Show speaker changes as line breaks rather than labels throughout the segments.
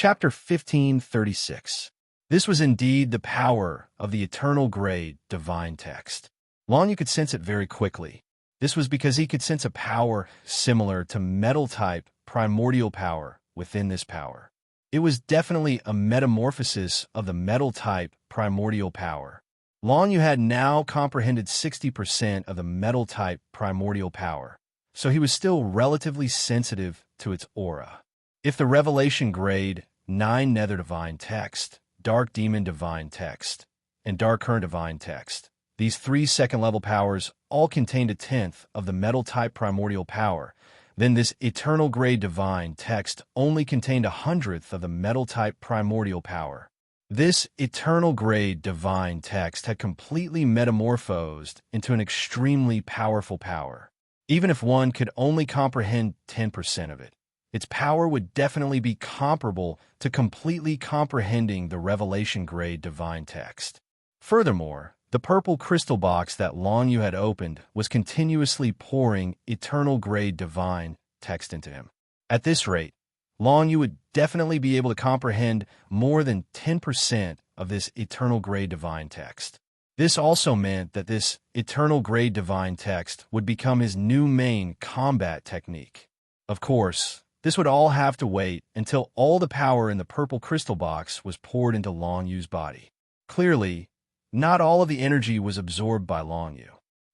Chapter 1536. This was indeed the power of the eternal grade divine text. Long you could sense it very quickly. This was because he could sense a power similar to metal-type primordial power within this power. It was definitely a metamorphosis of the metal-type primordial power. Long Yu had now comprehended 60% of the metal-type primordial power, so he was still relatively sensitive to its aura. If the Revelation grade 9 Nether Divine Text, Dark Demon Divine Text, and Dark Current Divine Text, these 3 second-level powers all contained a tenth of the metal-type primordial power, then this eternal grade divine text only contained 100th of the metal-type primordial power. This eternal grade divine text had completely metamorphosed into an extremely powerful power. Even if one could only comprehend 10% of it, its power would definitely be comparable to completely comprehending the Revelation grade divine text. Furthermore, the purple crystal box that Long Yu had opened was continuously pouring eternal grade divine text into him. At this rate, Long Yu would definitely be able to comprehend more than 10% of this eternal grade divine text. This also meant that this eternal grade divine text would become his new main combat technique. Of course, this would all have to wait until all the power in the purple crystal box was poured into Long Yu's body. Clearly, not all of the energy was absorbed by Long Yu.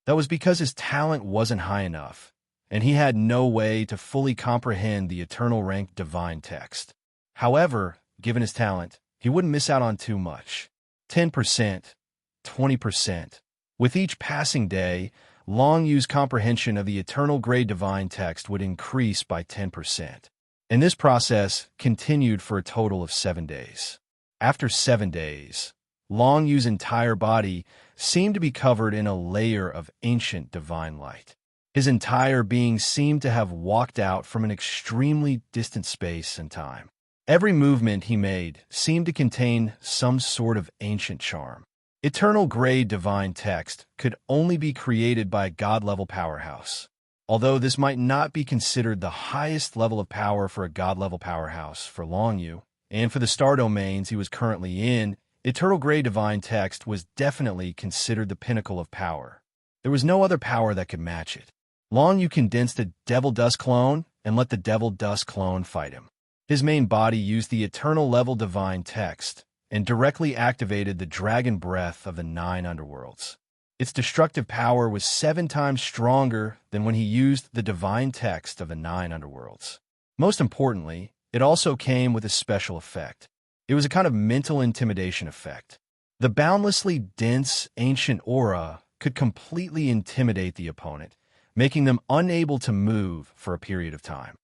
That was because his talent wasn't high enough, and he had no way to fully comprehend the eternal ranked divine text. However, given his talent, he wouldn't miss out on too much. 10%, 20%. With each passing day, Long Yu's comprehension of the eternal grade divine text would increase by 10%. And this process continued for a total of 7 days. After 7 days, Long Yu's entire body seemed to be covered in a layer of ancient divine light. His entire being seemed to have walked out from an extremely distant space and time. Every movement he made seemed to contain some sort of ancient charm. Eternal grade divine text could only be created by a god-level powerhouse. Although this might not be considered the highest level of power for a god-level powerhouse for Long Yu, and for the star domains he was currently in, eternal grade divine text was definitely considered the pinnacle of power. There was no other power that could match it. Long Yu condensed a Devil Dust clone and let the Devil Dust clone fight him. His main body used the eternal level divine text and directly activated the dragon breath of the 9 underworlds. Its destructive power was 7 times stronger than when he used the divine text of the 9 underworlds. Most importantly, it also came with a special effect. It was a kind of mental intimidation effect. The boundlessly dense ancient aura could completely intimidate the opponent, making them unable to move for a period of time.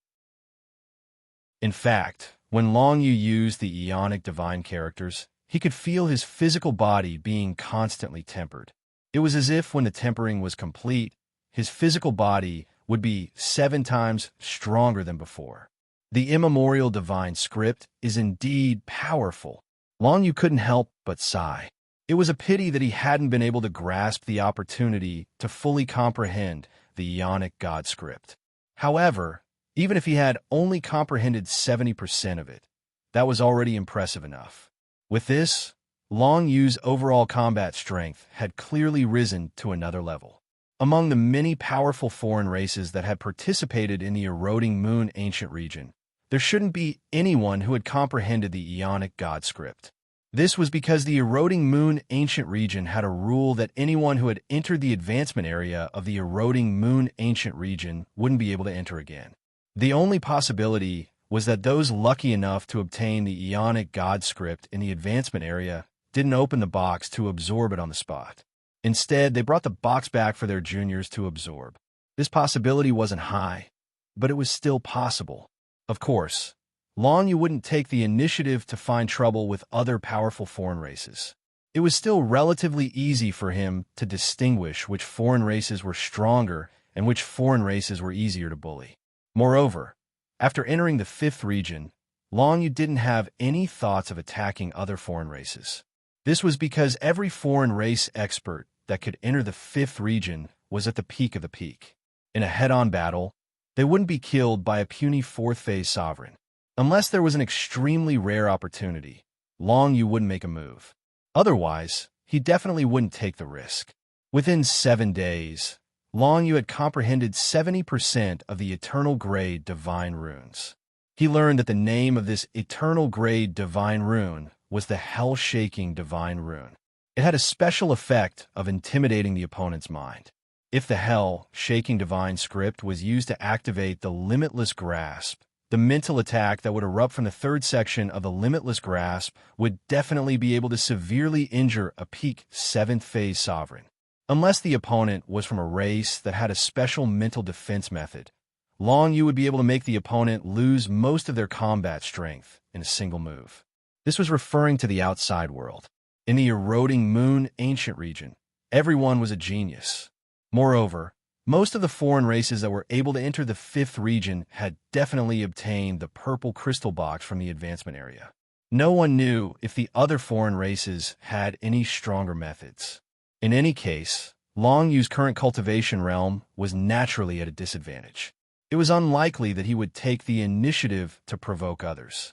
In fact, when Long Yu used the Ionic divine characters, he could feel his physical body being constantly tempered. It was as if when the tempering was complete, his physical body would be 7 times stronger than before. The immemorial divine script is indeed powerful. Long Yu couldn't help but sigh. It was a pity that he hadn't been able to grasp the opportunity to fully comprehend the Ionic God script. However, even if he had only comprehended 70% of it, that was already impressive enough. With this, Long Yu's overall combat strength had clearly risen to another level. Among the many powerful foreign races that had participated in the Eroding Moon ancient region, there shouldn't be anyone who had comprehended the Ionic God script. This was because the Eroding Moon ancient region had a rule that anyone who had entered the advancement area of the Eroding Moon ancient region wouldn't be able to enter again. The only possibility was that those lucky enough to obtain the Ionic God script in the advancement area didn't open the box to absorb it on the spot. Instead, they brought the box back for their juniors to absorb. This possibility wasn't high, but it was still possible. Of course, Long Yu wouldn't take the initiative to find trouble with other powerful foreign races. It was still relatively easy for him to distinguish which foreign races were stronger and which foreign races were easier to bully. Moreover, after entering the 5th region, Long Yu didn't have any thoughts of attacking other foreign races. This was because every foreign race expert that could enter the 5th region was at the peak of the peak. In a head-on battle, they wouldn't be killed by a puny 4th phase sovereign. Unless there was an extremely rare opportunity, Long Yu wouldn't make a move. Otherwise, he definitely wouldn't take the risk. Within 7 days, Long Yu had comprehended 70% of the eternal grade divine runes. He learned that the name of this eternal grade divine rune was the hell-shaking divine rune. It had a special effect of intimidating the opponent's mind. If the hell-shaking divine script was used to activate the limitless grasp, the mental attack that would erupt from the third section of the limitless grasp would definitely be able to severely injure a peak 7th phase sovereign. Unless the opponent was from a race that had a special mental defense method, Long Yu would be able to make the opponent lose most of their combat strength in a single move. This was referring to the outside world. In the eroding moon ancient region, everyone was a genius. Moreover, most of the foreign races that were able to enter the 5th region had definitely obtained the purple crystal box from the advancement area. No one knew if the other foreign races had any stronger methods. In any case, Long Yu's current cultivation realm was naturally at a disadvantage. It was unlikely that he would take the initiative to provoke others.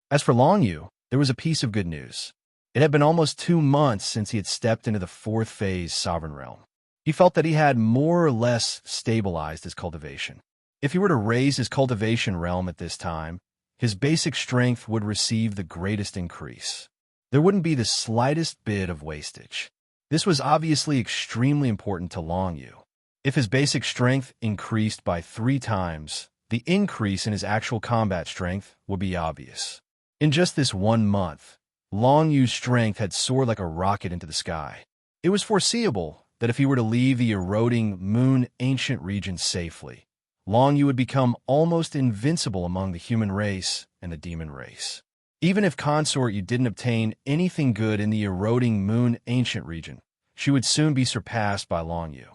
As for Long Yu, there was a piece of good news. It had been almost 2 months since he had stepped into the 4th phase sovereign realm. He felt that he had more or less stabilized his cultivation. If he were to raise his cultivation realm at this time, his basic strength would receive the greatest increase. There wouldn't be the slightest bit of wastage. This was obviously extremely important to Long Yu. If his basic strength increased by 3 times, the increase in his actual combat strength would be obvious. In just this 1 month, Long Yu's strength had soared like a rocket into the sky. It was foreseeable that if he were to leave the eroding moon ancient region safely, Long Yu would become almost invincible among the human race and the demon race. Even if Consort Yu didn't obtain anything good in the eroding moon ancient region, she would soon be surpassed by Long Yu.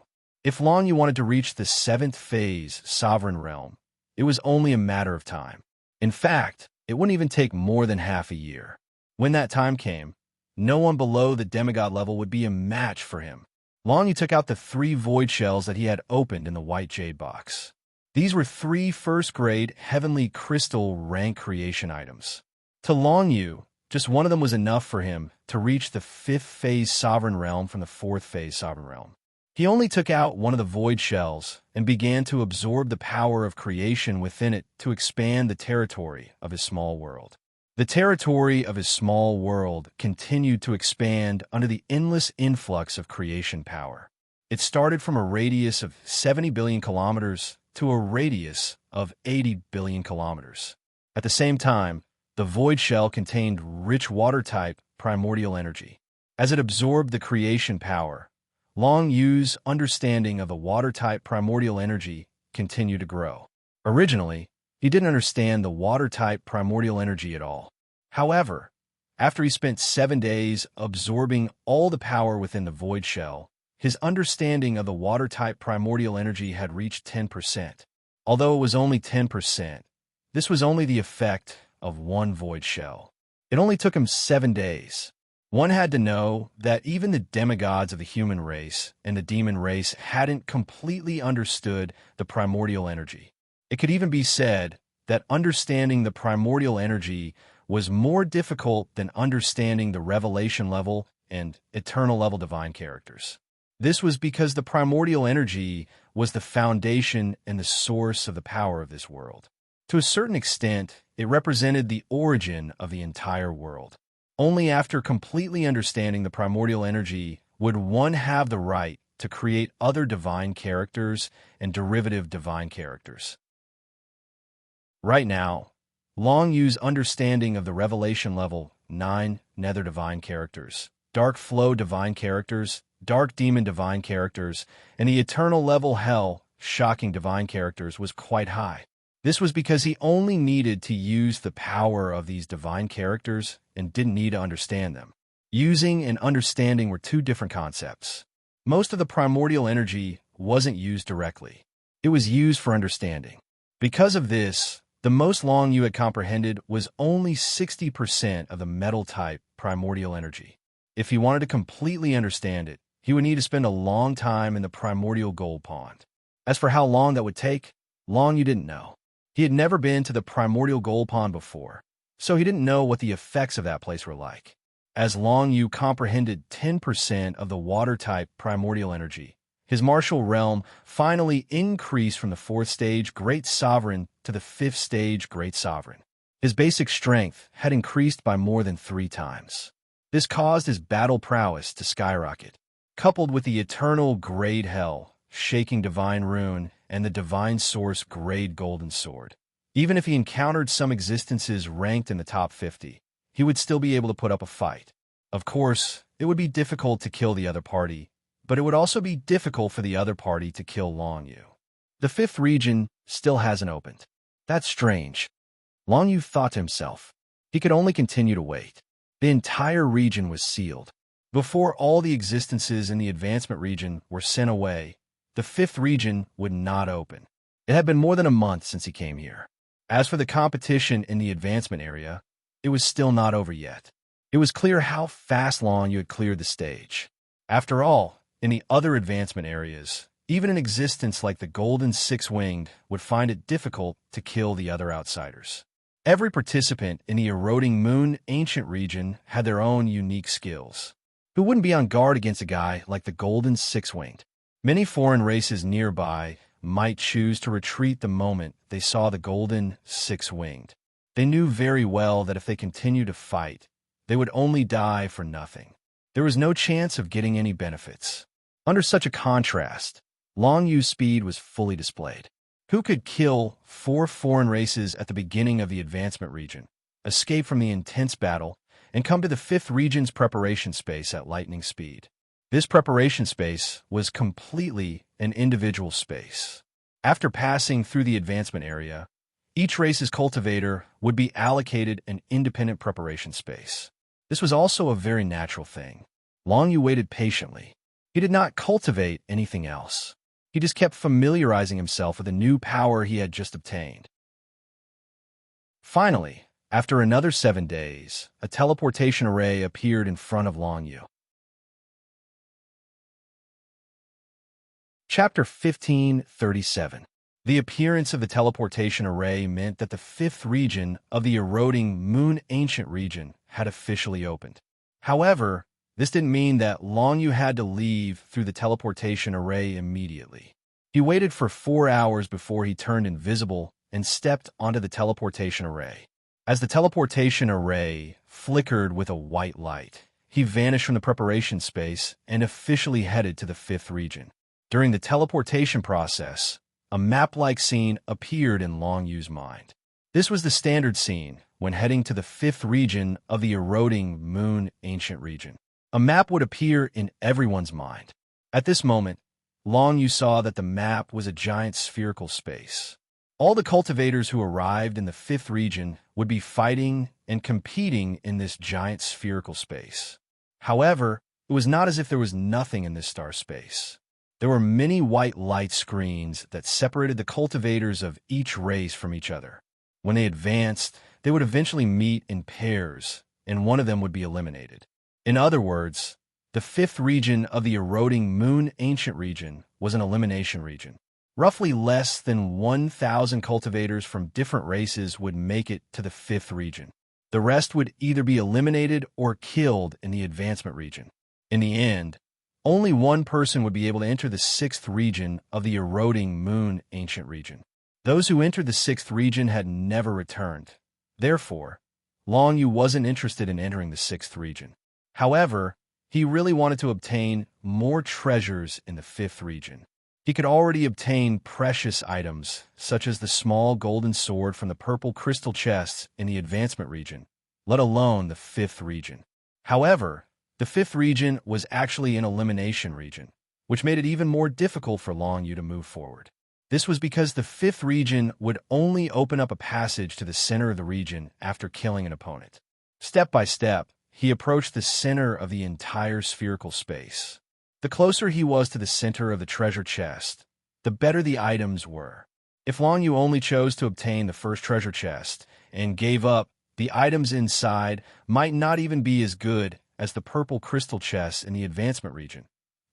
If Long Yu wanted to reach the 7th phase sovereign realm, it was only a matter of time. In fact, it wouldn't even take more than half a year. When that time came, no one below the demigod level would be a match for him. Long Yu took out the 3 void shells that he had opened in the white jade box. These were 3 first-grade heavenly crystal rank creation items. To Long Yu, just one of them was enough for him to reach the 5th phase sovereign realm from the 4th phase sovereign realm. He only took out one of the void shells and began to absorb the power of creation within it to expand the territory of his small world. The territory of his small world continued to expand under the endless influx of creation power. It started from a radius of 70 billion kilometers to a radius of 80 billion kilometers. At the same time, the void shell contained rich water-type primordial energy. As it absorbed the creation power, Long Yu's understanding of the water-type primordial energy continued to grow. Originally, he didn't understand the water-type primordial energy at all. However, after he spent 7 days absorbing all the power within the void shell, his understanding of the water-type primordial energy had reached 10%. Although it was only 10%, this was only the effect of 1 void shell. It only took him 7 days. One had to know that even the demigods of the human race and the demon race hadn't completely understood the primordial energy. It could even be said that understanding the primordial energy was more difficult than understanding the revelation level and eternal level divine characters. This was because the primordial energy was the foundation and the source of the power of this world. To a certain extent, it represented the origin of the entire world. Only after completely understanding the primordial energy would one have the right to create other divine characters and derivative divine characters. Right now, Long Yu's understanding of the revelation level 9 nether divine characters, dark flow divine characters, dark demon divine characters, and the eternal level hell shocking divine characters was quite high. This was because he only needed to use the power of these divine characters and didn't need to understand them. Using and understanding were 2 different concepts. Most of the primordial energy wasn't used directly. It was used for understanding. Because of this, the most Long Yu had comprehended was only 60% of the metal-type primordial energy. If he wanted to completely understand it, he would need to spend a long time in the primordial gold pond. As for how long that would take, Long Yu didn't know. He had never been to the primordial gold pond before, so he didn't know what the effects of that place were like. As Long Yu comprehended 10% of the water-type primordial energy, his martial realm finally increased from the 4th stage Great Sovereign to the 5th stage Great Sovereign. His basic strength had increased by more than 3 times. This caused his battle prowess to skyrocket. Coupled with the eternal Grade Hell, Shaking Divine Rune, and the Divine Source Grade Golden Sword. Even if he encountered some existences ranked in the top 50, he would still be able to put up a fight. Of course, it would be difficult to kill the other party, but it would also be difficult for the other party to kill Long Yu. The 5th region still hasn't opened. That's strange. Long Yu thought to himself. He could only continue to wait. The entire region was sealed. Before all the existences in the advancement region were sent away, the 5th region would not open. It had been more than a month since he came here. As for the competition in the advancement area, it was still not over yet. It was clear how fast Long Yu had cleared the stage. After all, in the other advancement areas, even an existence like the Golden Six-Winged would find it difficult to kill the other outsiders. Every participant in the Eroding Moon Ancient region had their own unique skills. Who wouldn't be on guard against a guy like the Golden Six-Winged? Many foreign races nearby might choose to retreat the moment they saw the Golden Six-Winged. They knew very well that if they continued to fight, they would only die for nothing. There was no chance of getting any benefits. Under such a contrast, Long Yu's speed was fully displayed. Who could kill 4 foreign races at the beginning of the advancement region, escape from the intense battle, and come to the 5th region's preparation space at lightning speed? This preparation space was completely an individual space. After passing through the advancement area, each race's cultivator would be allocated an independent preparation space. This was also a very natural thing. Long Yu waited patiently. He did not cultivate anything else. He just kept familiarizing himself with the new power he had just obtained. Finally, after another 7 days, a teleportation array appeared in front of Long Yu. Chapter 1537. The appearance of the teleportation array meant that the 5th region of the Eroding Moon Ancient region had officially opened. However, this didn't mean that Long Yu had to leave through the teleportation array immediately. He waited for 4 hours before he turned invisible and stepped onto the teleportation array. As the teleportation array flickered with a white light, he vanished from the preparation space and officially headed to the 5th region. During the teleportation process, a map-like scene appeared in Long Yu's mind. This was the standard scene when heading to the 5th region of the Eroding Moon Ancient region. A map would appear in everyone's mind. At this moment, Long Yu saw that the map was a giant spherical space. All the cultivators who arrived in the 5th region would be fighting and competing in this giant spherical space. However, it was not as if there was nothing in this star space. There were many white light screens that separated the cultivators of each race from each other. When they advanced, they would eventually meet in pairs, and one of them would be eliminated. In other words, the 5th region of the Eroding Moon Ancient region was an elimination region. Roughly less than 1,000 cultivators from different races would make it to the 5th region. The rest would either be eliminated or killed in the advancement region. In the end, only one person would be able to enter the 6th region of the Eroding Moon Ancient region. Those who entered the 6th region had never returned. Therefore, Long Yu wasn't interested in entering the 6th region. However, he really wanted to obtain more treasures in the 5th region. He could already obtain precious items, such as the small golden sword from the purple crystal chests in the advancement region, let alone the 5th region. However, the 5th region was actually an elimination region, which made it even more difficult for Long Yu to move forward. This was because the 5th region would only open up a passage to the center of the region after killing an opponent. Step by step, he approached the center of the entire spherical space. The closer he was to the center of the treasure chest, the better the items were. If Long Yu only chose to obtain the first treasure chest and gave up, the items inside might not even be as good as the purple crystal chests in the advancement region.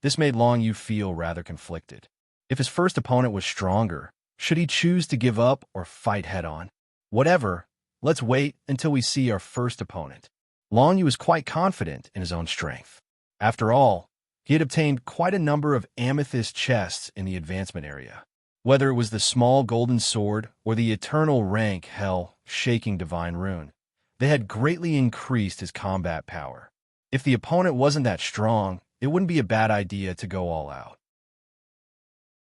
This made Long Yu feel rather conflicted. If his first opponent was stronger, Should he choose to give up or fight head-on? Whatever, let's wait until we see our first opponent. Long Yu was quite confident in his own strength. After all, he had obtained quite a number of amethyst chests in the advancement area. Whether it was the small golden sword or the eternal rank hell-shaking divine rune, they had greatly increased his combat power. If the opponent wasn't that strong, it wouldn't be a bad idea to go all out.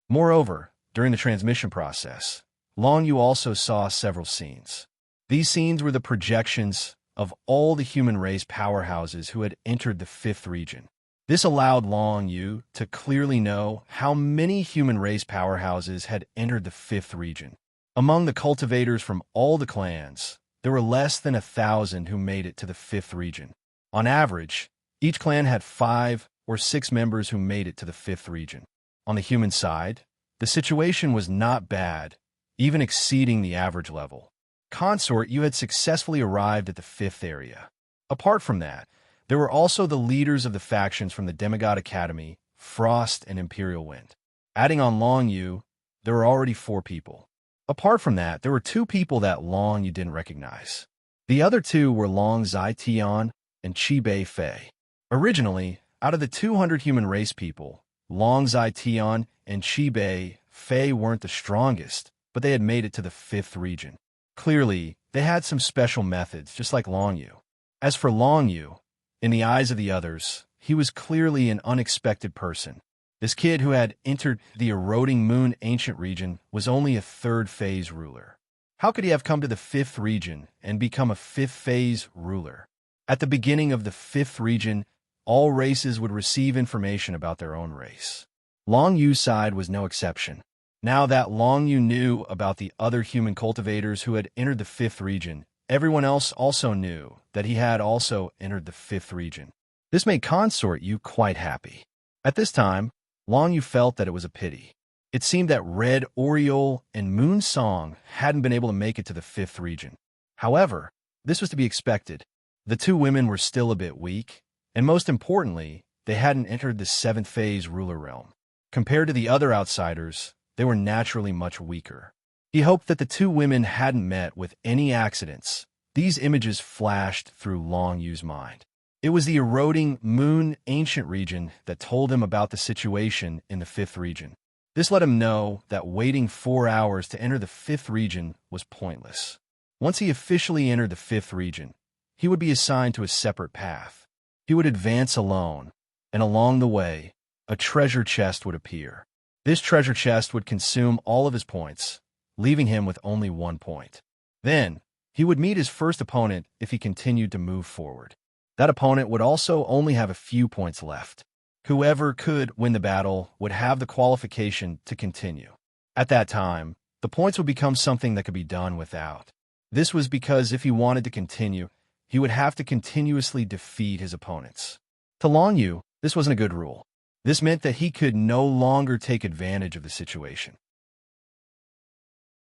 Moreover, during the transmission process, Long Yu also saw several scenes. These scenes were the projections of all the human race powerhouses who had entered the 5th region. This allowed Long Yu to clearly know how many human race powerhouses had entered the 5th region. Among the cultivators from all the clans, there were less than 1,000 who made it to the 5th region. On average, each clan had 5 or 6 members who made it to the 5th region. On the human side, the situation was not bad, even exceeding the average level. Consort, you had successfully arrived at the 5th area. Apart from that, there were also the leaders of the factions from the Demigod Academy, Frost and Imperial Wind. Adding on Long Yu, there were already 4 people. Apart from that, there were 2 people that Long Yu didn't recognize. The other 2 were Long Zai Tian and Qi Bei Fei. Originally, out of the 200 human race people, Long Zai Tian and Qi Bei Fei weren't the strongest, but they had made it to the 5th region. Clearly, they had some special methods, just like Long Yu. As for Long Yu, in the eyes of the others, he was clearly an unexpected person. This kid who had entered the eroding moon ancient region was only a 3rd phase ruler. How could he have come to the 5th region and become a 5th phase ruler? At the beginning of the 5th region, all races would receive information about their own race. Long Yu's side was no exception. Now that Long Yu knew about the other human cultivators who had entered the 5th region, everyone else also knew that he had also entered the 5th region. This made Consort Yu quite happy. At this time, Long Yu felt that it was a pity. It seemed that Red Oriole and Moon Song hadn't been able to make it to the 5th region. However, this was to be expected. The 2 women were still a bit weak, and most importantly, they hadn't entered the 7th phase ruler realm. Compared to the other outsiders, they were naturally much weaker. He hoped that the 2 women hadn't met with any accidents. These images flashed through Long Yu's mind. It was the eroding moon ancient region that told him about the situation in the 5th region. This let him know that waiting 4 hours to enter the 5th region was pointless. Once he officially entered the 5th region, he would be assigned to a separate path. He would advance alone, and along the way, a treasure chest would appear. This treasure chest would consume all of his points, leaving him with only 1 point. Then, he would meet his first opponent if he continued to move forward. That opponent would also only have a few points left. Whoever could win the battle would have the qualification to continue. At that time, the points would become something that could be done without. This was because if he wanted to continue, he would have to continuously defeat his opponents. To Long Yu, this wasn't a good rule. This meant that he could no longer take advantage of the situation.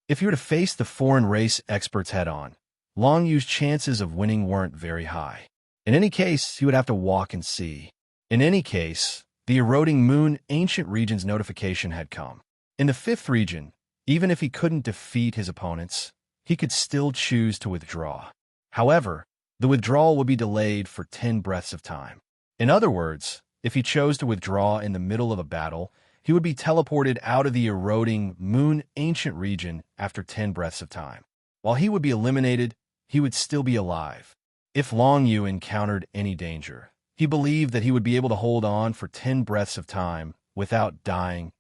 If he were to face the foreign race experts head-on, Long Yu's chances of winning weren't very high. In any case, he would have to walk and see. In any case, the eroding moon ancient region's notification had come. In the 5th region, even if he couldn't defeat his opponents, he could still choose to withdraw. However, the withdrawal would be delayed for 10 breaths of time. In other words, if he chose to withdraw in the middle of a battle, he would be teleported out of the eroding moon ancient region after 10 breaths of time. While he would be eliminated, he would still be alive. If Long Yu encountered any danger, he believed that he would be able to hold on for 10 breaths of time without dying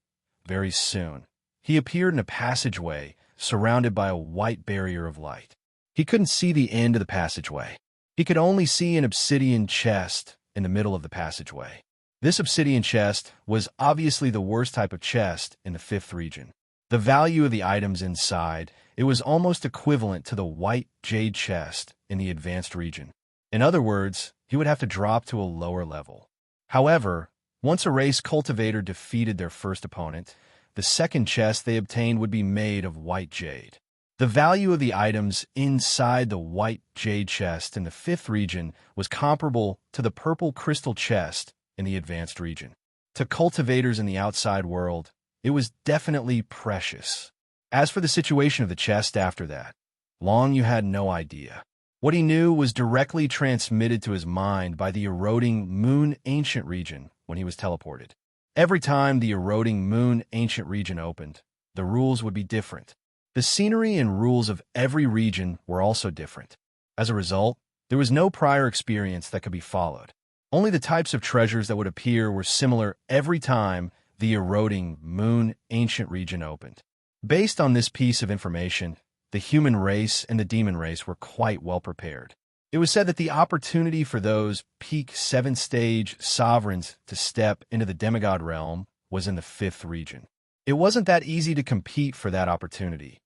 very soon. He appeared in a passageway surrounded by a white barrier of light. He couldn't see the end of the passageway. He could only see an obsidian chest in the middle of the passageway. This obsidian chest was obviously the worst type of chest in the 5th region. The value of the items inside, it was almost equivalent to the white jade chest in the advanced region. In other words, he would have to drop to a lower level. However, once a race cultivator defeated their first opponent, the second chest they obtained would be made of white jade. The value of the items inside the white jade chest in the 5th region was comparable to the purple crystal chest in the advanced region. To cultivators in the outside world, it was definitely precious. As for the situation of the chest after that, Long Yu had no idea. What he knew was directly transmitted to his mind by the eroding moon ancient region when he was teleported. Every time the eroding moon ancient region opened, the rules would be different. The scenery and rules of every region were also different. As a result, there was no prior experience that could be followed. Only the types of treasures that would appear were similar every time the eroding moon ancient region opened. Based on this piece of information, the human race and the demon race were quite well prepared. It was said that the opportunity for those peak 7th-stage sovereigns to step into the demigod realm was in the 5th region. It wasn't that easy to compete for that opportunity.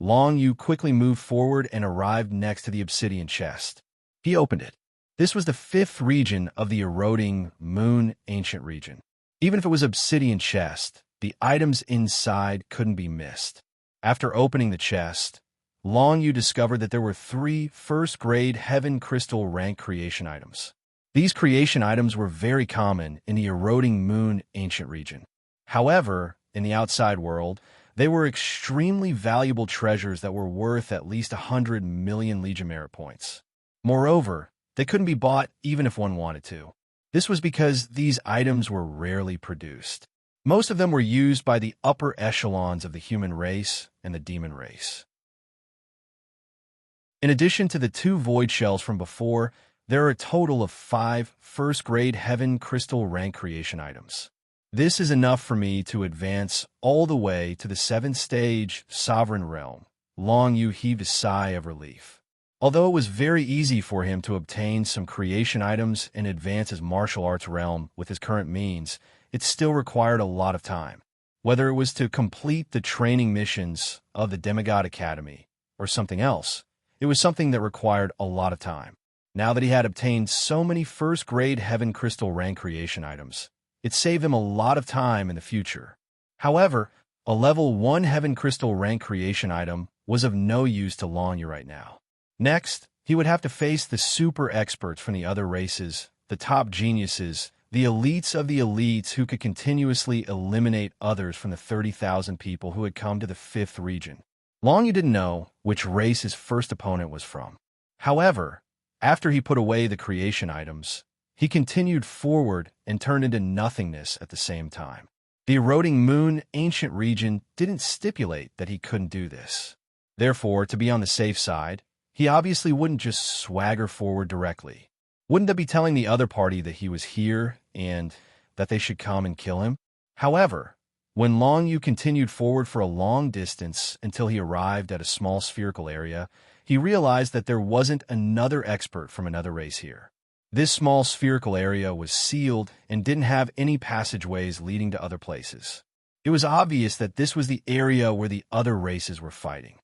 Long Yu quickly moved forward and arrived next to the obsidian chest. He opened it. This was the 5th region of the eroding moon ancient region. Even if it was obsidian chest, the items inside couldn't be missed. After opening the chest, Long Yu discovered that there were 3 first-grade heaven crystal rank creation items. These creation items were very common in the eroding moon ancient region. However, in the outside world, they were extremely valuable treasures that were worth at least 100 million Legion merit points. Moreover, they couldn't be bought even if one wanted to. This was because these items were rarely produced. Most of them were used by the upper echelons of the human race and the demon race. In addition to the 2 void shells from before, there are a total of 5 first-grade heaven crystal rank creation items. This is enough for me to advance all the way to the 7th-stage sovereign realm. Long Yu heaved a sigh of relief. Although it was very easy for him to obtain some creation items and advance his martial arts realm with his current means, it still required a lot of time. Whether it was to complete the training missions of the Demigod Academy or something else, it was something that required a lot of time. Now that he had obtained so many first-grade heaven crystal rank creation items, it saved him a lot of time in the future. However, a level 1 heaven crystal rank creation item was of no use to Long Yu right now. Next, he would have to face the super experts from the other races, the top geniuses, the elites of the elites who could continuously eliminate others from the 30,000 people who had come to the 5th region. Long Yu didn't know which race his first opponent was from. However, after he put away the creation items, he continued forward and turned into nothingness at the same time. The eroding moon ancient region didn't stipulate that he couldn't do this. Therefore, to be on the safe side, he obviously wouldn't just swagger forward directly. Wouldn't that be telling the other party that he was here and that they should come and kill him? However, when Long Yu continued forward for a long distance until he arrived at a small spherical area, he realized that there wasn't another expert from another race here. This small spherical area was sealed and didn't have any passageways leading to other places. It was obvious that this was the area where the other races were fighting.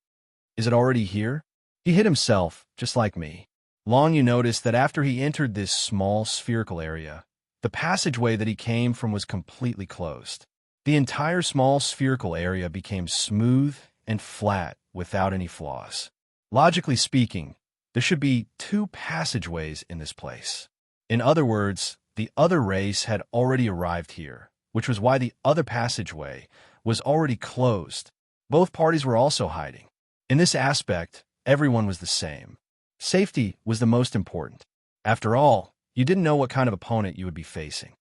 Is it already here? He hit himself, just like me. Long Yu noticed that after he entered this small spherical area, the passageway that he came from was completely closed. The entire small spherical area became smooth and flat without any flaws. Logically speaking, there should be 2 passageways in this place. In other words, the other race had already arrived here, which was why the other passageway was already closed. Both parties were also hiding. In this aspect, everyone was the same. Safety was the most important. After all, you didn't know what kind of opponent you would be facing.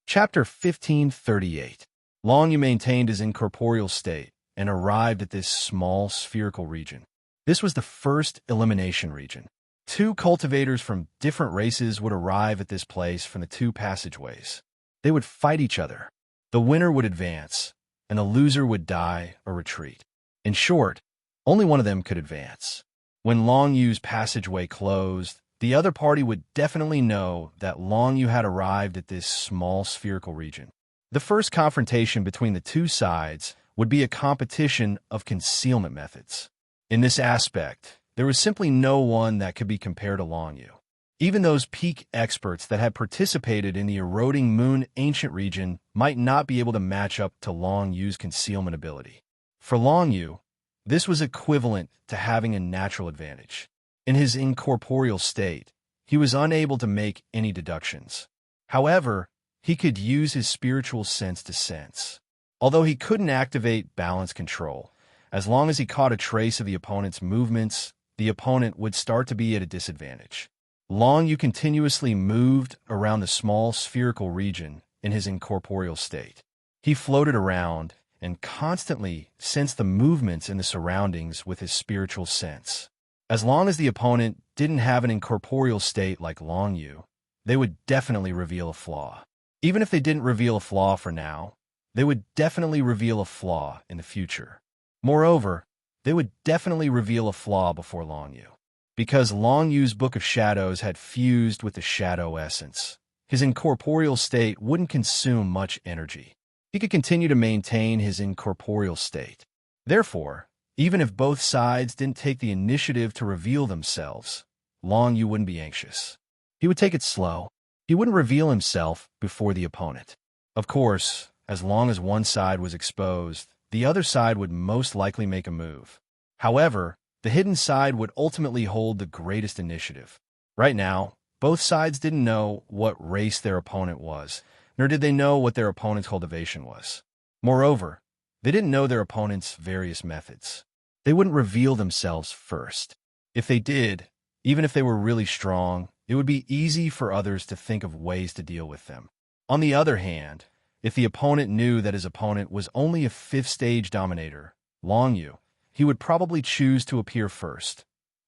Chapter 1538. Long Yu maintained his incorporeal state and arrived at this small spherical region. This was the first elimination region. 2 cultivators from different races would arrive at this place from the 2 passageways. They would fight each other. The winner would advance, and the loser would die or retreat. In short, only one of them could advance. When Long Yu's passageway closed, the other party would definitely know that Long Yu had arrived at this small spherical region. The first confrontation between the 2 sides would be a competition of concealment methods. In this aspect, there was simply no one that could be compared to Long Yu. Even those peak experts that had participated in the eroding moon ancient region might not be able to match up to Long Yu's concealment ability. For Long Yu, this was equivalent to having a natural advantage. In his incorporeal state, he was unable to make any deductions. However, he could use his spiritual sense to sense. Although he couldn't activate balance control, as long as he caught a trace of the opponent's movements, the opponent would start to be at a disadvantage. Long Yu continuously moved around the small spherical region in his incorporeal state. He floated around and constantly sensed the movements in the surroundings with his spiritual sense. As long as the opponent didn't have an incorporeal state like Long Yu, they would definitely reveal a flaw. Even if they didn't reveal a flaw for now, they would definitely reveal a flaw in the future. Moreover, they would definitely reveal a flaw before Long Yu. Because Long Yu's Book of Shadows had fused with the shadow essence, his incorporeal state wouldn't consume much energy. He could continue to maintain his incorporeal state. Therefore, even if both sides didn't take the initiative to reveal themselves, Long Yu wouldn't be anxious. He would take it slow. He wouldn't reveal himself before the opponent. Of course, as long as one side was exposed, the other side would most likely make a move. However, the hidden side would ultimately hold the greatest initiative. Right now, both sides didn't know what race their opponent was, nor did they know what their opponent's cultivation was. Moreover, they didn't know their opponent's various methods. They wouldn't reveal themselves first. If they did, even if they were really strong, it would be easy for others to think of ways to deal with them. On the other hand, if the opponent knew that his opponent was only a 5th stage dominator, Long Yu, he would probably choose to appear first,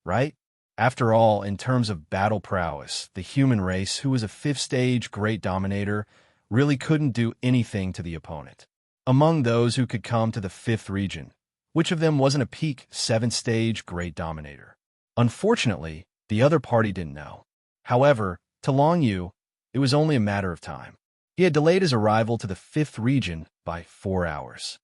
right? After all, in terms of battle prowess, the human race, who was a 5th stage great dominator, really couldn't do anything to the opponent. Among those who could come to the 5th region, which of them wasn't a peak 7th stage great dominator? Unfortunately, the other party didn't know. However, to Long Yu, it was only a matter of time. He had delayed his arrival to the 5th region by 4 hours.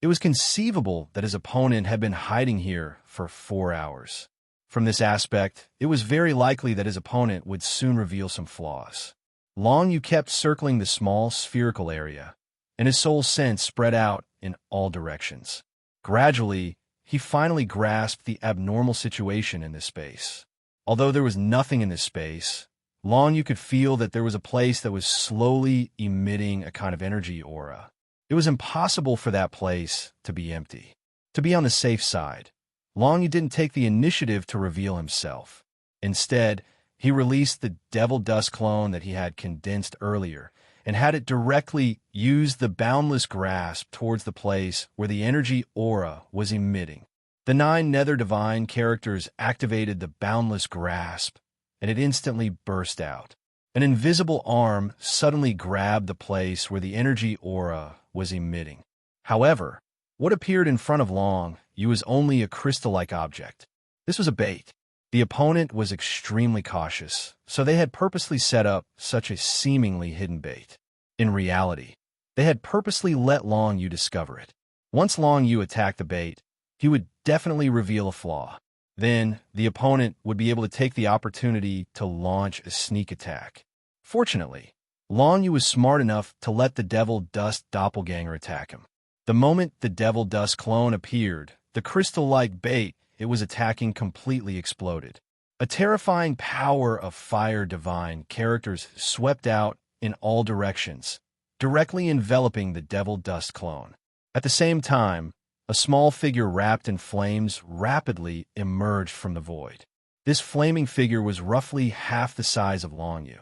It was conceivable that his opponent had been hiding here for 4 hours. From this aspect, it was very likely that his opponent would soon reveal some flaws. Long Yu kept circling the small spherical area, and his soul sense spread out in all directions. Gradually, he finally grasped the abnormal situation in this space. Although there was nothing in this space, Long Yu could feel that there was a place that was slowly emitting a kind of energy aura. It was impossible for that place to be empty. To be on the safe side, Long Yu didn't take the initiative to reveal himself. Instead, he released the devil dust clone that he had condensed earlier and had it directly use the boundless grasp towards the place where the energy aura was emitting. The 9 nether divine characters activated the boundless grasp, and it instantly burst out. An invisible arm suddenly grabbed the place where the energy aura was emitting. However, what appeared in front of Long Yu was only a crystal-like object. This was a bait. The opponent was extremely cautious, so they had purposely set up such a seemingly hidden bait. In reality, they had purposely let Long Yu discover it. Once Long Yu attacked the bait, he would definitely reveal a flaw. Then, the opponent would be able to take the opportunity to launch a sneak attack. Fortunately, Long Yu was smart enough to let the Devil Dust doppelganger attack him. The moment the Devil Dust clone appeared, the crystal-like bait it was attacking completely exploded. A terrifying power of fire divine characters swept out in all directions, directly enveloping the Devil Dust clone. At the same time, a small figure wrapped in flames rapidly emerged from the void. This flaming figure was roughly half the size of Long Yu.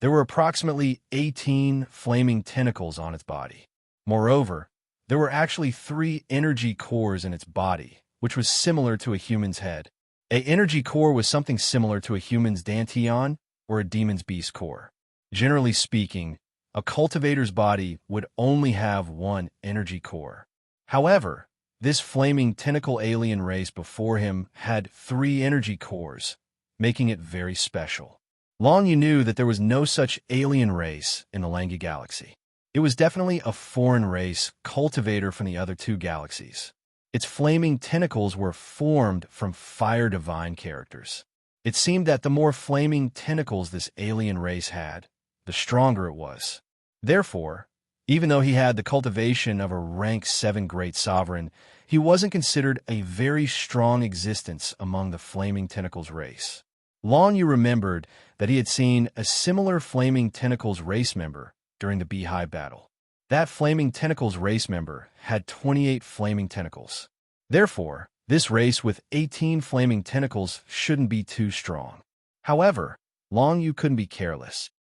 There were approximately 18 flaming tentacles on its body. Moreover, there were actually 3 energy cores in its body, which was similar to a human's head. An energy core was something similar to a human's dantian or a demon's beast core. Generally speaking, a cultivator's body would only have 1 energy core. However, this flaming tentacle alien race before him had 3 energy cores, making it very special. Long Yu knew that there was no such alien race in the Langa galaxy. It was definitely a foreign race cultivator from the other 2 galaxies. Its flaming tentacles were formed from fire divine characters. It seemed that the more flaming tentacles this alien race had, the stronger it was. Therefore, even though he had the cultivation of a rank 7 great sovereign, he wasn't considered a very strong existence among the flaming tentacles race. Long Yu remembered that he had seen a similar Flaming Tentacles race member during the Beehive battle. That Flaming Tentacles race member had 28 flaming tentacles. Therefore, this race with 18 flaming tentacles shouldn't be too strong. However, Long Yu couldn't be careless.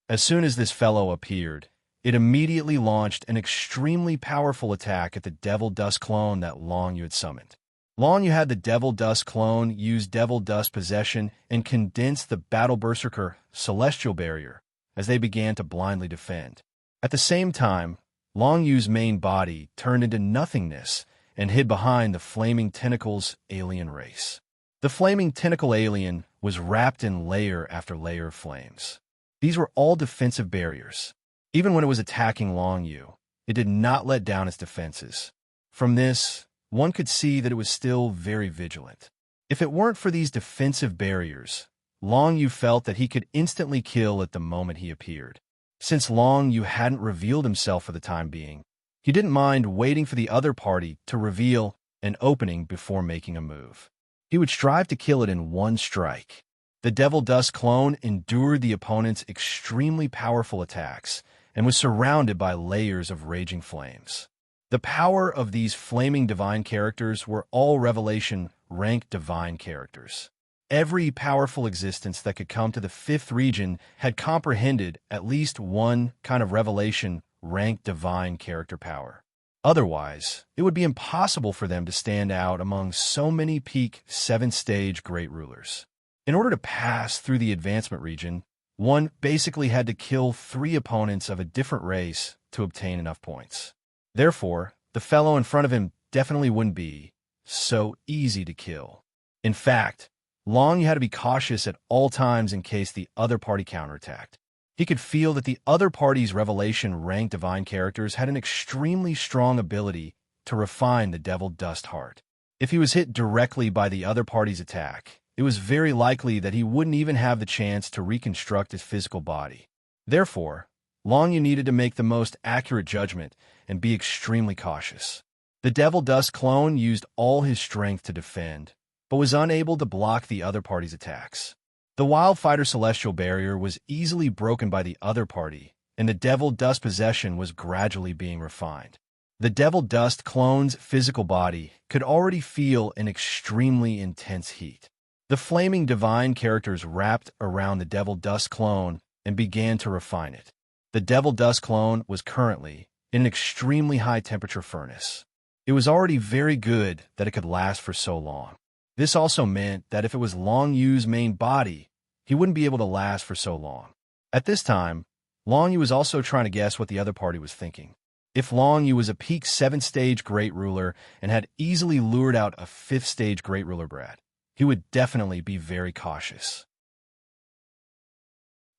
As soon as this fellow appeared, it immediately launched an extremely powerful attack at the Devil Dust clone that Long Yu had summoned. Long Yu had the Devil Dust clone use Devil Dust possession and condense the Battle Berserker Celestial Barrier as they began to blindly defend. At the same time, Long Yu's main body turned into nothingness and hid behind the Flaming Tentacles alien race. The Flaming Tentacle alien was wrapped in layer after layer of flames. These were all defensive barriers. Even when it was attacking Long Yu, it did not let down its defenses. From this, one could see that it was still very vigilant. If it weren't for these defensive barriers, Long Yu felt that he could instantly kill at the moment he appeared. Since Long Yu hadn't revealed himself for the time being, he didn't mind waiting for the other party to reveal an opening before making a move. He would strive to kill it in one strike. The Devil Dust clone endured the opponent's extremely powerful attacks and was surrounded by layers of raging flames. The power of these flaming divine characters were all Revelation rank divine characters. Every powerful existence that could come to the 5th region had comprehended at least one kind of Revelation rank divine character power. Otherwise, it would be impossible for them to stand out among so many peak 7th-stage great rulers. In order to pass through the advancement region, one basically had to kill 3 opponents of a different race to obtain enough points. Therefore, the fellow in front of him definitely wouldn't be so easy to kill. In fact, Long Yu had to be cautious at all times in case the other party counterattacked. He could feel that the other party's Revelation rank divine characters had an extremely strong ability to refine the Devil Dust heart. If he was hit directly by the other party's attack, it was very likely that he wouldn't even have the chance to reconstruct his physical body. Therefore, Long Yu needed to make the most accurate judgment and be extremely cautious. The Devil Dust clone used all his strength to defend, but was unable to block the other party's attacks. The Wildfighter Celestial Barrier was easily broken by the other party, and the Devil Dust possession was gradually being refined. The Devil Dust clone's physical body could already feel an extremely intense heat. The flaming divine characters wrapped around the Devil Dust clone and began to refine it. The Devil Dust clone was currently in an extremely high-temperature furnace. It was already very good that it could last for so long. This also meant that if it was Long Yu's main body, he wouldn't be able to last for so long. At this time, Long Yu was also trying to guess what the other party was thinking. If Long Yu was a peak 7th-stage Great Ruler and had easily lured out a 5th-stage Great Ruler brat, he would definitely be very cautious.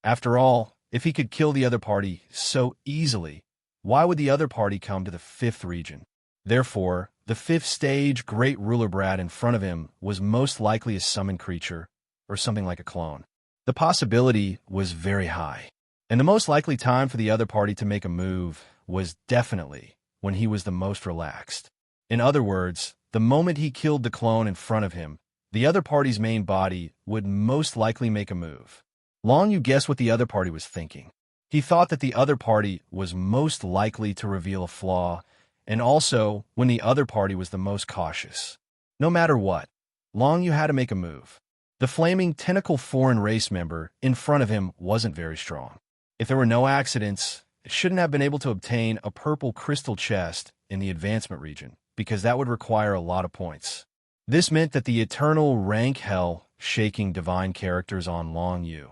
After all, if he could kill the other party so easily, why would the other party come to the 5th region? Therefore, the 5th-stage Great Ruler brat in front of him was most likely a summoned creature, or something like a clone. The possibility was very high, and the most likely time for the other party to make a move was definitely when he was the most relaxed. In other words, the moment he killed the clone in front of him, the other party's main body would most likely make a move. Long Yu guessed what the other party was thinking. He thought that the other party was most likely to reveal a flaw, and also when the other party was the most cautious. No matter what, Long Yu had to make a move. The flaming tentacle foreign race member in front of him wasn't very strong. If there were no accidents, it shouldn't have been able to obtain a purple crystal chest in the advancement region, because that would require a lot of points. This meant that the eternal rank hell shaking divine characters on Long Yu,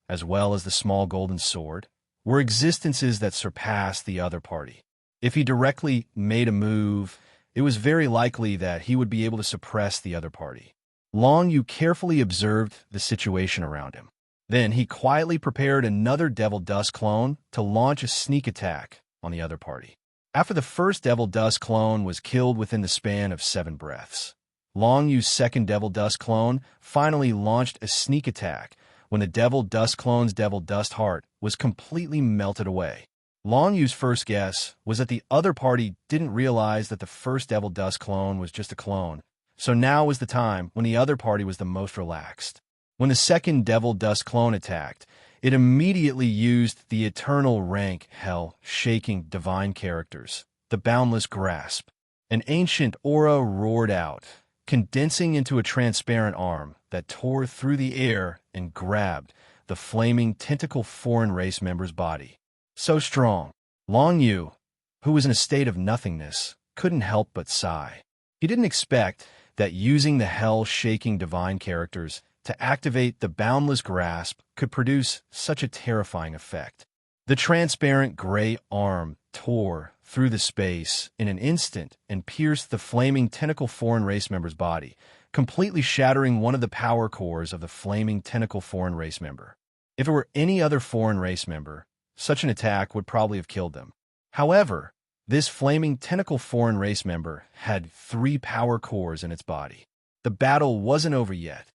as well as the small golden sword, were existences that surpassed the other party. If he directly made a move, it was very likely that he would be able to suppress the other party. Long Yu carefully observed the situation around him. Then he quietly prepared another Devil Dust clone to launch a sneak attack on the other party. After the first Devil Dust clone was killed within the span of 7 breaths, Long Yu's second Devil Dust clone finally launched a sneak attack when the Devil Dust clone's Devil Dust heart was completely melted away. Long Yu's first guess was that the other party didn't realize that the first Devil Dust clone was just a clone, So now was the time when the other party was the most relaxed. When the second Devil Dust clone attacked, it immediately used the eternal rank hell-shaking divine characters, the Boundless Grasp. An ancient aura roared out, condensing into a transparent arm that tore through the air and grabbed the flaming tentacle foreign race member's body. So strong, Long Yu, who was in a state of nothingness, couldn't help but sigh. He didn't expect that using the hell-shaking divine characters to activate the Boundless Grasp could produce such a terrifying effect. The transparent gray arm tore through the space in an instant and pierced the flaming tentacle foreign race member's body, completely shattering one of the power cores of the flaming tentacle foreign race member. If it were any other foreign race member, such an attack would probably have killed them. However, this flaming tentacle foreign race member had 3 power cores in its body. The battle wasn't over yet.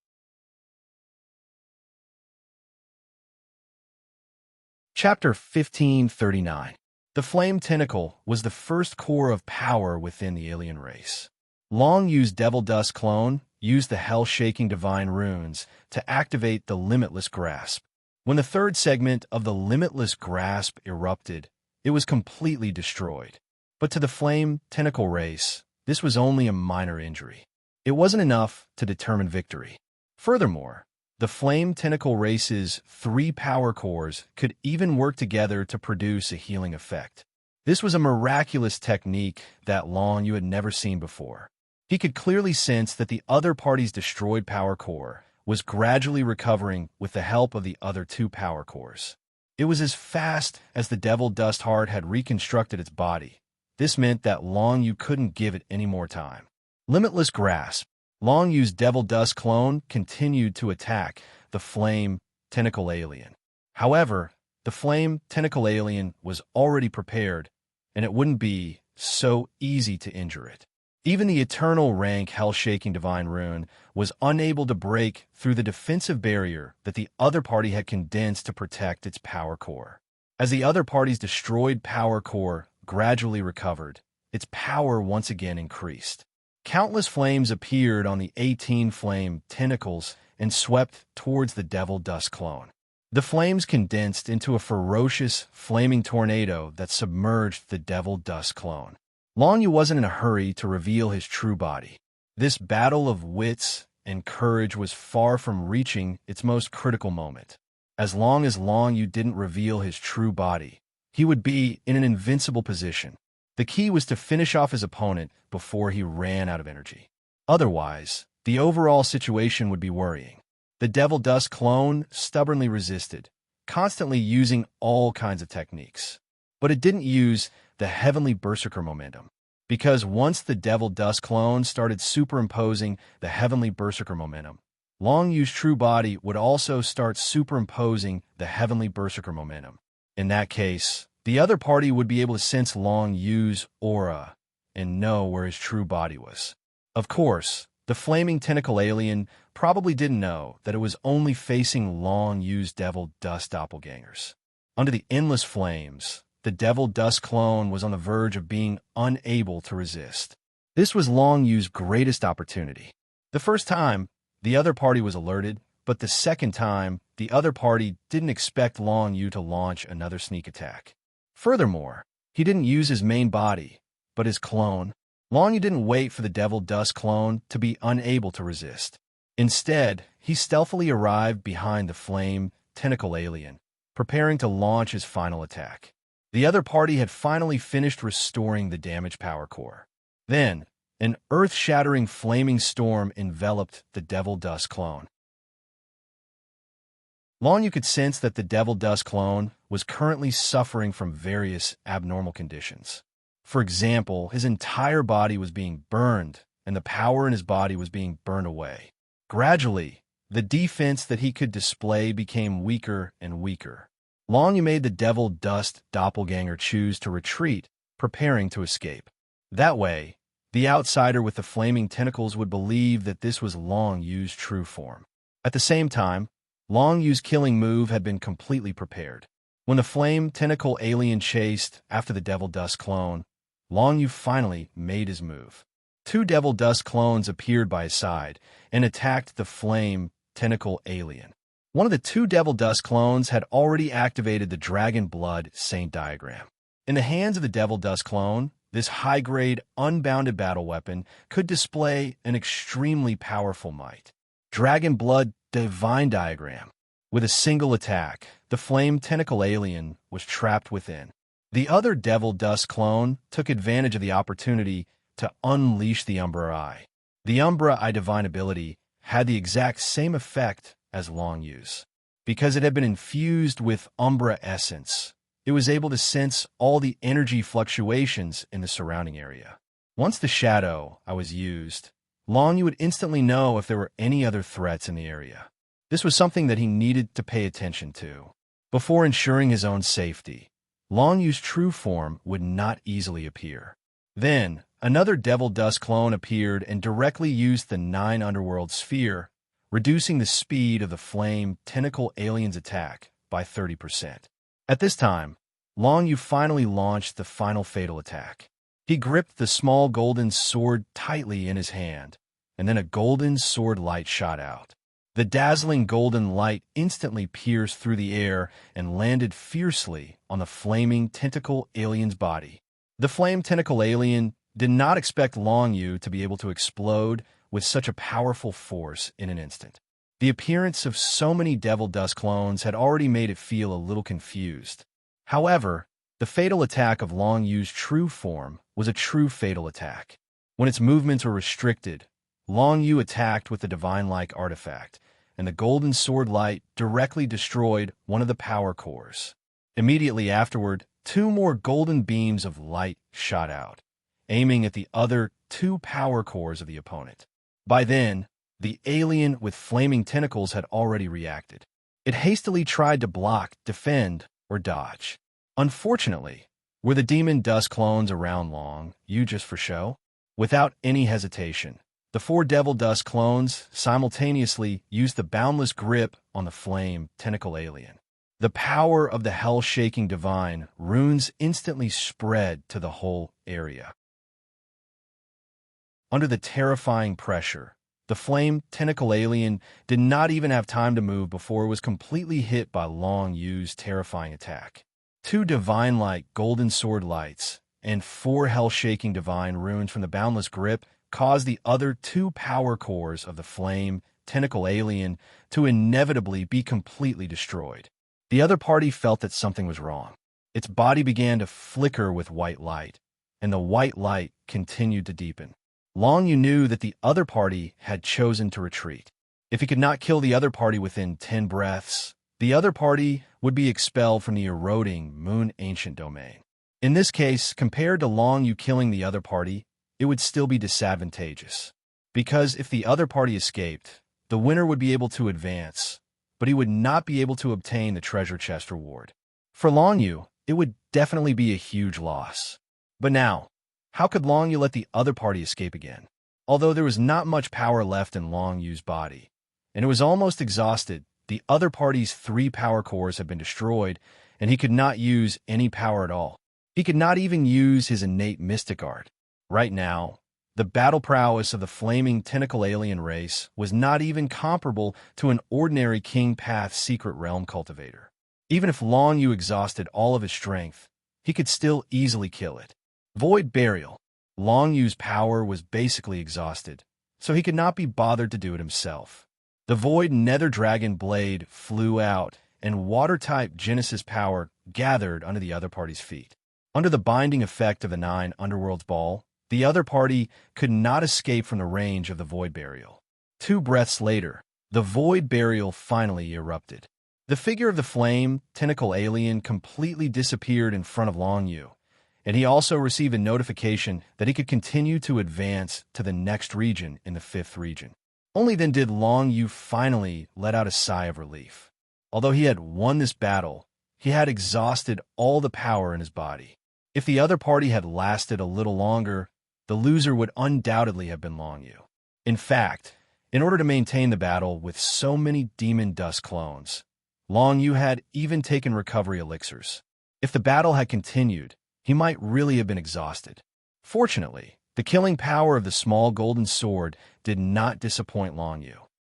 Chapter 1539. The Flame Tentacle was the first core of power within the alien race. Long Yu's Devil Dust clone used the hell-shaking divine runes to activate the Limitless Grasp. When the third segment of the Limitless Grasp erupted, it was completely destroyed. But to the Flame Tentacle race, this was only a minor injury. It wasn't enough to determine victory. Furthermore, the Flame Tentacle race's 3 power cores could even work together to produce a healing effect. This was a miraculous technique that Long Yu had never seen before. He could clearly sense that the other party's destroyed power core was gradually recovering with the help of the other 2 power cores. It was as fast as the Devil Dust Heart had reconstructed its body. This meant that Long Yu couldn't give it any more time. Limitless Grasp. Long Yu's Devil Dust clone continued to attack the Flame Tentacle alien. However, the Flame Tentacle alien was already prepared, and it wouldn't be so easy to injure it. Even the eternal rank hell-shaking divine rune was unable to break through the defensive barrier that the other party had condensed to protect its power core. As the other party's destroyed power core gradually recovered, its power once again increased. Countless flames appeared on the 18 flame tentacles and swept towards the Devil Dust clone. The flames condensed into a ferocious, flaming tornado that submerged the Devil Dust clone. Long Yu wasn't in a hurry to reveal his true body. This battle of wits and courage was far from reaching its most critical moment. As long as Long Yu didn't reveal his true body, he would be in an invincible position. The key was to finish off his opponent before he ran out of energy. Otherwise, the overall situation would be worrying. The Devil Dust clone stubbornly resisted, constantly using all kinds of techniques. But it didn't use the Heavenly Berserker momentum, because once the Devil Dust clone started superimposing the Heavenly Berserker momentum, Long Yu's true body would also start superimposing the Heavenly Berserker momentum. In that case, the other party would be able to sense Long Yu's aura and know where his true body was. Of course, the flaming tentacle alien probably didn't know that it was only facing Long Yu's Devil Dust doppelgangers. Under the endless flames, the Devil Dust clone was on the verge of being unable to resist. This was Long Yu's greatest opportunity. The first time, the other party was alerted, but the second time, the other party didn't expect Long Yu to launch another sneak attack. Furthermore, he didn't use his main body, but his clone. Long Yu didn't wait for the Devil Dust clone to be unable to resist. Instead, he stealthily arrived behind the flame tentacle alien, preparing to launch his final attack. The other party had finally finished restoring the damaged power core. Then, an earth-shattering flaming storm enveloped the Devil Dust clone. Long Yu could sense that the Devil Dust clone was currently suffering from various abnormal conditions. For example, his entire body was being burned, and the power in his body was being burned away. Gradually, the defense that he could display became weaker and weaker. Long Yu made the Devil Dust doppelganger choose to retreat, preparing to escape. That way, the outsider with the flaming tentacles would believe that this was Long Yu's true form. At the same time, Long Yu's killing move had been completely prepared. When the flame tentacle alien chased after the Devil Dust clone, Long Yu finally made his move. two devil dust clones appeared by his side and attacked the flame tentacle alien. One of the two devil dust clones had already activated the dragon blood saint diagram. In the hands of the devil dust clone, this high-grade, unbounded battle weapon could display an extremely powerful might. Dragon blood divine diagram. With a single attack, the flame tentacle alien was trapped within. The other devil dust clone took advantage of the opportunity to unleash the Umbra Eye. The Umbra Eye divine ability had the exact same effect as Long Yu's. Because it had been infused with Umbra essence, it was able to sense all the energy fluctuations in the surrounding area. Once the Shadow Eye was used, Long Yu would instantly know if there were any other threats in the area. This was something that he needed to pay attention to. Before ensuring his own safety, Long Yu's true form would not easily appear. Then, another devil dust clone appeared and directly used the 9 underworld sphere, reducing the speed of the flame tentacle alien's attack by 30%. At this time, Long Yu finally launched the final fatal attack. He gripped the small golden sword tightly in his hand, and then a golden sword light shot out. The dazzling golden light instantly pierced through the air and landed fiercely on the flaming tentacle alien's body. The flame tentacle alien did not expect Long Yu to be able to explode with such a powerful force in an instant. The appearance of so many devil dust clones had already made it feel a little confused. However, the fatal attack of Long Yu's true form was a true fatal attack. When its movements were restricted, Long Yu attacked with the divine-like artifact, and the golden sword light directly destroyed one of the power cores. Immediately afterward, 2 more golden beams of light shot out, aiming at the other 2 power cores of the opponent. By then, the alien with flaming tentacles had already reacted. It hastily tried to block, defend, or dodge. Unfortunately, were the demon dust clones around Long Yu just for show? Without any hesitation, the 4 devil dust clones simultaneously used the boundless grip on the flame tentacle alien. The power of the hell-shaking divine runes instantly spread to the whole area. Under the terrifying pressure, the flame tentacle alien did not even have time to move before it was completely hit by Long Yu's terrifying attack. 2 divine-like golden sword lights and 4 hell-shaking divine runes from the boundless grip caused the other 2 power cores of the flame tentacle alien to inevitably be completely destroyed. The other party felt that something was wrong. Its body began to flicker with white light, and the white light continued to deepen. Long Yu knew that the other party had chosen to retreat. If he could not kill the other party within 10 breaths, the other party would be expelled from the eroding Moon Ancient Domain. In this case, compared to Long Yu killing the other party, it would still be disadvantageous. Because if the other party escaped, the winner would be able to advance, but he would not be able to obtain the treasure chest reward. For Long Yu, it would definitely be a huge loss. But now, how could Long Yu let the other party escape again? Although there was not much power left in Long Yu's body, and it was almost exhausted, the other party's 3 power cores had been destroyed, and he could not use any power at all. He could not even use his innate mystic art. Right now, the battle prowess of the flaming tentacle alien race was not even comparable to an ordinary King Path secret realm cultivator. Even if Long Yu exhausted all of his strength, he could still easily kill it. Void Burial. Long Yu's power was basically exhausted, so he could not be bothered to do it himself. The Void Nether Dragon Blade flew out, and water-type Genesis power gathered under the other party's feet. Under the binding effect of the 9 Underworld's Ball, the other party could not escape from the range of the Void Burial. 2 breaths later, the Void Burial finally erupted. The figure of the flame tentacle alien completely disappeared in front of Long Yu, and he also received a notification that he could continue to advance to the next region in the 5th region. Only then did Long Yu finally let out a sigh of relief. Although he had won this battle, he had exhausted all the power in his body. If the other party had lasted a little longer, the loser would undoubtedly have been Long Yu. In fact, in order to maintain the battle with so many demon dust clones, Long Yu had even taken recovery elixirs. If the battle had continued, he might really have been exhausted. Fortunately, The killing power of the small golden sword did not disappoint Long Yu.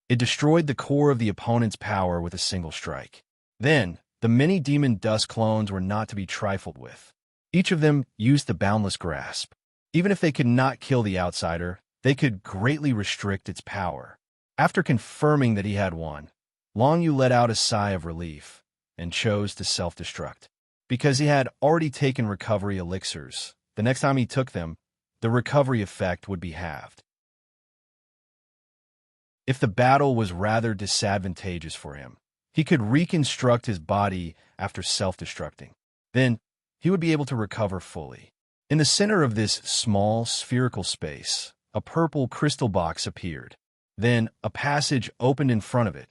It destroyed the core of the opponent's power with a single strike. Then, the many demon dust clones were not to be trifled with. Each of them used the boundless grasp. Even if they could not kill the outsider, they could greatly restrict its power. After confirming that he had won, Long Yu let out a sigh of relief and chose to self-destruct. Because he had already taken recovery elixirs, the next time he took them, the recovery effect would be halved. If the battle was rather disadvantageous for him, he could reconstruct his body after self-destructing. Then, he would be able to recover fully. In the center of this small, spherical space, a purple crystal box appeared. Then, a passage opened in front of it,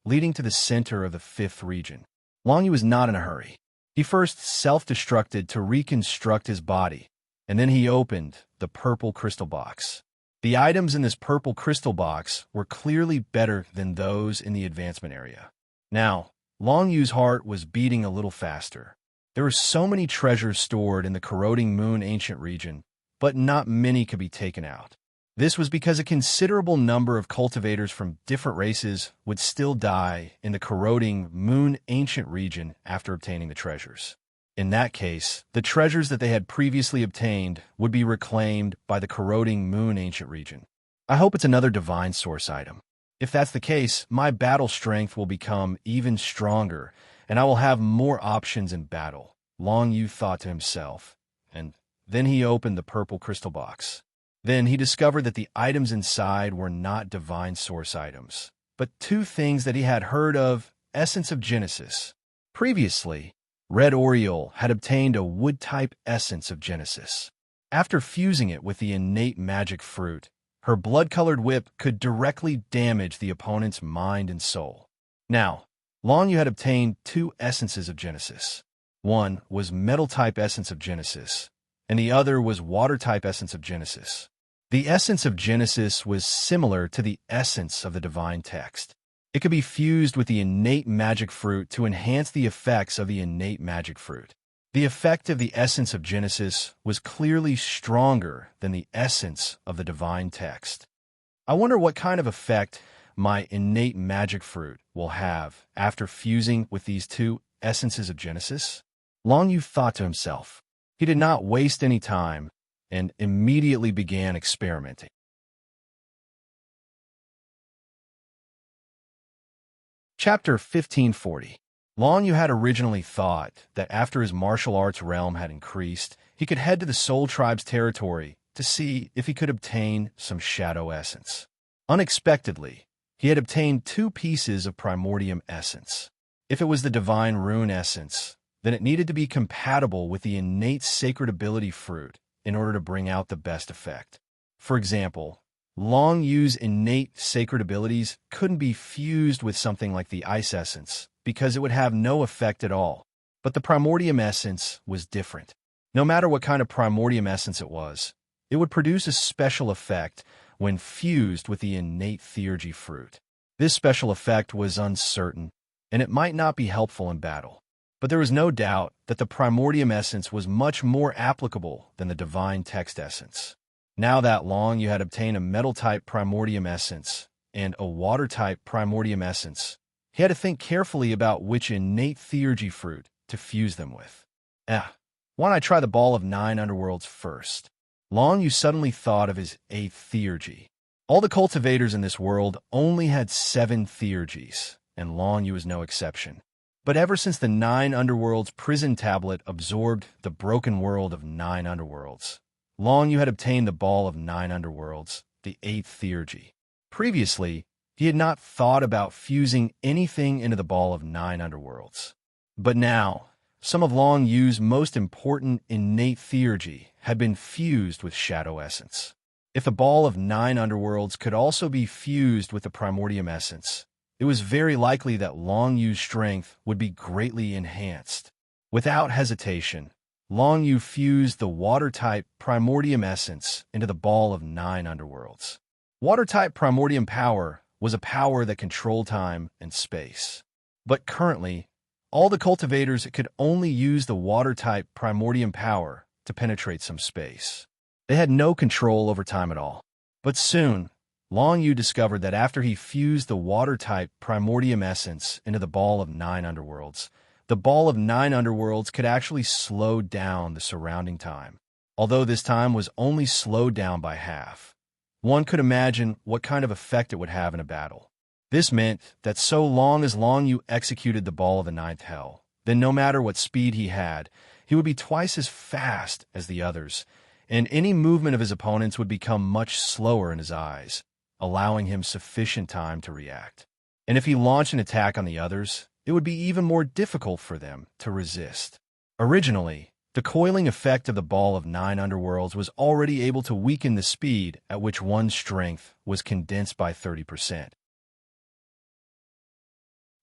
leading to the center of the fifth region. Long Yu was not in a hurry. He first self-destructed to reconstruct his body, and then he opened the purple crystal box. The items in this purple crystal box were clearly better than those in the advancement area. Now, Long Yu's heart was beating a little faster. There were so many treasures stored in the corroding moon ancient region, but not many could be taken out. This was because a considerable number of cultivators from different races would still die in the corroding moon ancient region after obtaining the treasures. In that case, the treasures that they had previously obtained would be reclaimed by the corroding moon ancient region. I hope it's another divine source item. If that's the case, my battle strength will become even stronger, and I will have more options in battle, Long Yu thought to himself, and then he opened the purple crystal box. Then he discovered that the items inside were not divine source items, but two things that he had heard of: essence of Genesis. Previously, Red Oriole had obtained a wood-type essence of Genesis. After fusing it with the innate magic fruit, her blood-colored whip could directly damage the opponent's mind and soul. Now, Long Yu had obtained two essences of Genesis. One was metal-type essence of Genesis, and the other was water-type essence of Genesis. The essence of Genesis was similar to the essence of the divine text. It could be fused with the innate magic fruit to enhance the effects of the innate magic fruit. The effect of the essence of Genesis was clearly stronger than the essence of the divine text. I wonder what kind of effect my innate magic fruit will have after fusing with these two essences of Genesis. Long Yu thought to himself. He did not waste any time and immediately began experimenting. Chapter 1540. Long Yu had originally thought that after his martial arts realm had increased, he could head to the Soul Tribe's territory to see if he could obtain some shadow essence. Unexpectedly, he had obtained two pieces of primordium essence. If it was the divine rune essence, then it needed to be compatible with the innate sacred ability fruit in order to bring out the best effect. For example, Long Yu's innate sacred abilities couldn't be fused with something like the ice essence because it would have no effect at all. But the primordium essence was different. No matter what kind of primordium essence it would produce a special effect when fused with the innate theurgy fruit. This special effect was uncertain, and it might not be helpful in battle. But there was no doubt that the primordium essence was much more applicable than the divine text essence. Now that Long Yu had obtained a metal-type primordium essence and a water-type primordium essence, he had to think carefully about which innate theurgy fruit to fuse them with. Why don't I try the ball of 9 underworlds first? Long Yu suddenly thought of his 8th theurgy. All the cultivators in this world only had 7 theurgies, and Long Yu was no exception. But ever since the 9 underworlds prison tablet absorbed the broken world of 9 underworlds, Long Yu had obtained the ball of 9 underworlds, the 8th theurgy. Previously, he had not thought about fusing anything into the ball of 9 underworlds. But now, some of Long Yu's most important innate theurgy had been fused with shadow essence. If the ball of 9 underworlds could also be fused with the primordium essence, it was very likely that Long Yu's strength would be greatly enhanced. Without hesitation, Long Yu fused the water-type primordium essence into the ball of 9 underworlds. Water-type primordium power was a power that controlled time and space. But currently, all the cultivators could only use the water-type primordium power to penetrate some space. They had no control over time at all. But soon, Long Yu discovered that after he fused the water-type primordium essence into the Ball of Nine Underworlds, the Ball of Nine Underworlds could actually slow down the surrounding time, although this time was only slowed down by half. One could imagine what kind of effect it would have in a battle. This meant that so long as Long Yu executed the Ball of the Ninth Hell, then no matter what speed he had, he would be twice as fast as the others, and any movement of his opponents would become much slower in his eyes, allowing him sufficient time to react. And if he launched an attack on the others, it would be even more difficult for them to resist. Originally, the coiling effect of the Ball of Nine Underworlds was already able to weaken the speed at which one's strength was condensed by 30%.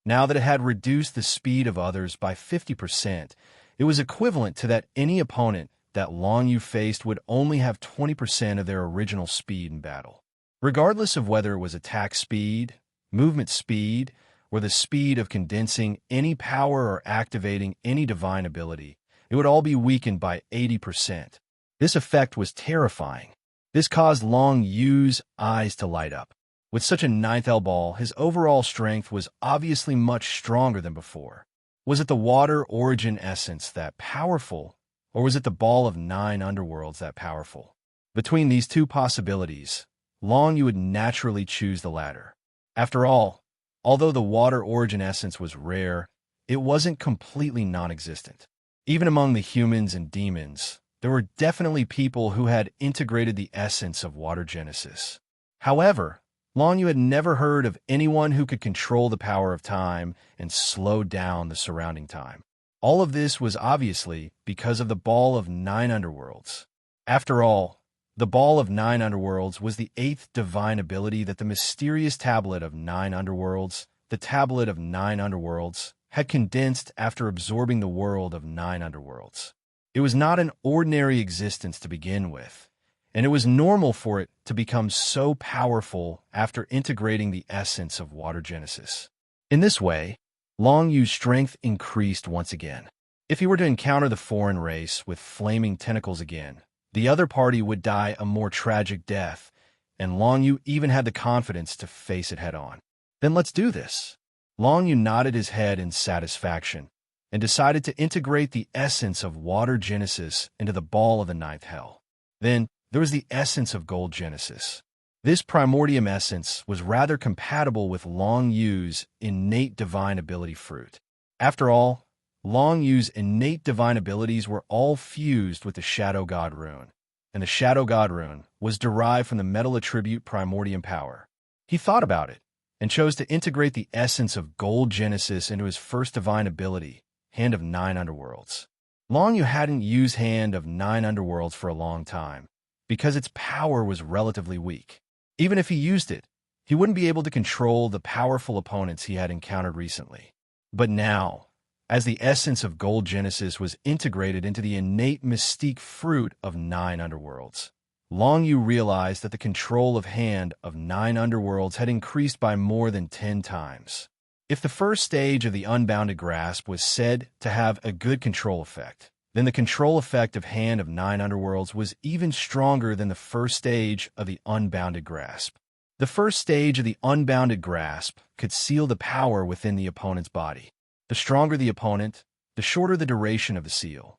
Now that it had reduced the speed of others by 50%, it was equivalent to that any opponent that Long Yu faced would only have 20% of their original speed in battle. Regardless of whether it was attack speed, movement speed, or the speed of condensing any power or activating any divine ability, it would all be weakened by 80%. This effect was terrifying. This caused Long Yu's eyes to light up. With such a ninth L ball, his overall strength was obviously much stronger than before. Was it the water origin essence that powerful, or was it the Ball of Nine Underworlds that powerful? Between these two possibilities, Long Yu would naturally choose the latter. After all, although the water origin essence was rare, it wasn't completely non-existent. Even among the humans and demons, there were definitely people who had integrated the essence of water genesis. However, Long Yu had never heard of anyone who could control the power of time and slow down the surrounding time. All of this was obviously because of the Ball of Nine Underworlds. After all, the Ball of Nine Underworlds was the 8th divine ability that the mysterious Tablet of Nine Underworlds, the Tablet of Nine Underworlds, had condensed after absorbing the world of Nine Underworlds. It was not an ordinary existence to begin with, and it was normal for it to become so powerful after integrating the essence of water genesis. In this way, Long Yu's strength increased once again. If he were to encounter the foreign race with flaming tentacles again, the other party would die a more tragic death, and Long Yu even had the confidence to face it head-on. Then let's do this. Long Yu nodded his head in satisfaction and decided to integrate the essence of water genesis into the Ball of the Ninth Hell. Then there was the essence of gold genesis. This primordium essence was rather compatible with Long Yu's innate divine ability fruit. After all, Long Yu's innate divine abilities were all fused with the Shadow God rune, and the Shadow God rune was derived from the metal attribute primordium power. He thought about it, and chose to integrate the essence of gold genesis into his first divine ability, Hand of Nine Underworlds. Long Yu hadn't used Hand of Nine Underworlds for a long time, because its power was relatively weak. Even if he used it, he wouldn't be able to control the powerful opponents he had encountered recently. But now, as the essence of gold genesis was integrated into the innate mystique fruit of Nine Underworlds, Long Yu realized that the control of Hand of Nine Underworlds had increased by more than 10 times. If the first stage of the Unbounded Grasp was said to have a good control effect, then the control effect of Hand of Nine Underworlds was even stronger than the first stage of the Unbounded Grasp. The first stage of the Unbounded Grasp could seal the power within the opponent's body. The stronger the opponent, the shorter the duration of the seal.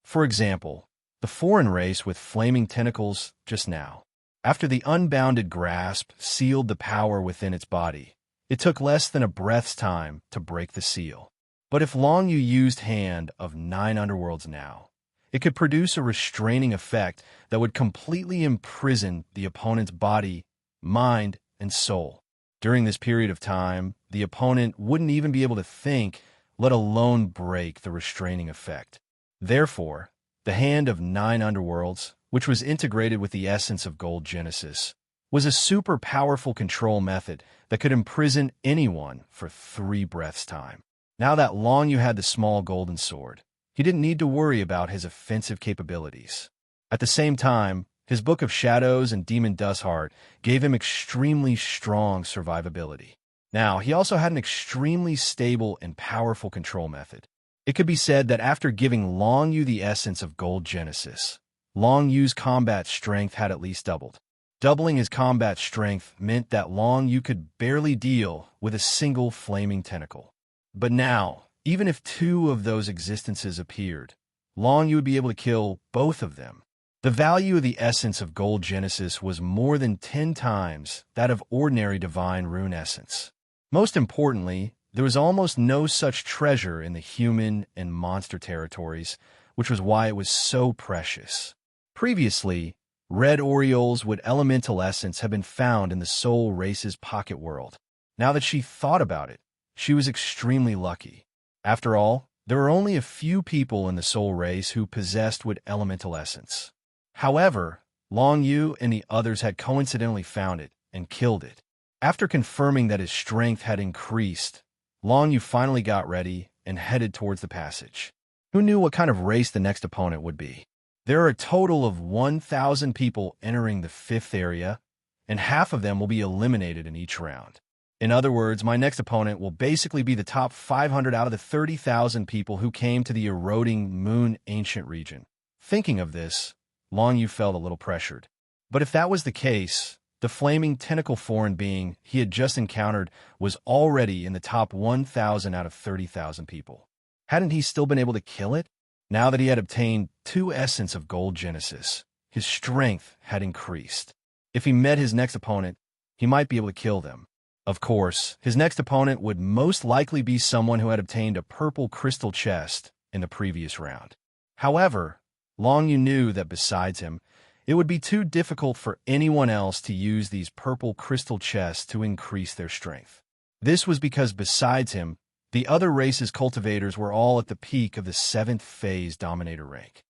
For example, the foreign race with flaming tentacles just now. After the Unbounded Grasp sealed the power within its body, it took less than a breath's time to break the seal. But if Long Yu used Hand of Nine Underworlds now, it could produce a restraining effect that would completely imprison the opponent's body, mind, and soul. During this period of time, the opponent wouldn't even be able to think, let alone break the restraining effect. Therefore, the Hand of Nine Underworlds, which was integrated with the essence of gold genesis, was a super powerful control method that could imprison anyone for 3 breaths' time. Now that Long Yu had the small golden sword, he didn't need to worry about his offensive capabilities. At the same time, his Book of Shadows and Demon Dustheart gave him extremely strong survivability. Now, he also had an extremely stable and powerful control method. It could be said that after giving Long Yu the essence of Gold Genesis, Long Yu's combat strength had at least doubled. Doubling his combat strength meant that Long Yu could barely deal with a single flaming tentacle. But now, even if two of those existences appeared, Long Yu would be able to kill both of them. The value of the essence of Gold Genesis was more than 10 times that of ordinary divine rune essence. Most importantly, there was almost no such treasure in the human and monster territories, which was why it was so precious. Previously, red orioles with elemental essence had been found in the soul race's pocket world. Now that she thought about it, she was extremely lucky. After all, there were only a few people in the soul race who possessed with elemental essence. However, Long Yu and the others had coincidentally found it and killed it. After confirming that his strength had increased, Long Yu finally got ready and headed towards the passage. Who knew what kind of race the next opponent would be? There are a total of 1,000 people entering the 5th area, and half of them will be eliminated in each round. In other words, my next opponent will basically be the top 500 out of the 30,000 people who came to the eroding Moon Ancient region. Thinking of this, Long Yu felt a little pressured. But if that was the case, the flaming tentacle foreign being he had just encountered was already in the top 1,000 out of 30,000 people. Hadn't he still been able to kill it? Now that he had obtained 2 essence of Gold Genesis, his strength had increased. If he met his next opponent, he might be able to kill them. Of course, his next opponent would most likely be someone who had obtained a purple crystal chest in the previous round. However, Long Yu knew that besides him, it would be too difficult for anyone else to use these purple crystal chests to increase their strength. This was because besides him, the other race's cultivators were all at the peak of the 7th phase dominator rank.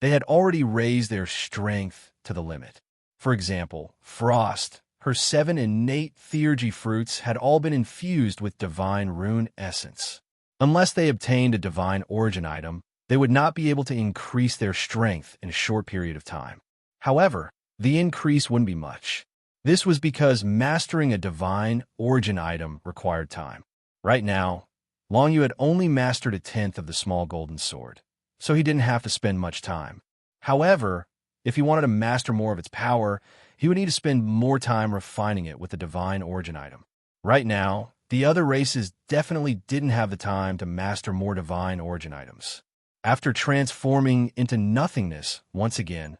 They had already raised their strength to the limit. For example, Frost, her 7 innate theurgy fruits had all been infused with divine rune essence. Unless they obtained a divine origin item, they would not be able to increase their strength in a short period of time. However, the increase wouldn't be much. This was because mastering a divine origin item required time. Right now, Long Yu had only mastered 1/10 of the small golden sword, so he didn't have to spend much time. However, if he wanted to master more of its power, he would need to spend more time refining it with the divine origin item. Right now, the other races definitely didn't have the time to master more divine origin items. After transforming into nothingness once again,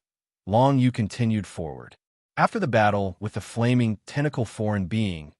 Long Yu continued forward. After the battle with the flaming tentacle foreign being,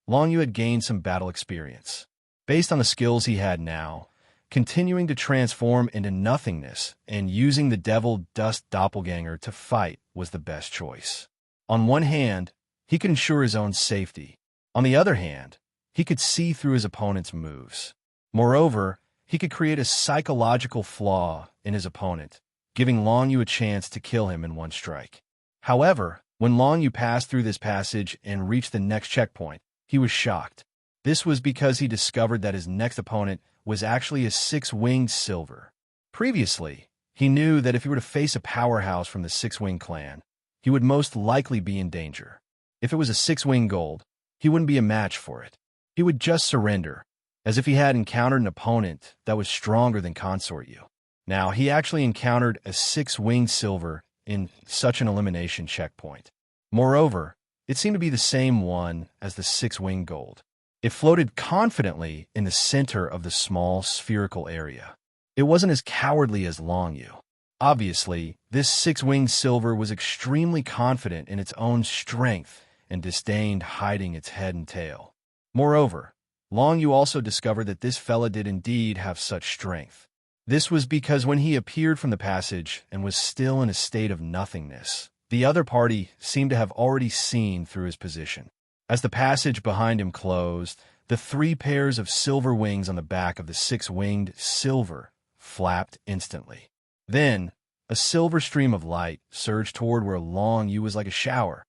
Long Yu had gained some battle experience. Based on the skills he had now, continuing to transform into nothingness and using the devil dust doppelganger to fight was the best choice. On one hand, he could ensure his own safety. On the other hand, he could see through his opponent's moves. Moreover, he could create a psychological flaw in his opponent, giving Long Yu a chance to kill him in one strike. However, when Long Yu passed through this passage and reached the next checkpoint, he was shocked. This was because he discovered that his next opponent was actually a 6-winged silver. Previously, he knew that if he were to face a powerhouse from the 6-winged clan, he would most likely be in danger. If it was a 6-winged gold, he wouldn't be a match for it. He would just surrender, as if he had encountered an opponent that was stronger than Consort Yu. Now, he actually encountered a 6-winged silver in such an elimination checkpoint. Moreover, it seemed to be the same one as the 6-winged gold. It floated confidently in the center of the small spherical area. It wasn't as cowardly as Long Yu. Obviously, this 6-winged silver was extremely confident in its own strength and disdained hiding its head and tail. Moreover, Long Yu also discovered that this fella did indeed have such strength. This was because when he appeared from the passage and was still in a state of nothingness, the other party seemed to have already seen through his position. As the passage behind him closed, the 3 pairs of silver wings on the back of the 6-winged silver flapped instantly. Then, a silver stream of light surged toward where Long Yu was like a shower.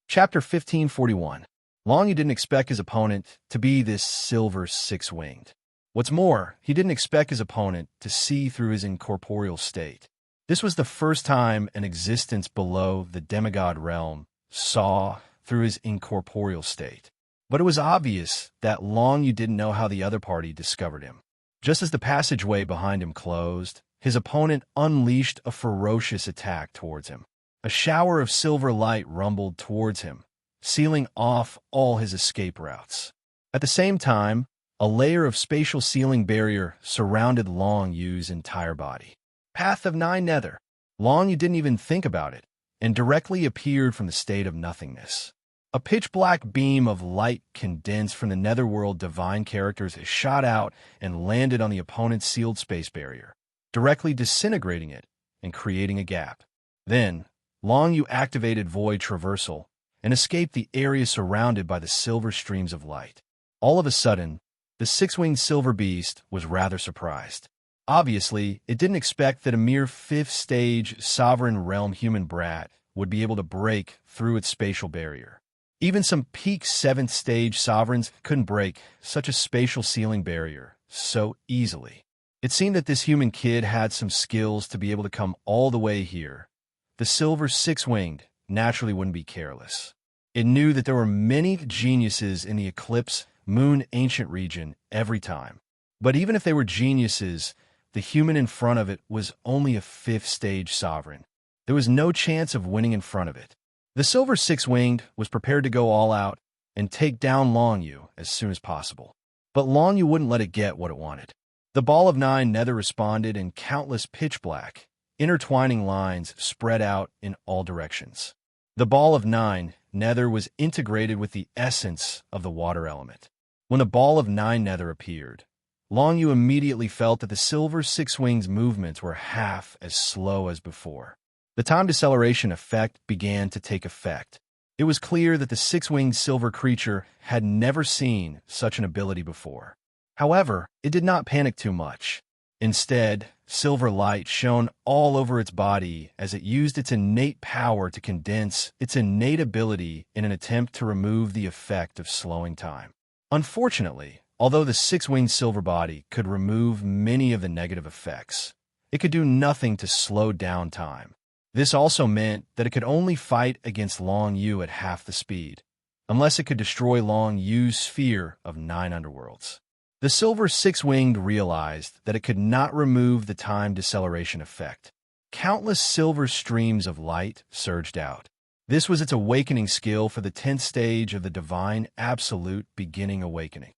Chapter 1541. Long Yu didn't expect his opponent to be this silver 6-winged. What's more, he didn't expect his opponent to see through his incorporeal state. This was the first time an existence below the demigod realm saw through his incorporeal state. But it was obvious that Long Yu didn't know how the other party discovered him. Just as the passageway behind him closed, his opponent unleashed a ferocious attack towards him. A shower of silver light rumbled towards him, sealing off all his escape routes. At the same time, a layer of spatial sealing barrier surrounded Long Yu's entire body. Path of Nine Nether. Long Yu didn't even think about it, and directly appeared from the state of nothingness. A pitch-black beam of light condensed from the netherworld divine characters shot out and landed on the opponent's sealed space barrier, directly disintegrating it and creating a gap. Then, Long Yu activated Void Traversal and escaped the area surrounded by the silver streams of light. All of a sudden, the six-winged silver beast was rather surprised. Obviously, it didn't expect that a mere fifth-stage sovereign realm human brat would be able to break through its spatial barrier. Even some peak 7th stage sovereigns couldn't break such a spatial sealing barrier so easily. It seemed that this human kid had some skills to be able to come all the way here. The silver six-winged naturally wouldn't be careless. It knew that there were many geniuses in the Eclipse Moon Ancient region every time. But even if they were geniuses, the human in front of it was only a 5th stage sovereign. There was no chance of winning in front of it. The silver six-winged was prepared to go all out and take down Long Yu as soon as possible. But Long Yu wouldn't let it get what it wanted. The Ball of Nine Nether responded in countless pitch-black, intertwining lines spread out in all directions. The Ball of Nine Nether was integrated with the essence of the water element. When the Ball of Nine Nether appeared, Long Yu immediately felt that the silver six-winged's movements were half as slow as before. The time deceleration effect began to take effect. It was clear that the six-winged silver creature had never seen such an ability before. However, it did not panic too much. Instead, silver light shone all over its body as it used its innate power to condense its innate ability in an attempt to remove the effect of slowing time. Unfortunately, although the six-winged silver body could remove many of the negative effects, it could do nothing to slow down time. This also meant that it could only fight against Long Yu at half the speed, unless it could destroy Long Yu's sphere of 9 underworlds. The silver six-winged realized that it could not remove the time deceleration effect. Countless silver streams of light surged out. This was its awakening skill for the 10th stage of the Divine Absolute Beginning Awakening.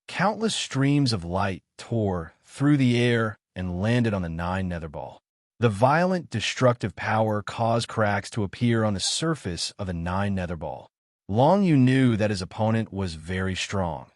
Countless streams of light tore through the air and landed on the 9 Nether Ball. The violent, destructive power caused cracks to appear on the surface of the 9 Nether Ball. Long Yu knew that his opponent was very strong,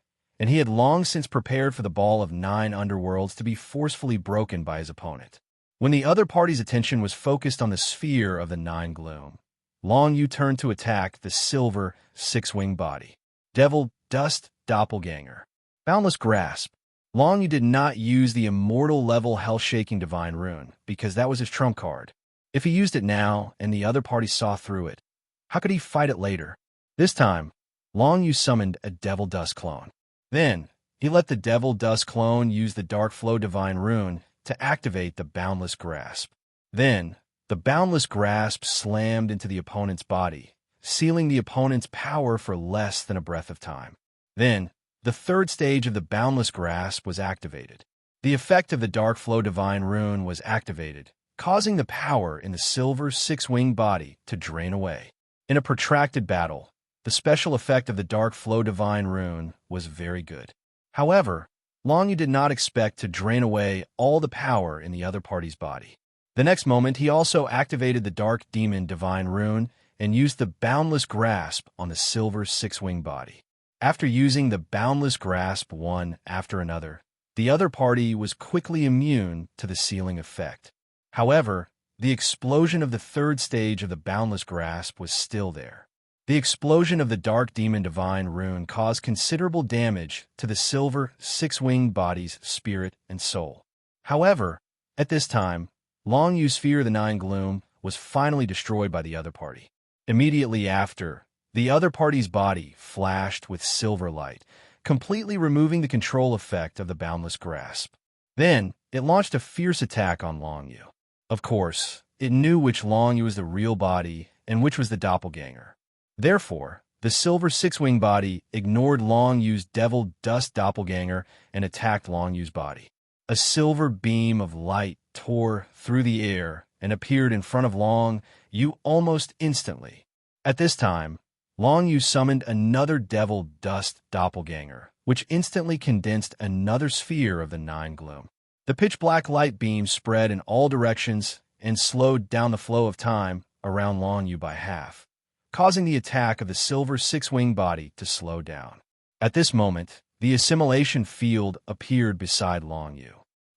and he had long since prepared for the Ball of 9 underworlds to be forcefully broken by his opponent. When the other party's attention was focused on the sphere of the 9 gloom, Long Yu turned to attack the silver six-winged body. Devil Dust Doppelganger. Boundless Grasp. Long Yu did not use the immortal-level hell-shaking divine rune, because that was his trump card. If he used it now, and the other party saw through it, how could he fight it later? This time, Long Yu summoned a Devil Dust clone. Then, he let the Devil Dust clone use the Dark Flow divine rune to activate the Boundless Grasp. Then, the Boundless Grasp slammed into the opponent's body, sealing the opponent's power for less than a breath of time. Then, the 3rd stage of the Boundless Grasp was activated. The effect of the Dark Flow divine rune was activated, causing the power in the silver six-winged body to drain away. In a protracted battle, the special effect of the Dark Flow divine rune was very good. However, Long Yu did not expect to drain away all the power in the other party's body. The next moment, he also activated the Dark Demon divine rune and used the Boundless Grasp on the silver six-winged body. After using the Boundless Grasp one after another, the other party was quickly immune to the sealing effect. However, the explosion of the 3rd stage of the Boundless Grasp was still there. The explosion of the Dark Demon divine rune caused considerable damage to the silver six-winged body's spirit and soul. However, at this time, Long Yu's sphere of the 9 gloom was finally destroyed by the other party. Immediately after, the other party's body flashed with silver light, completely removing the control effect of the Boundless Grasp. Then, it launched a fierce attack on Long Yu. Of course, it knew which Long Yu was the real body and which was the doppelganger. Therefore, the silver six-winged body ignored Long Yu's devil dust doppelganger and attacked Long Yu's body. A silver beam of light tore through the air and appeared in front of Long Yu almost instantly. At this time, Long Yu summoned another devil dust doppelganger, which instantly condensed another sphere of the nine gloom. The pitch-black light beam spread in all directions and slowed down the flow of time around Long Yu by half, causing the attack of the silver six-winged body to slow down. At this moment, the assimilation field appeared beside Long Yu.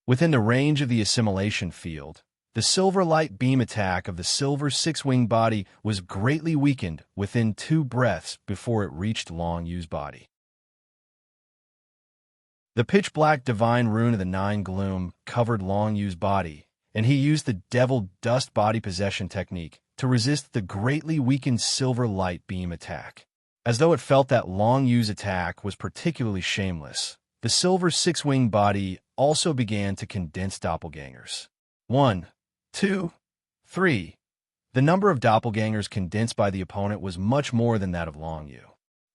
Within the range of the assimilation field, the silver light beam attack of the silver six-winged body was greatly weakened within 2 breaths before it reached Long Yu's body. The pitch-black divine rune of the nine gloom covered Long Yu's body, and he used the devil dust body possession technique to resist the greatly weakened silver light beam attack. As though it felt that Long Yu's attack was particularly shameless, the silver six-winged body also began to condense doppelgangers. 1, 2, 3. The number of doppelgangers condensed by the opponent was much more than that of Long Yu.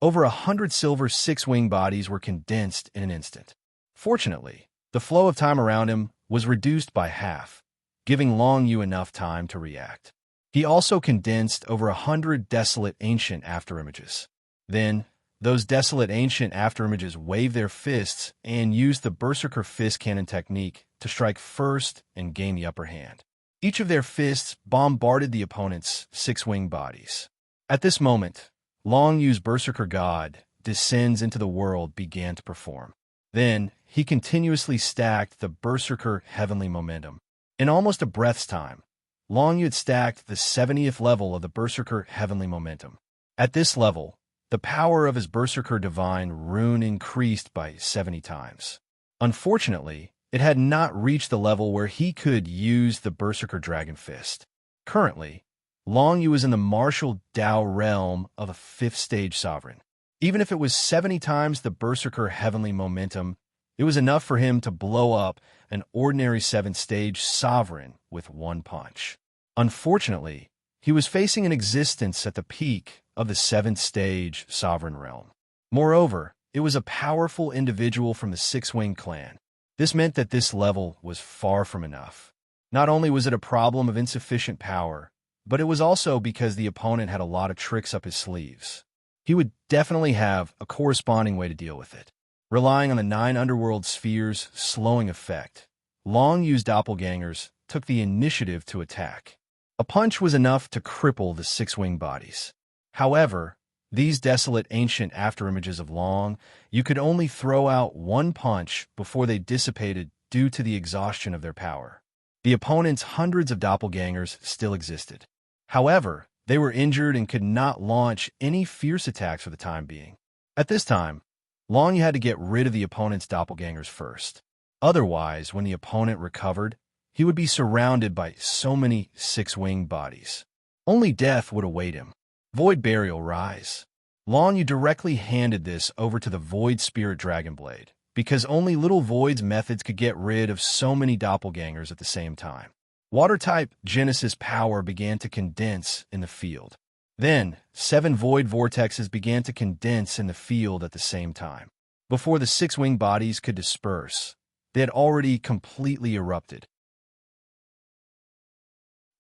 Over 100 silver six-winged bodies were condensed in an instant. Fortunately, the flow of time around him was reduced by half, giving Long Yu enough time to react. He also condensed over 100 desolate ancient afterimages. Then, those desolate ancient afterimages waved their fists and used the Berserker fist cannon technique to strike first and gain the upper hand. Each of their fists bombarded the opponent's six-winged bodies. At this moment, Long Yu's Berserker God descends into the world began to perform. Then, he continuously stacked the Berserker heavenly momentum. In almost a breath's time, Long Yu had stacked the 70th level of the Berserker heavenly momentum. At this level, the power of his Berserker divine rune increased by 70 times. Unfortunately, it had not reached the level where he could use the Berserker Dragon Fist. Currently, Long Yu is in the martial Dao realm of a 5th stage sovereign. Even if it was 70 times the Berserker heavenly momentum, it was enough for him to blow up an ordinary 7th stage sovereign with one punch. Unfortunately, he was facing an existence at the peak of the 7th stage sovereign realm. Moreover, it was a powerful individual from the Six-Winged clan. This meant that this level was far from enough. Not only was it a problem of insufficient power, but it was also because the opponent had a lot of tricks up his sleeves. He would definitely have a corresponding way to deal with it. Relying on the 9 underworld spheres' slowing effect, Long Yu's doppelgangers took the initiative to attack. A punch was enough to cripple the six-winged bodies. However, these desolate ancient afterimages of Long Yu could only throw out one punch before they dissipated due to the exhaustion of their power. The opponent's hundreds of doppelgangers still existed. However, they were injured and could not launch any fierce attacks for the time being. At this time, Long Yu had to get rid of the opponent's doppelgangers first. Otherwise, when the opponent recovered, he would be surrounded by so many six-winged bodies. Only death would await him. Void Burial Rise. Long Yu directly handed this over to the Void Spirit Dragonblade, because only Little Void's methods could get rid of so many doppelgangers at the same time. Water-type Genesis power began to condense in the field. Then, 7 void vortexes began to condense in the field at the same time. Before the six-winged bodies could disperse, they had already completely erupted.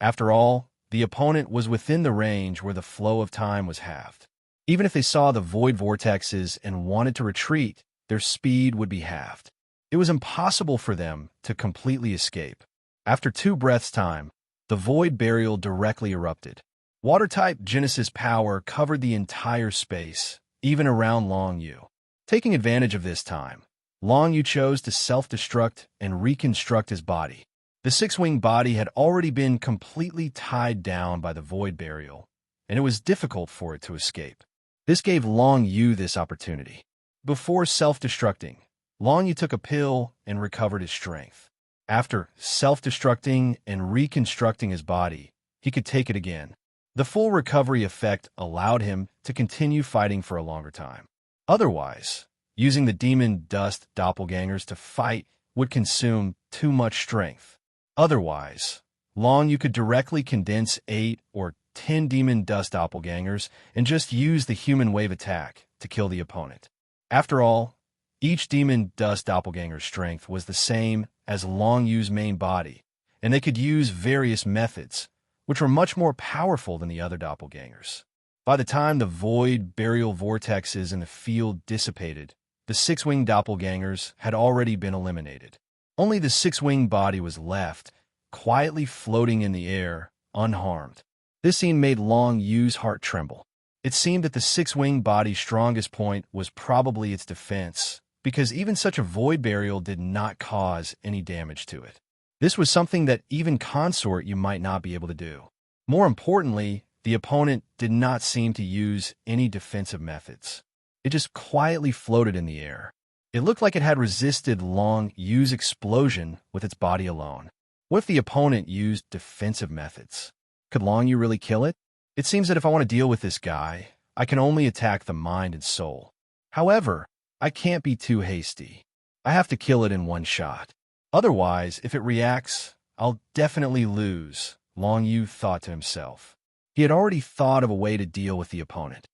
After all, the opponent was within the range where the flow of time was halved. Even if they saw the void vortexes and wanted to retreat, their speed would be halved. It was impossible for them to completely escape. After 2 breaths' time, the void burial directly erupted. Water-type Genesis power covered the entire space, even around Long Yu. Taking advantage of this time, Long Yu chose to self-destruct and reconstruct his body. The six-winged body had already been completely tied down by the void burial, and it was difficult for it to escape. This gave Long Yu this opportunity. Before self-destructing, Long Yu took a pill and recovered his strength. After self-destructing and reconstructing his body, he could take it again. The full recovery effect allowed him to continue fighting for a longer time. Otherwise, using the demon dust doppelgangers to fight would consume too much strength. Otherwise, Long Yu could directly condense 8 or 10 demon dust doppelgangers and just use the human wave attack to kill the opponent. After all, each demon dust doppelganger's strength was the same as Long Yu's main body, and they could use various methods, which were much more powerful than the other doppelgangers. By the time the void burial vortexes in the field dissipated, the six-winged doppelgangers had already been eliminated. Only the six-winged body was left, quietly floating in the air, unharmed. This scene made Long Yu's heart tremble. It seemed that the six-winged body's strongest point was probably its defense, because even such a void burial did not cause any damage to it. This was something that even consort you might not be able to do. More importantly, the opponent did not seem to use any defensive methods. It just quietly floated in the air. It looked like it had resisted Long Yu's explosion with its body alone. What if the opponent used defensive methods? Could Long Yu really kill it? It seems that if I want to deal with this guy, I can only attack the mind and soul. However, I can't be too hasty. I have to kill it in one shot. Otherwise, if it reacts, I'll definitely lose, Long Yu thought to himself. He had already thought of a way to deal with the opponent.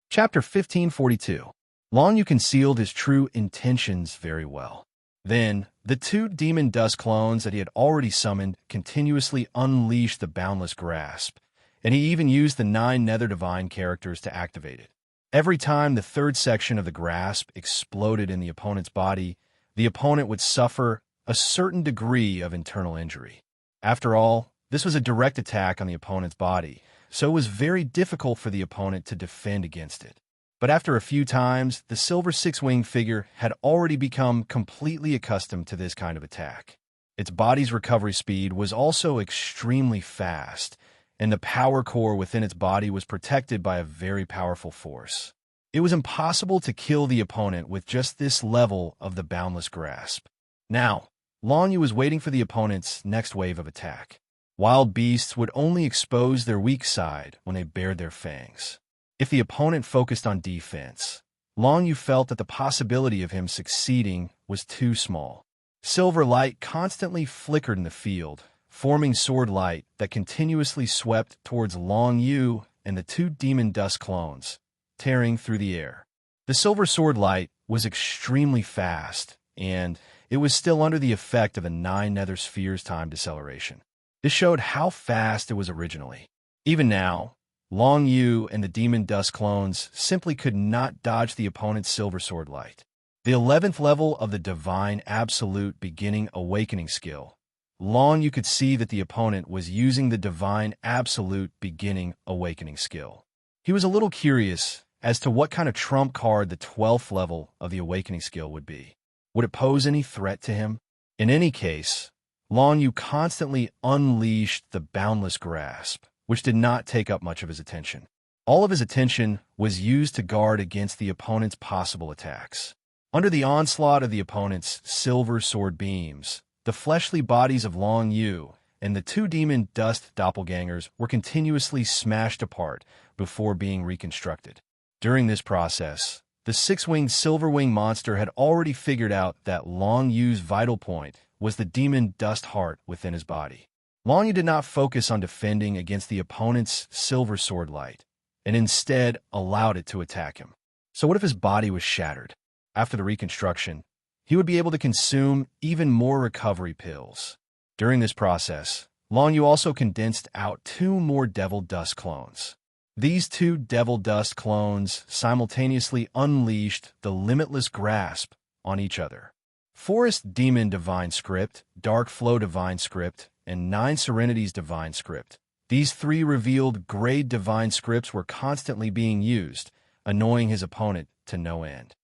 Chapter 1542. Long Yu concealed his true intentions very well. Then, the two demon dust clones that he had already summoned continuously unleashed the boundless grasp, and he even used the 9 nether divine characters to activate it. Every time the third section of the grasp exploded in the opponent's body, the opponent would suffer a certain degree of internal injury. After all, this was a direct attack on the opponent's body, so it was very difficult for the opponent to defend against it. But after a few times, the silver six-winged figure had already become completely accustomed to this kind of attack. Its body's recovery speed was also extremely fast, and the power core within its body was protected by a very powerful force. It was impossible to kill the opponent with just this level of the boundless grasp. Now, Long Yu was waiting for the opponent's next wave of attack. Wild beasts would only expose their weak side when they bared their fangs. If the opponent focused on defense, Long Yu felt that the possibility of him succeeding was too small. Silver light constantly flickered in the field, forming sword light that continuously swept towards Long Yu and the two demon dust clones, tearing through the air. The silver sword light was extremely fast, and it was still under the effect of a 9 nether spheres time deceleration. This showed how fast it was originally. Even now, Long Yu and the demon dust clones simply could not dodge the opponent's silver sword light. The 11th level of the divine absolute beginning awakening skill, Long Yu could see that the opponent was using the divine absolute beginning awakening skill. He was a little curious as to what kind of trump card the 12th level of the awakening skill would be. Would it pose any threat to him? In any case, Long Yu constantly unleashed the boundless grasp, which did not take up much of his attention. All of his attention was used to guard against the opponent's possible attacks. Under the onslaught of the opponent's silver sword beams, the fleshly bodies of Long Yu and the two demon dust doppelgangers were continuously smashed apart before being reconstructed. During this process, the six-winged silver-winged monster had already figured out that Long Yu's vital point was the demon dust heart within his body. Long Yu did not focus on defending against the opponent's silver sword light, and instead allowed it to attack him. So what if his body was shattered? After the reconstruction, he would be able to consume even more recovery pills. During this process, Long Yu also condensed out 2 more devil dust clones. These 2 devil dust clones simultaneously unleashed the limitless grasp on each other. Forest Demon Divine Script, Dark Flow Divine Script, and 9 Serenities Divine Script. These 3 revealed grade divine scripts were constantly being used, annoying his opponent to no end.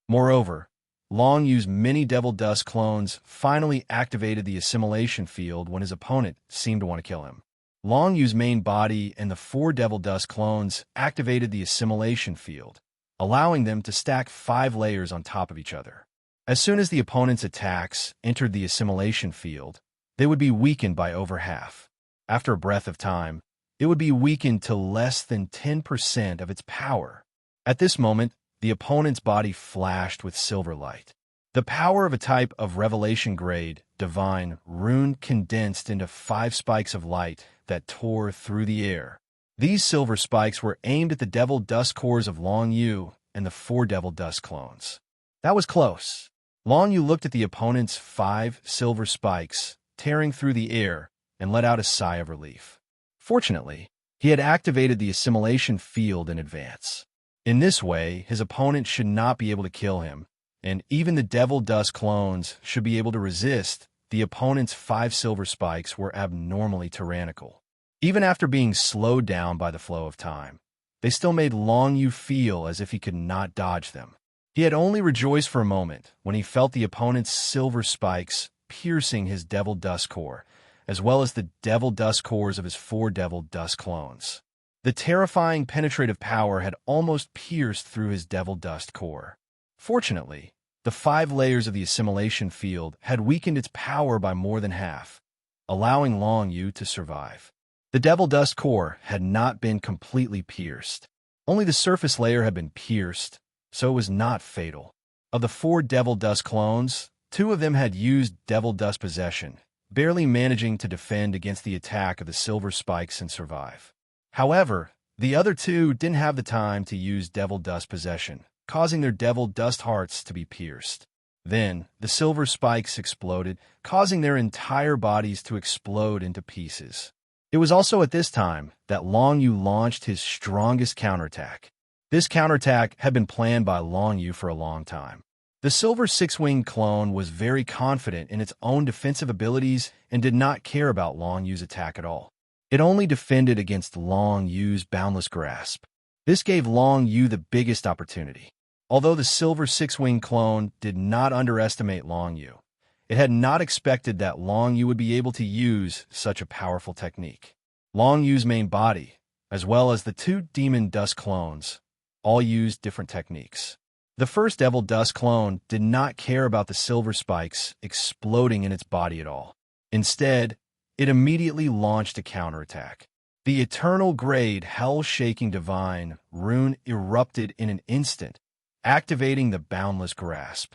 Moreover, Long Yu's many Devil Dust clones finally activated the assimilation field when his opponent seemed to want to kill him. Long Yu's main body and the 4 Devil Dust clones activated the assimilation field, allowing them to stack 5 layers on top of each other. As soon as the opponent's attacks entered the assimilation field, they would be weakened by over half. After a breath of time, it would be weakened to less than 10% of its power. At this moment, the opponent's body flashed with silver light. The power of a type of revelation grade, divine, rune condensed into 5 spikes of light that tore through the air. These silver spikes were aimed at the devil dust cores of Long Yu and the 4 devil dust clones. That was close. Long Yu looked at the opponent's 5 silver spikes, tearing through the air, and let out a sigh of relief. Fortunately, he had activated the assimilation field in advance. In this way, his opponent should not be able to kill him, and even the devil dust clones should be able to resist. The opponent's 5 silver spikes were abnormally tyrannical. Even after being slowed down by the flow of time, they still made Long Yu feel as if he could not dodge them. He had only rejoiced for a moment when he felt the opponent's silver spikes piercing his devil dust core, as well as the devil dust cores of his 4 devil dust clones. The terrifying penetrative power had almost pierced through his devil dust core. Fortunately, the 5 layers of the assimilation field had weakened its power by more than half, allowing Long Yu to survive. The devil dust core had not been completely pierced. Only the surface layer had been pierced, so it was not fatal. Of the 4 devil dust clones, 2 of them had used devil dust possession, barely managing to defend against the attack of the silver spikes and survive. However, the other 2 didn't have the time to use devil dust possession, causing their devil dust hearts to be pierced. Then, the silver spikes exploded, causing their entire bodies to explode into pieces. It was also at this time that Long Yu launched his strongest counterattack. This counterattack had been planned by Long Yu for a long time. The silver 6-winged clone was very confident in its own defensive abilities and did not care about Long Yu's attack at all. It only defended against Long Yu's boundless grasp. This gave Long Yu the biggest opportunity. Although the silver 6-winged clone did not underestimate Long Yu, it had not expected that Long Yu would be able to use such a powerful technique. Long Yu's main body, as well as the 2 demon dust clones, all used different techniques. The first devil dust clone did not care about the silver spikes exploding in its body at all. Instead, it immediately launched a counterattack. The eternal grade hell-shaking divine rune erupted in an instant, activating the boundless grasp.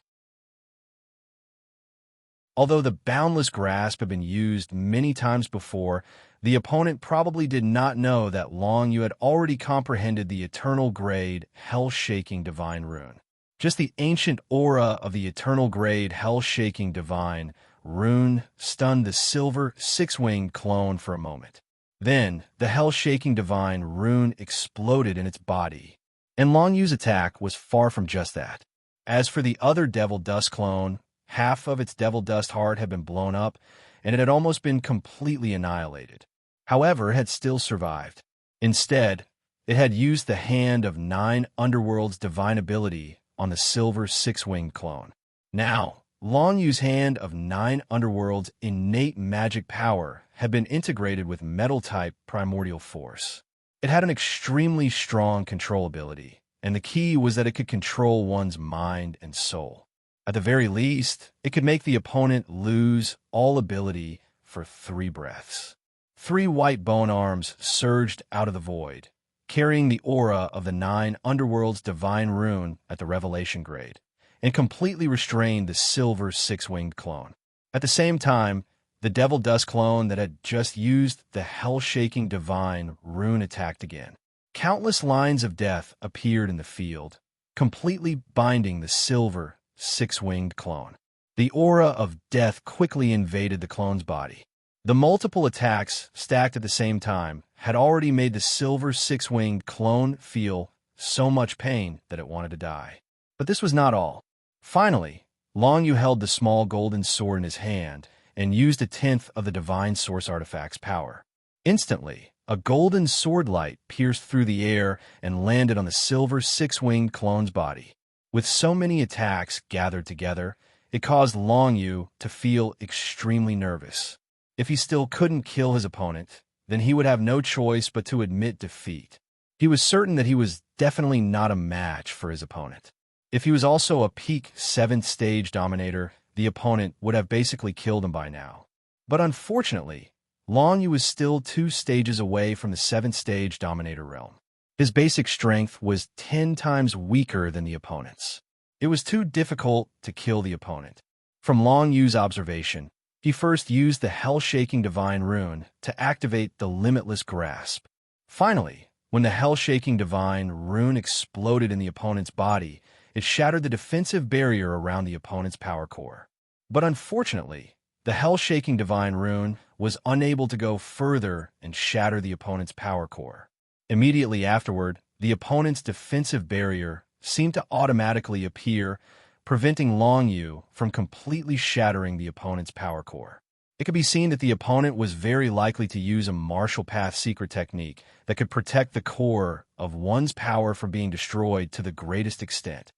Although the boundless grasp had been used many times before, the opponent probably did not know that Long Yu had already comprehended the eternal grade hell-shaking divine rune. Just the ancient aura of the eternal grade hell-shaking divine rune stunned the silver 6-winged clone for a moment. Then, the hell-shaking divine rune exploded in its body. And Long Yu's attack was far from just that. As for the other devil dust clone, half of its devil dust heart had been blown up, and it had almost been completely annihilated. However, it had still survived. Instead, it had used the Hand of 9 Underworld's divine ability on the silver 6-winged clone. Now, Long Yu's Hand of 9 Underworld's innate magic power had been integrated with metal-type primordial force. It had an extremely strong control ability, and the key was that it could control one's mind and soul. At the very least, it could make the opponent lose all ability for 3 breaths. 3 white bone arms surged out of the void, carrying the aura of the 9 Underworld's divine rune at the revelation grade, and completely restrained the silver 6-winged clone. At the same time, the devil dust clone that had just used the hell-shaking divine rune attacked again. Countless lines of death appeared in the field, completely binding the silver 6-winged clone. The aura of death quickly invaded the clone's body. The multiple attacks stacked at the same time had already made the silver 6-winged clone feel so much pain that it wanted to die. But this was not all. Finally, Long Yu held the small golden sword in his hand and used 1/10 of the divine source artifact's power. Instantly, a golden sword light pierced through the air and landed on the silver 6-winged clone's body. With so many attacks gathered together, it caused Long Yu to feel extremely nervous. If he still couldn't kill his opponent, then he would have no choice but to admit defeat. He was certain that he was definitely not a match for his opponent. If he was also a peak 7th stage dominator, the opponent would have basically killed him by now. But unfortunately, Long Yu was still 2 stages away from the 7th stage dominator realm. His basic strength was 10 times weaker than the opponent's. It was too difficult to kill the opponent. From Long Yu's observation, he first used the hell-shaking divine rune to activate the limitless grasp. Finally, when the hell-shaking divine rune exploded in the opponent's body, it shattered the defensive barrier around the opponent's power core. But unfortunately, the hell-shaking divine rune was unable to go further and shatter the opponent's power core. Immediately afterward, the opponent's defensive barrier seemed to automatically appear, preventing Long Yu from completely shattering the opponent's power core. It could be seen that the opponent was very likely to use a martial path secret technique that could protect the core of one's power from being destroyed to the greatest extent.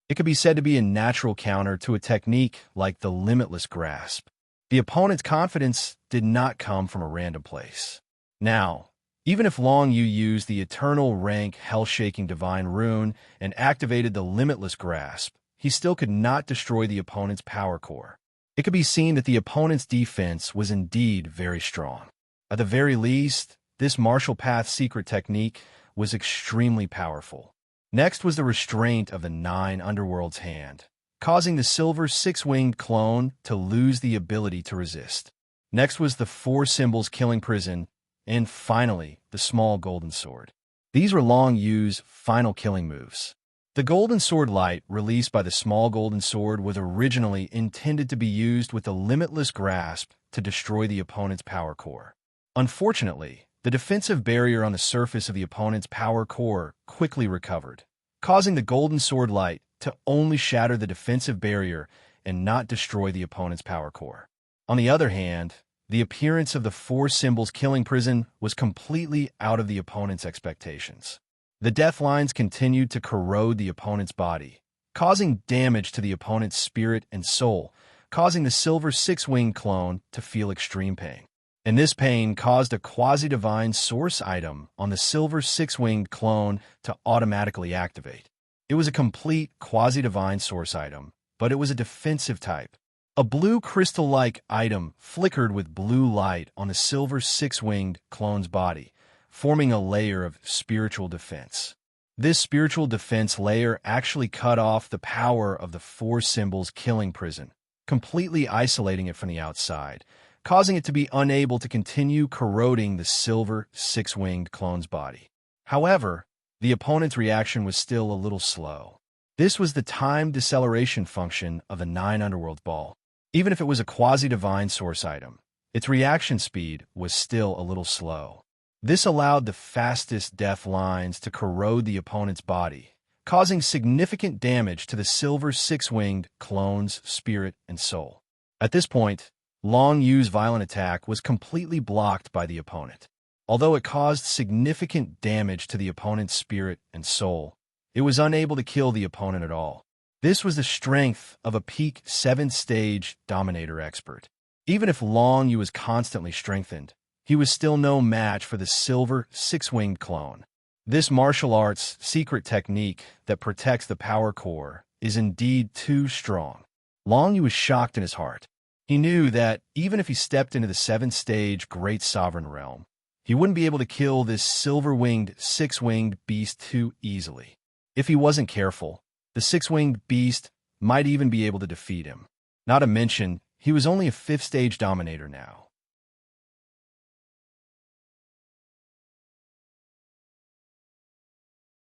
It could be said to be a natural counter to a technique like the limitless grasp. The opponent's confidence did not come from a random place. Now, even if Long Yu used the eternal rank hell-shaking divine rune and activated the limitless grasp, he still could not destroy the opponent's power core. It could be seen that the opponent's defense was indeed very strong. At the very least, this martial path secret technique was extremely powerful. Next was the restraint of the 9 underworld's hand, causing the silver 6-winged clone to lose the ability to resist. Next was the 4 symbols killing prison, and finally, the small golden sword. These were Long Yu's final killing moves. The golden sword light released by the small golden sword was originally intended to be used with the limitless grasp to destroy the opponent's power core. Unfortunately, the defensive barrier on the surface of the opponent's power core quickly recovered, causing the golden sword light to only shatter the defensive barrier and not destroy the opponent's power core. On the other hand, the appearance of the 4 symbols killing prison was completely out of the opponent's expectations. The death lines continued to corrode the opponent's body, causing damage to the opponent's spirit and soul, causing the silver 6-winged clone to feel extreme pain. And this pain caused a quasi-divine source item on the silver 6-winged clone to automatically activate. It was a complete quasi-divine source item, but it was a defensive type. A blue crystal-like item flickered with blue light on the silver 6-winged clone's body, forming a layer of spiritual defense. This spiritual defense layer actually cut off the power of the 4 symbols killing prison, completely isolating it from the outside, causing it to be unable to continue corroding the silver 6-winged clone's body. However, the opponent's reaction was still a little slow. This was the time deceleration function of the 9 underworld ball. Even if it was a quasi-divine source item, its reaction speed was still a little slow. This allowed the fastest death lines to corrode the opponent's body, causing significant damage to the silver 6-winged clone's spirit and soul. At this point, Long Yu's violent attack was completely blocked by the opponent. Although it caused significant damage to the opponent's spirit and soul, it was unable to kill the opponent at all. This was the strength of a peak 7th-stage Dominator expert. Even if Long Yu was constantly strengthened, he was still no match for the silver 6-winged clone. This martial arts secret technique that protects the power core is indeed too strong. Long Yu was shocked in his heart. He knew that even if he stepped into the 7th-stage Great Sovereign Realm, he wouldn't be able to kill this silver-winged 6-winged beast too easily. If he wasn't careful, the 6-winged beast might even be able to defeat him. Not to mention, he was only a 5th-stage Dominator now.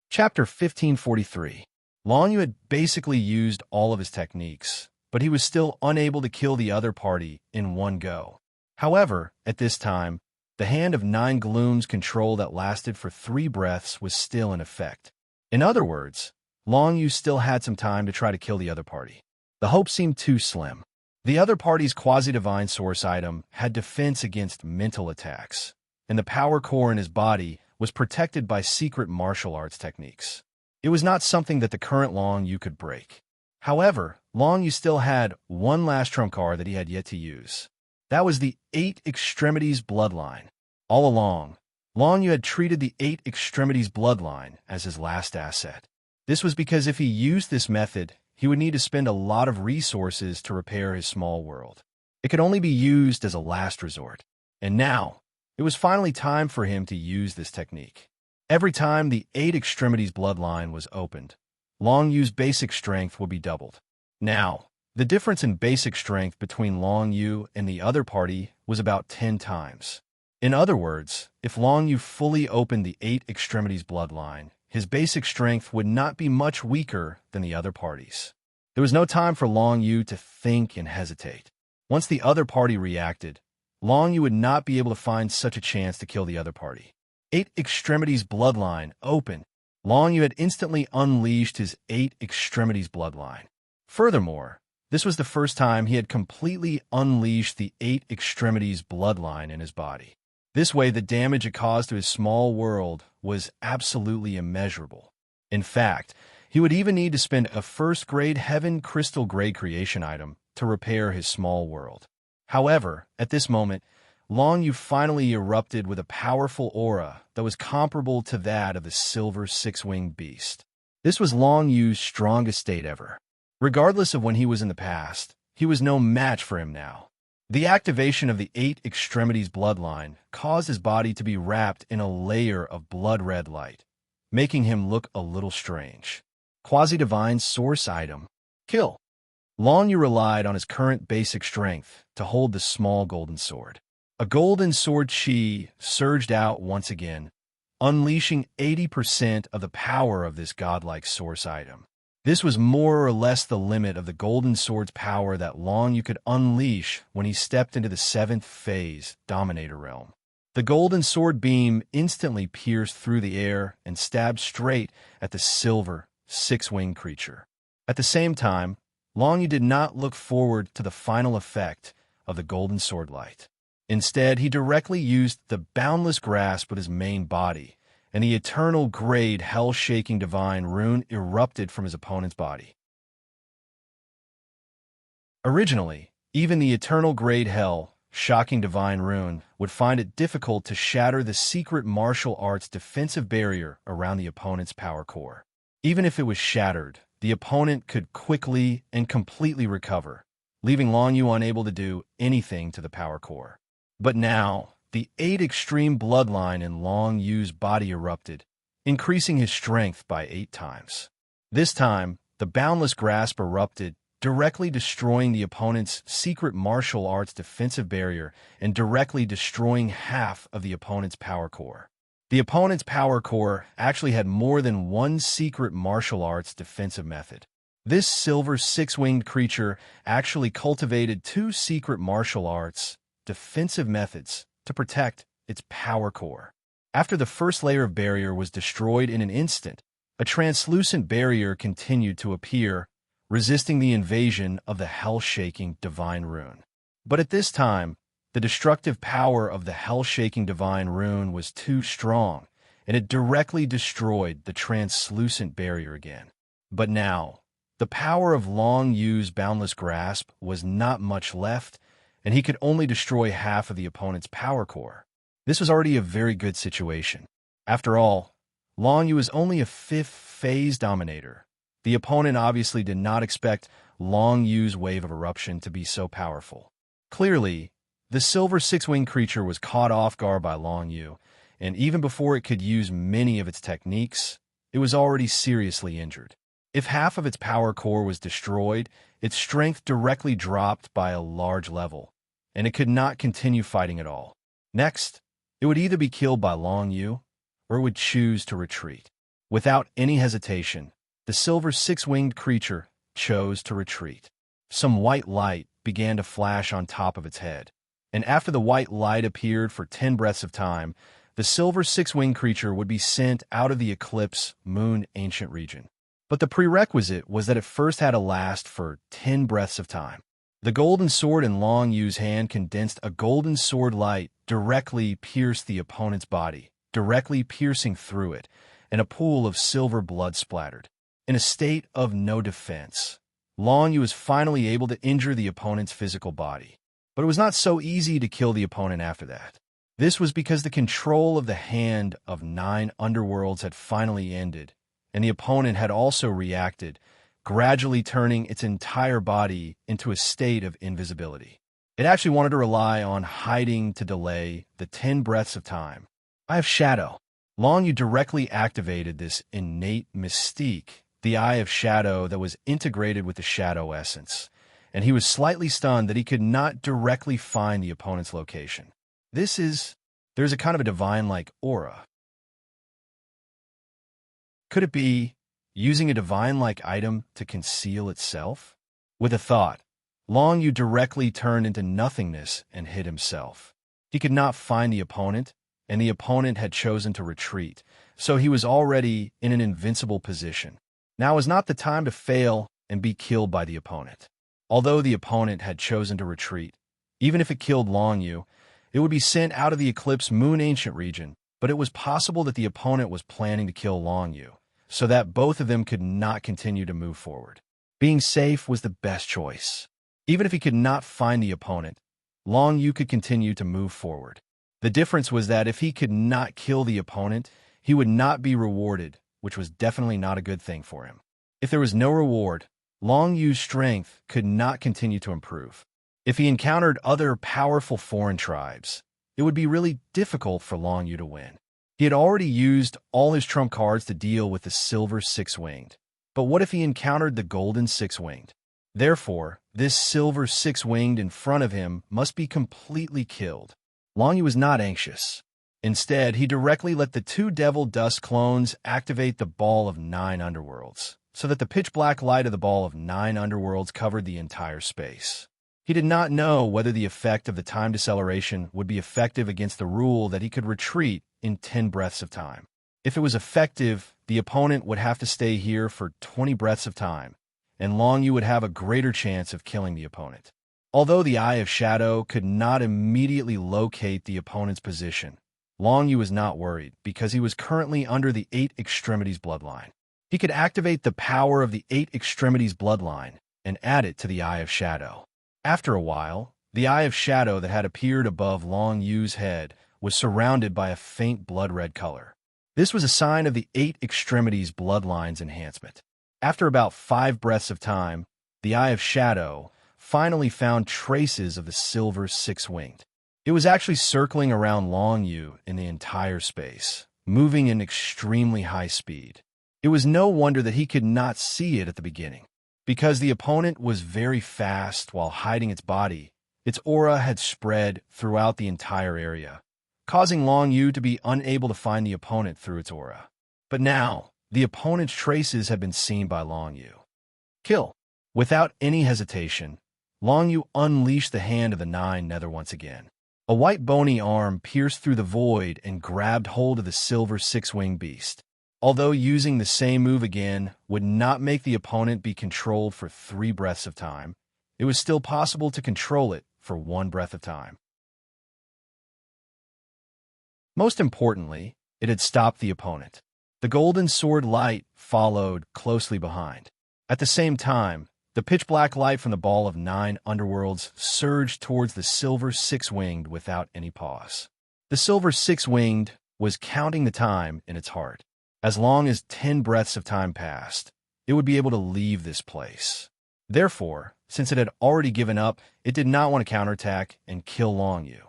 Chapter 1543. Long Yu had basically used all of his techniques, but he was still unable to kill the other party in one go. However, at this time, the Hand of 9 Gloom's control that lasted for 3 breaths was still in effect. In other words, Long Yu still had some time to try to kill the other party. The hope seemed too slim. The other party's quasi-divine source item had defense against mental attacks, and the power core in his body was protected by secret martial arts techniques. It was not something that the current Long Yu could break. However, Long Yu still had one last trump card that he had yet to use. That was the 8 Extremities Bloodline. All along, Long Yu had treated the 8 Extremities Bloodline as his last asset. This was because if he used this method, he would need to spend a lot of resources to repair his small world. It could only be used as a last resort. And now, it was finally time for him to use this technique. Every time the 8 Extremities Bloodline was opened, Long Yu's basic strength would be doubled. Now, the difference in basic strength between Long Yu and the other party was about 10 times. In other words, if Long Yu fully opened the 8 Extremities bloodline, his basic strength would not be much weaker than the other party's. There was no time for Long Yu to think and hesitate. Once the other party reacted, Long Yu would not be able to find such a chance to kill the other party. 8 Extremities bloodline open. Long Yu had instantly unleashed his 8 Extremities bloodline. Furthermore, this was the first time he had completely unleashed the 8 Extremities bloodline in his body. This way, the damage it caused to his small world was absolutely immeasurable. In fact, he would even need to spend a first-grade Heaven Crystal Grade creation item to repair his small world. However, at this moment, Long Yu finally erupted with a powerful aura that was comparable to that of the silver six-winged beast. This was Long Yu's strongest state ever. Regardless of when he was in the past, he was no match for him now. The activation of the 8 Extremities bloodline caused his body to be wrapped in a layer of blood-red light, making him look a little strange. Quasi-divine source item. Kill. Long Yu relied on his current basic strength to hold the small golden sword. A golden sword chi surged out once again, unleashing 80% of the power of this godlike source item. This was more or less the limit of the golden sword's power that Long Yu could unleash when he stepped into the 7th phase Dominator realm. The golden sword beam instantly pierced through the air and stabbed straight at the silver, six-winged creature. At the same time, Long Yu did not look forward to the final effect of the golden sword light. Instead, he directly used the boundless grasp with his main body, and the eternal grade hell-shaking divine rune erupted from his opponent's body. Originally, even the eternal grade hell, shocking divine rune, would find it difficult to shatter the secret martial arts defensive barrier around the opponent's power core. Even if it was shattered, the opponent could quickly and completely recover, leaving Long Yu unable to do anything to the power core. But now, the 8 extreme bloodline in Long Yu's body erupted, increasing his strength by 8 times. This time, the boundless grasp erupted, directly destroying the opponent's secret martial arts defensive barrier and directly destroying half of the opponent's power core. The opponent's power core actually had more than one secret martial arts defensive method. This silver six-winged creature actually cultivated 2 secret martial arts defensive methods to protect its power core. After the first layer of barrier was destroyed in an instant, a translucent barrier continued to appear, resisting the invasion of the hell-shaking divine rune. But at this time, the destructive power of the hell-shaking divine rune was too strong, and it directly destroyed the translucent barrier again. But now, the power of Long Yu's boundless grasp was not much left, and he could only destroy half of the opponent's power core. This was already a very good situation. After all, Long Yu was only a 5th phase dominator. The opponent obviously did not expect Long Yu's wave of eruption to be so powerful. Clearly, the silver six-winged creature was caught off guard by Long Yu, and even before it could use many of its techniques, it was already seriously injured. If half of its power core was destroyed, its strength directly dropped by a large level, and it could not continue fighting at all. Next, it would either be killed by Long Yu, or it would choose to retreat. Without any hesitation, the silver six-winged creature chose to retreat. Some white light began to flash on top of its head, and after the white light appeared for 10 breaths of time, the silver six-winged creature would be sent out of the Eclipse Moon Ancient region. But the prerequisite was that it first had to last for 10 breaths of time. The golden sword in Long Yu's hand condensed a golden sword light directly pierced the opponent's body, directly piercing through it, and a pool of silver blood splattered. In a state of no defense, Long Yu was finally able to injure the opponent's physical body. But it was not so easy to kill the opponent after that. This was because the control of the hand of 9 underworlds had finally ended, and the opponent had also reacted, gradually turning its entire body into a state of invisibility. It actually wanted to rely on hiding to delay the 10 breaths of time. I have Shadow. Long Yu directly activated this innate mystique the Eye of Shadow that was integrated with the Shadow Essence, and he was slightly stunned that he could not directly find the opponent's location. There's a kind of a divine-like aura. Could it be using a divine-like item to conceal itself? With a thought, Long Yu directly turned into nothingness and hid himself. He could not find the opponent, and the opponent had chosen to retreat, so he was already in an invincible position. Now was not the time to fail and be killed by the opponent. Although the opponent had chosen to retreat, even if it killed Long Yu, it would be sent out of the Eclipse Moon Ancient region, but it was possible that the opponent was planning to kill Long Yu, so that both of them could not continue to move forward. Being safe was the best choice. Even if he could not find the opponent, Long Yu could continue to move forward. The difference was that if he could not kill the opponent, he would not be rewarded, which was definitely not a good thing for him. If there was no reward, Long Yu's strength could not continue to improve. If he encountered other powerful foreign tribes, it would be really difficult for Long Yu to win. He had already used all his trump cards to deal with the silver six-winged. But what if he encountered the golden six-winged? Therefore, this silver six-winged in front of him must be completely killed. Long Yu was not anxious. Instead, he directly let the two Devil Dust clones activate the Ball of 9 Underworlds, so that the pitch-black light of the Ball of 9 Underworlds covered the entire space. He did not know whether the effect of the time deceleration would be effective against the rule that he could retreat in 10 breaths of time. If it was effective, the opponent would have to stay here for 20 breaths of time, and Long Yu would have a greater chance of killing the opponent. Although the Eye of Shadow could not immediately locate the opponent's position, Long Yu was not worried because he was currently under the 8 Extremities bloodline. He could activate the power of the 8 Extremities bloodline and add it to the Eye of Shadow. After a while, the Eye of Shadow that had appeared above Long Yu's head was surrounded by a faint blood-red color. This was a sign of the 8 Extremities bloodline's enhancement. After about 5 breaths of time, the Eye of Shadow finally found traces of the silver six-winged. It was actually circling around Long Yu in the entire space, moving in extremely high speed. It was no wonder that he could not see it at the beginning. Because the opponent was very fast while hiding its body, its aura had spread throughout the entire area, causing Long Yu to be unable to find the opponent through its aura. But now, the opponent's traces had been seen by Long Yu. Kill. Without any hesitation, Long Yu unleashed the hand of the 9 Nether once again. A white bony arm pierced through the void and grabbed hold of the silver six-winged beast. Although using the same move again would not make the opponent be controlled for 3 breaths of time, it was still possible to control it for 1 breath of time. Most importantly, it had stopped the opponent. The golden sword light followed closely behind. At the same time, the pitch-black light from the Ball of 9 Underworlds surged towards the silver six-winged without any pause. The silver six-winged was counting the time in its heart. As long as 10 breaths of time passed, it would be able to leave this place. Therefore, since it had already given up, it did not want to counterattack and kill Long Yu.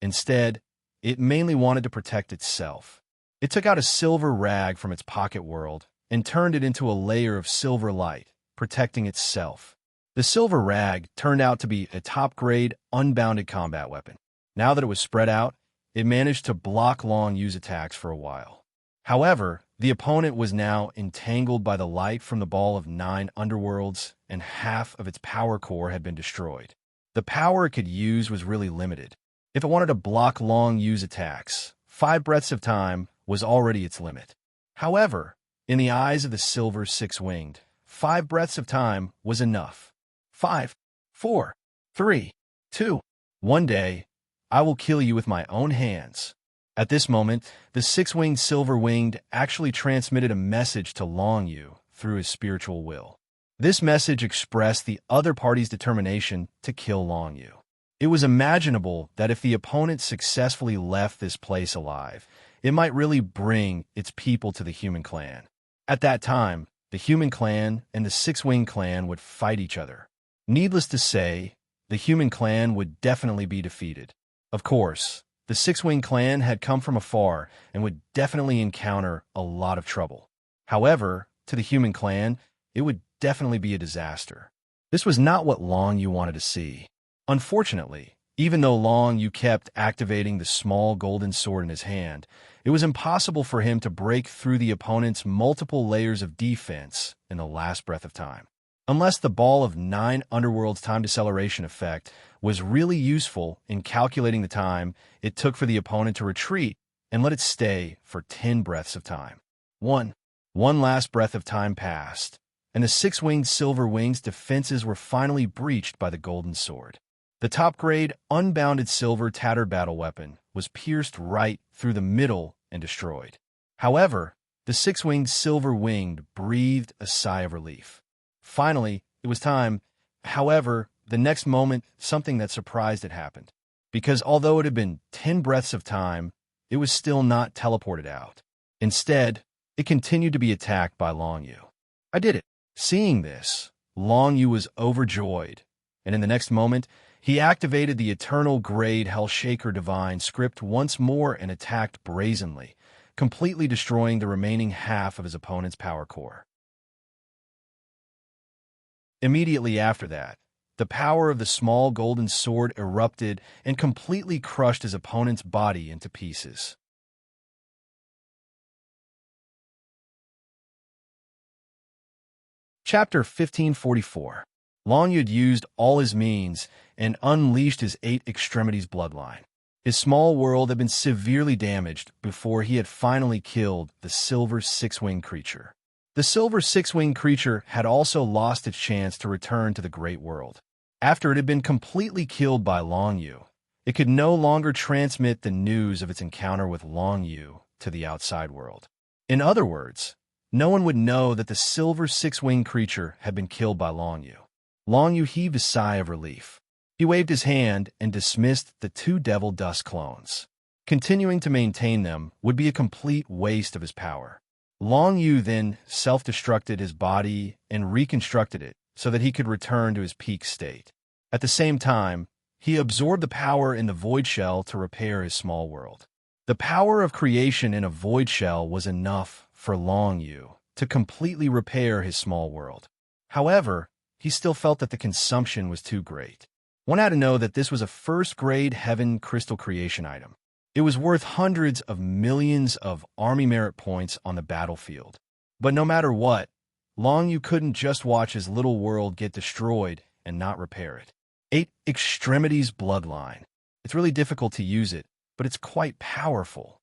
Instead, it mainly wanted to protect itself. It took out a silver rag from its pocket world and turned it into a layer of silver light, protecting itself. The silver rag turned out to be a top-grade, unbounded combat weapon. Now that it was spread out, it managed to block Long Yu's attacks for a while. However, the opponent was now entangled by the light from the Ball of 9 Underworlds, and half of its power core had been destroyed. The power it could use was really limited. If it wanted to block Long Yu's attacks, 5 breaths of time was already its limit. However, in the eyes of the silver six-winged, 5 breaths of time was enough. 5, 4, 3, 2, 1 day, I will kill you with my own hands. At this moment, the six-winged silver-winged actually transmitted a message to Long Yu through his spiritual will. This message expressed the other party's determination to kill Long Yu. It was imaginable that if the opponent successfully left this place alive, it might really bring its people to the human clan. At that time, the human clan and the six-winged clan would fight each other. Needless to say, the human clan would definitely be defeated. Of course, the six-winged clan had come from afar and would definitely encounter a lot of trouble. However, to the human clan, it would definitely be a disaster. This was not what Long Yu wanted to see. Unfortunately, even though Long Yu kept activating the small golden sword in his hand, it was impossible for him to break through the opponent's multiple layers of defense in the last breath of time. Unless the Ball of 9 Underworld's time deceleration effect was really useful in calculating the time it took for the opponent to retreat and let it stay for 10 breaths of time. One last breath of time passed, and the six-winged silver wings' defenses were finally breached by the golden sword. The top-grade, unbounded silver tattered battle weapon was pierced right through the middle and destroyed. However, the six-winged silver winged breathed a sigh of relief. Finally, it was time. However, the next moment, something that surprised it happened. Because although it had been 10 breaths of time, it was still not teleported out. Instead, it continued to be attacked by Long Yu. I did it. Seeing this, Long Yu was overjoyed, and in the next moment, he activated the Eternal Grade Hellshaker Divine script once more and attacked brazenly, completely destroying the remaining half of his opponent's power core. Immediately after that, the power of the small golden sword erupted and completely crushed his opponent's body into pieces. Chapter 1544. Long Yu had used all his means and unleashed his 8 extremities bloodline. His small world had been severely damaged before he had finally killed the silver six-winged creature. The silver six-winged creature had also lost its chance to return to the great world. After it had been completely killed by Long Yu, it could no longer transmit the news of its encounter with Long Yu to the outside world. In other words, no one would know that the silver six-winged creature had been killed by Long Yu. Long Yu heaved a sigh of relief. He waved his hand and dismissed the 2 Devil Dust clones. Continuing to maintain them would be a complete waste of his power. Long Yu then self-destructed his body and reconstructed it so that he could return to his peak state. At the same time, he absorbed the power in the void shell to repair his small world. The power of creation in a void shell was enough for Long Yu to completely repair his small world. However, he still felt that the consumption was too great. One had to know that this was a first-grade heaven crystal creation item. It was worth hundreds of millions of army merit points on the battlefield. But no matter what, Long Yu couldn't just watch his little world get destroyed and not repair it. 8 extremities bloodline. It's really difficult to use it, but it's quite powerful.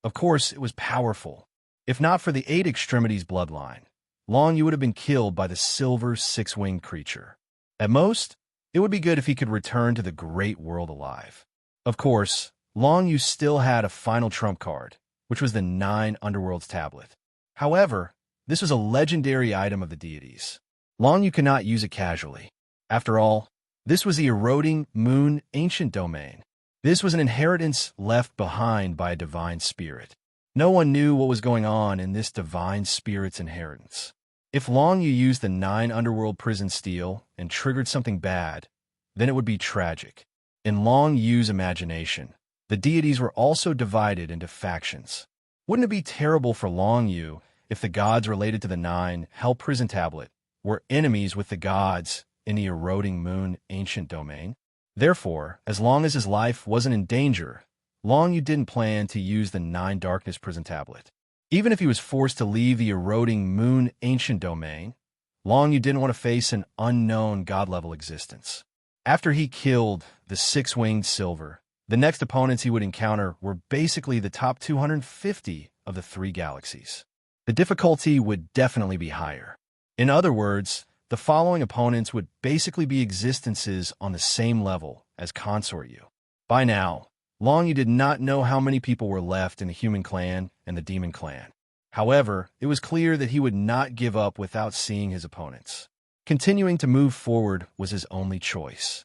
Of course, it was powerful. If not for the 8 extremities bloodline, Long Yu would have been killed by the silver six-winged creature. At most, it would be good if he could return to the great world alive. Of course, Long Yu still had a final trump card, which was the 9 Underworlds tablet. However, this was a legendary item of the deities. Long Yu could not use it casually. After all, this was the eroding moon ancient domain. This was an inheritance left behind by a divine spirit. No one knew what was going on in this divine spirit's inheritance. If Long Yu used the 9 Underworld prison steel and triggered something bad, then it would be tragic. In Long Yu's imagination, the deities were also divided into factions. Wouldn't it be terrible for Long Yu if the gods related to the 9 Hell Prison Tablet were enemies with the gods in the eroding moon ancient domain? Therefore, as long as his life wasn't in danger, Long Yu didn't plan to use the 9 Darkness Prison Tablet. Even if he was forced to leave the eroding moon ancient domain, Long Yu didn't want to face an unknown god-level existence. After he killed the 6-winged silver, the next opponents he would encounter were basically the top 250 of the 3 galaxies. The difficulty would definitely be higher. In other words, the following opponents would basically be existences on the same level as Consort Yu. By now, Long Yu did not know how many people were left in the human clan and the demon clan. However, it was clear that he would not give up without seeing his opponents. Continuing to move forward was his only choice.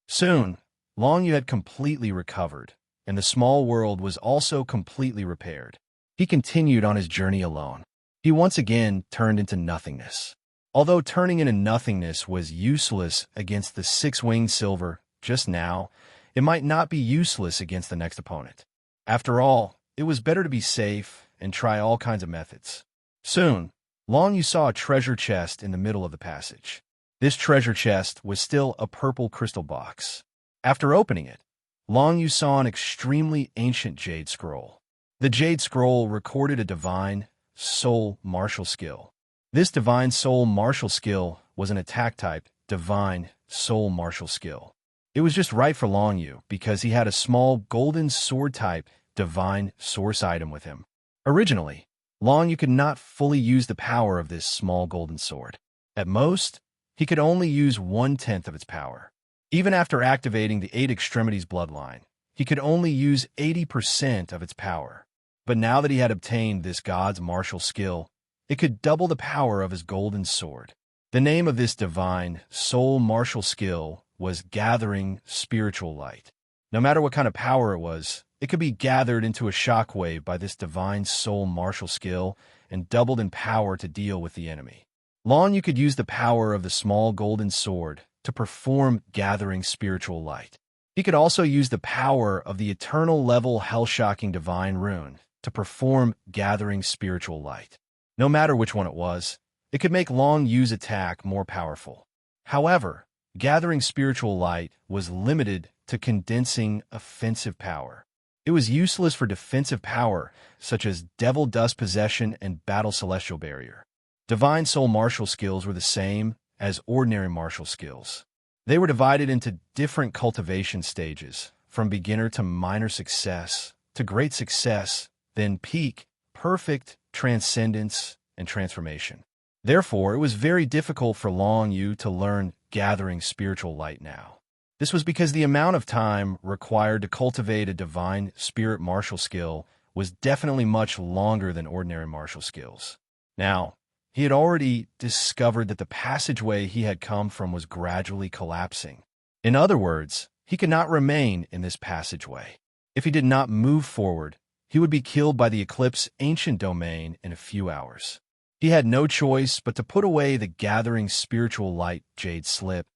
Soon, Long Yu had completely recovered, and the small world was also completely repaired. He continued on his journey alone. He once again turned into nothingness. Although turning into nothingness was useless against the 6-winged silver just now, it might not be useless against the next opponent. After all, it was better to be safe and try all kinds of methods. Soon, Long Yu saw a treasure chest in the middle of the passage. This treasure chest was still a purple crystal box. After opening it, Long Yu saw an extremely ancient jade scroll. The jade scroll recorded a divine soul martial skill. This divine soul martial skill was an attack type divine soul martial skill. It was just right for Long Yu because he had a small golden sword type divine source item with him. Originally, Long Yu could not fully use the power of this small golden sword. At most, he could only use 1/10 of its power. Even after activating the 8 Extremities bloodline, he could only use 80% of its power. But now that he had obtained this god's martial skill, it could double the power of his golden sword. The name of this divine soul martial skill was Gathering Spiritual Light. No matter what kind of power it was, it could be gathered into a shockwave by this divine soul martial skill and doubled in power to deal with the enemy. Long Yu could use the power of the small golden sword to perform Gathering Spiritual Light. He could also use the power of the eternal level hell-shocking divine rune to perform Gathering Spiritual Light. No matter which one it was, it could make Long Yu's attack more powerful. However, Gathering Spiritual Light was limited to condensing offensive power. It was useless for defensive power, such as Devil Dust Possession and Battle Celestial Barrier. Divine Soul martial skills were the same as ordinary martial skills. They were divided into different cultivation stages, from beginner to minor success, to great success, then peak, perfect, transcendence, and transformation. Therefore, it was very difficult for Long Yu to learn Gathering Spiritual Light now. This was because the amount of time required to cultivate a divine spirit martial skill was definitely much longer than ordinary martial skills. Now, he had already discovered that the passageway he had come from was gradually collapsing. In other words, he could not remain in this passageway. If he did not move forward, he would be killed by the Eclipse ancient domain in a few hours. He had no choice but to put away the Gathering Spiritual Light jade slip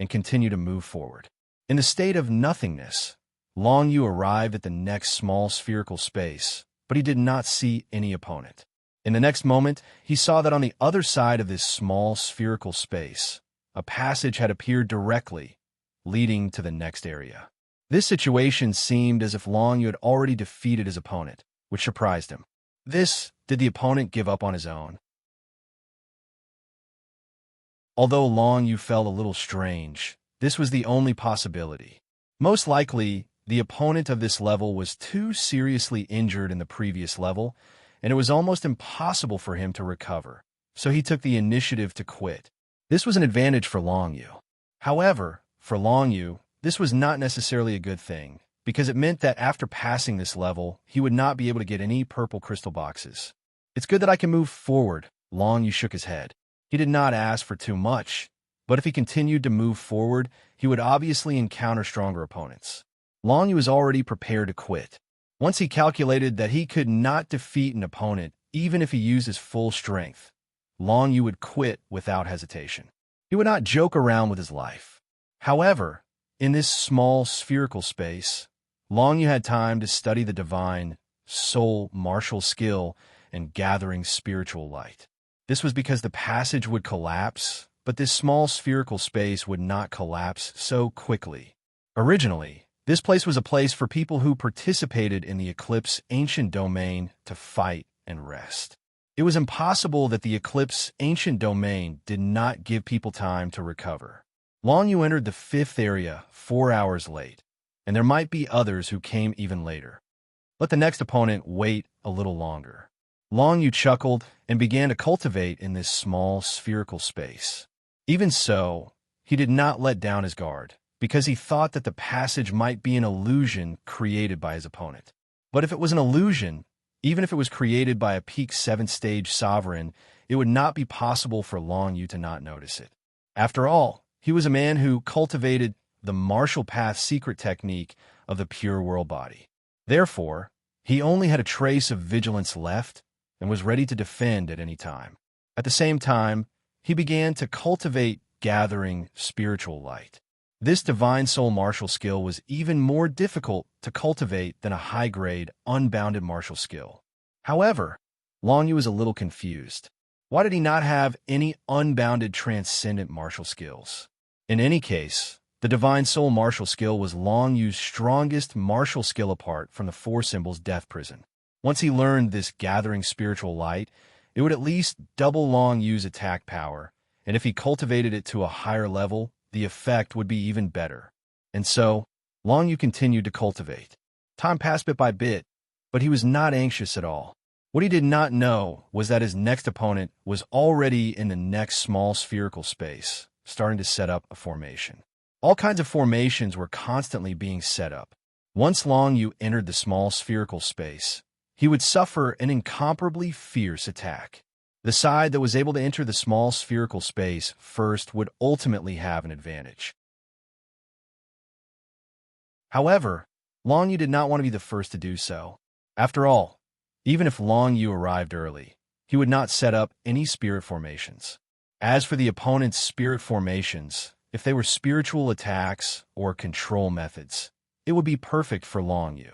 and continue to move forward. In the state of nothingness, Long Yu arrived at the next small spherical space, but he did not see any opponent. In the next moment, he saw that on the other side of this small spherical space, a passage had appeared directly, leading to the next area. This situation seemed as if Long Yu had already defeated his opponent, which surprised him. Did the opponent give up on his own? Although Long Yu felt a little strange, this was the only possibility. Most likely, the opponent of this level was too seriously injured in the previous level, and it was almost impossible for him to recover, so he took the initiative to quit. This was an advantage for Long Yu. However, for Long Yu, this was not necessarily a good thing, because it meant that after passing this level, he would not be able to get any purple crystal boxes. It's good that I can move forward, Long Yu shook his head. He did not ask for too much, but if he continued to move forward, he would obviously encounter stronger opponents. Long Yu was already prepared to quit. Once he calculated that he could not defeat an opponent even if he used his full strength, Long Yu would quit without hesitation. He would not joke around with his life. However, in this small spherical space, Long Yu had time to study the divine soul martial skill and Gathering Spiritual Light. This was because the passage would collapse, but this small spherical space would not collapse so quickly. Originally, this place was a place for people who participated in the Eclipse ancient domain to fight and rest. It was impossible that the Eclipse ancient domain did not give people time to recover. Long Yu entered the 5th area 4 hours late, and there might be others who came even later. Let the next opponent wait a little longer. Long Yu chuckled and began to cultivate in this small spherical space. Even so, he did not let down his guard, because he thought that the passage might be an illusion created by his opponent. But if it was an illusion, even if it was created by a peak 7th stage sovereign, it would not be possible for Long Yu to not notice it. After all, he was a man who cultivated the martial path secret technique of the pure world body. Therefore, he only had a trace of vigilance left and was ready to defend at any time. At the same time, he began to cultivate Gathering Spiritual Light. This divine soul martial skill was even more difficult to cultivate than a high-grade, unbounded martial skill. However, Long Yu was a little confused. Why did he not have any unbounded transcendent martial skills? In any case, the Divine Soul martial skill was Long Yu's strongest martial skill apart from the Four Symbols Death Prison. Once he learned this gathering spiritual light, it would at least double Long Yu's attack power, and if he cultivated it to a higher level, the effect would be even better. And so, Long Yu continued to cultivate. Time passed bit by bit, but he was not anxious at all. What he did not know was that his next opponent was already in the next small spherical space, starting to set up a formation. All kinds of formations were constantly being set up. Once Long Yu entered the small spherical space, he would suffer an incomparably fierce attack. The side that was able to enter the small spherical space first would ultimately have an advantage. However, Long Yu did not want to be the first to do so. After all, even if Long Yu arrived early, he would not set up any spirit formations. As for the opponent's spirit formations, if they were spiritual attacks or control methods, it would be perfect for Long Yu.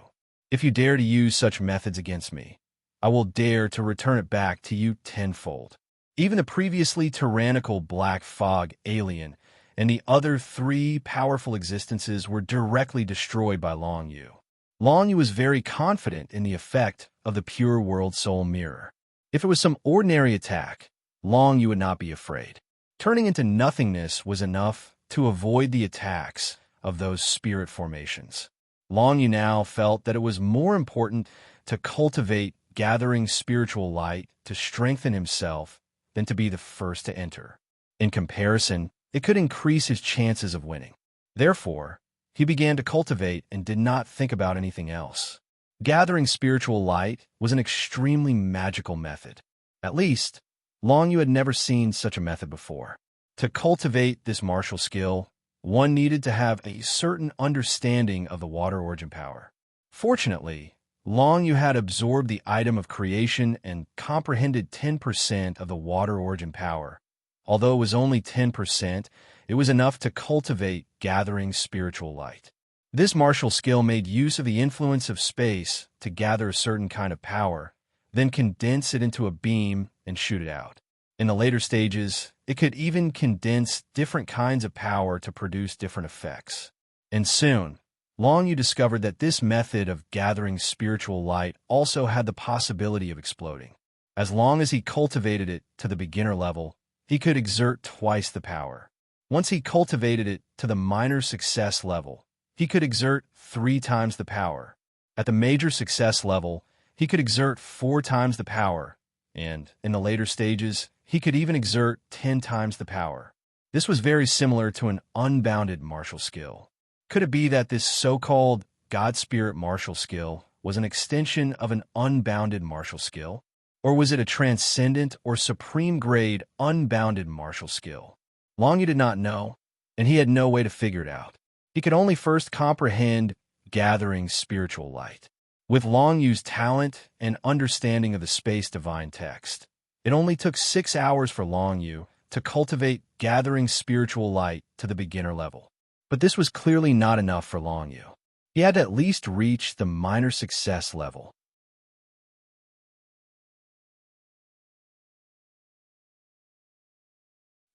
If you dare to use such methods against me, I will dare to return it back to you tenfold. Even the previously tyrannical Black Fog alien and the other three powerful existences were directly destroyed by Long Yu. Long Yu was very confident in the effect of the Pure World Soul Mirror. If it was some ordinary attack, Long Yu would not be afraid. Turning into nothingness was enough to avoid the attacks of those spirit formations. Long Yu now felt that it was more important to cultivate gathering spiritual light to strengthen himself than to be the first to enter. In comparison, it could increase his chances of winning. Therefore, he began to cultivate and did not think about anything else. Gathering spiritual light was an extremely magical method. At least, Long Yu had never seen such a method before. To cultivate this martial skill, one needed to have a certain understanding of the water origin power. Fortunately, Long Yu had absorbed the item of creation and comprehended 10% of the water origin power. Although it was only 10%, it was enough to cultivate gathering spiritual light. This martial skill made use of the influence of space to gather a certain kind of power, then condense it into a beam and shoot it out. In the later stages, it could even condense different kinds of power to produce different effects. And soon, Long Yu discovered that this method of gathering spiritual light also had the possibility of exploding. As long as he cultivated it to the beginner level, he could exert twice the power. Once he cultivated it to the minor success level, he could exert 3 times the power. At the major success level, he could exert 4 times the power, and in the later stages, he could even exert 10 times the power. This was very similar to an unbounded martial skill. Could it be that this so-called God Spirit martial skill was an extension of an unbounded martial skill? Or was it a transcendent or supreme grade unbounded martial skill? Long Yu did not know, and he had no way to figure it out. He could only first comprehend gathering spiritual light. With Long Yu's talent and understanding of the space divine text, it only took 6 hours for Long Yu to cultivate gathering spiritual light to the beginner level. But this was clearly not enough for Long Yu. He had to at least reach the minor success level.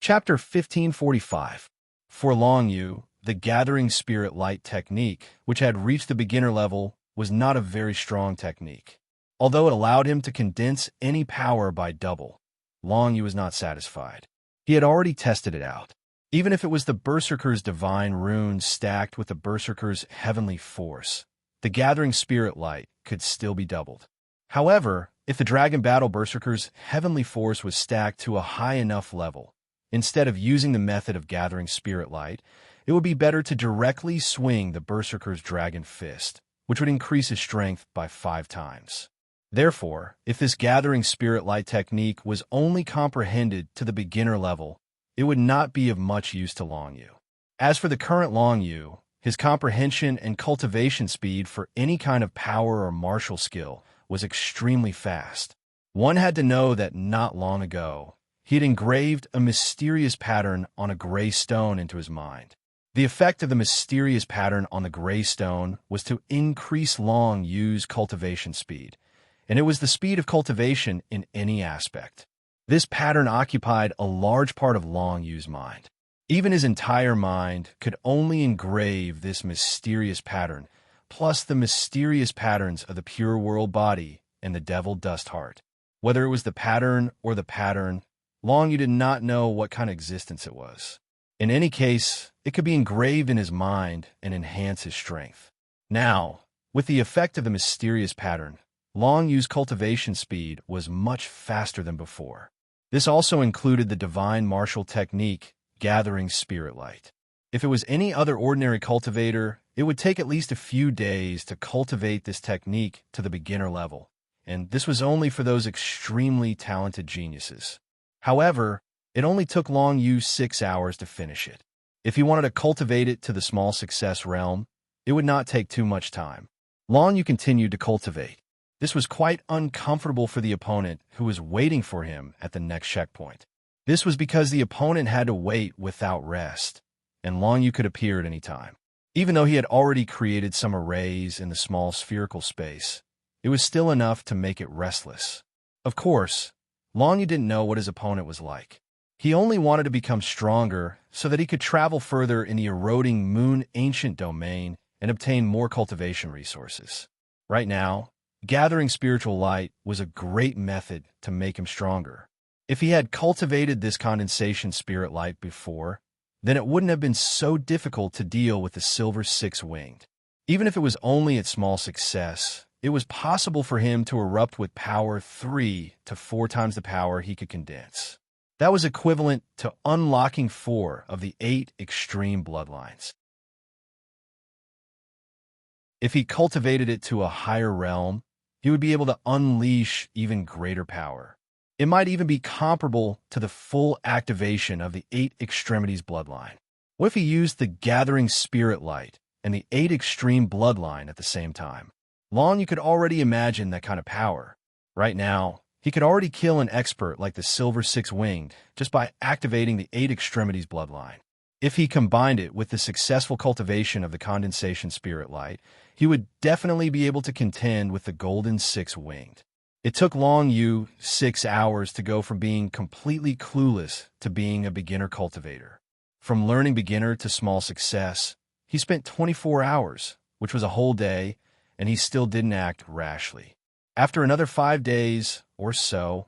Chapter 1545. For Long Yu, the gathering spirit light technique, which had reached the beginner level, was not a very strong technique. Although it allowed him to condense any power by double, Long Yu was not satisfied. He had already tested it out. Even if it was the Berserker's divine runes stacked with the Berserker's heavenly force, the gathering spirit light could still be doubled. However, if the Dragon Battle Berserker's heavenly force was stacked to a high enough level, instead of using the method of gathering spirit light, it would be better to directly swing the Berserker's Dragon Fist, which would increase his strength by 5 times. Therefore, if this gathering spirit light technique was only comprehended to the beginner level, it would not be of much use to Long Yu. As for the current Long Yu, his comprehension and cultivation speed for any kind of power or martial skill was extremely fast. One had to know that not long ago, he had engraved a mysterious pattern on a gray stone into his mind. The effect of the mysterious pattern on the gray stone was to increase Long Yu's cultivation speed, and it was the speed of cultivation in any aspect. This pattern occupied a large part of Long Yu's mind. Even his entire mind could only engrave this mysterious pattern, plus the mysterious patterns of the pure world body and the devil dust heart. Whether it was the pattern or the pattern, Long Yu did not know what kind of existence it was. In any case, it could be engraved in his mind and enhance his strength. Now, with the effect of the mysterious pattern, Long Yu's cultivation speed was much faster than before. This also included the divine martial technique, gathering spirit light. If it was any other ordinary cultivator, it would take at least a few days to cultivate this technique to the beginner level, and this was only for those extremely talented geniuses. However, it only took Long Yu 6 hours to finish it. If he wanted to cultivate it to the small success realm, it would not take too much time. Long Yu continued to cultivate. This was quite uncomfortable for the opponent who was waiting for him at the next checkpoint. This was because the opponent had to wait without rest, and Long Yu could appear at any time. Even though he had already created some arrays in the small spherical space, it was still enough to make it restless. Of course, Long Yu didn't know what his opponent was like. He only wanted to become stronger so that he could travel further in the eroding moon ancient domain and obtain more cultivation resources. Right now, gathering spiritual light was a great method to make him stronger. If he had cultivated this condensation spirit light before, then it wouldn't have been so difficult to deal with the silver six-winged. Even if it was only at small success, it was possible for him to erupt with power 3 to 4 times the power he could condense. That was equivalent to unlocking 4 of the 8 extreme bloodlines. If he cultivated it to a higher realm, he would be able to unleash even greater power. It might even be comparable to the full activation of the 8 extremities bloodline. What if he used the gathering spirit light and the 8 extreme bloodline at the same time? Long Yu could already imagine that kind of power. Right now, he could already kill an expert like the silver six-winged just by activating the 8 extremities bloodline. If he combined it with the successful cultivation of the condensation spirit light, he would definitely be able to contend with the golden six-winged. It took Long Yu 6 hours to go from being completely clueless to being a beginner cultivator. From learning beginner to small success, he spent 24 hours, which was a whole day, and he still didn't act rashly. After another 5 days or so,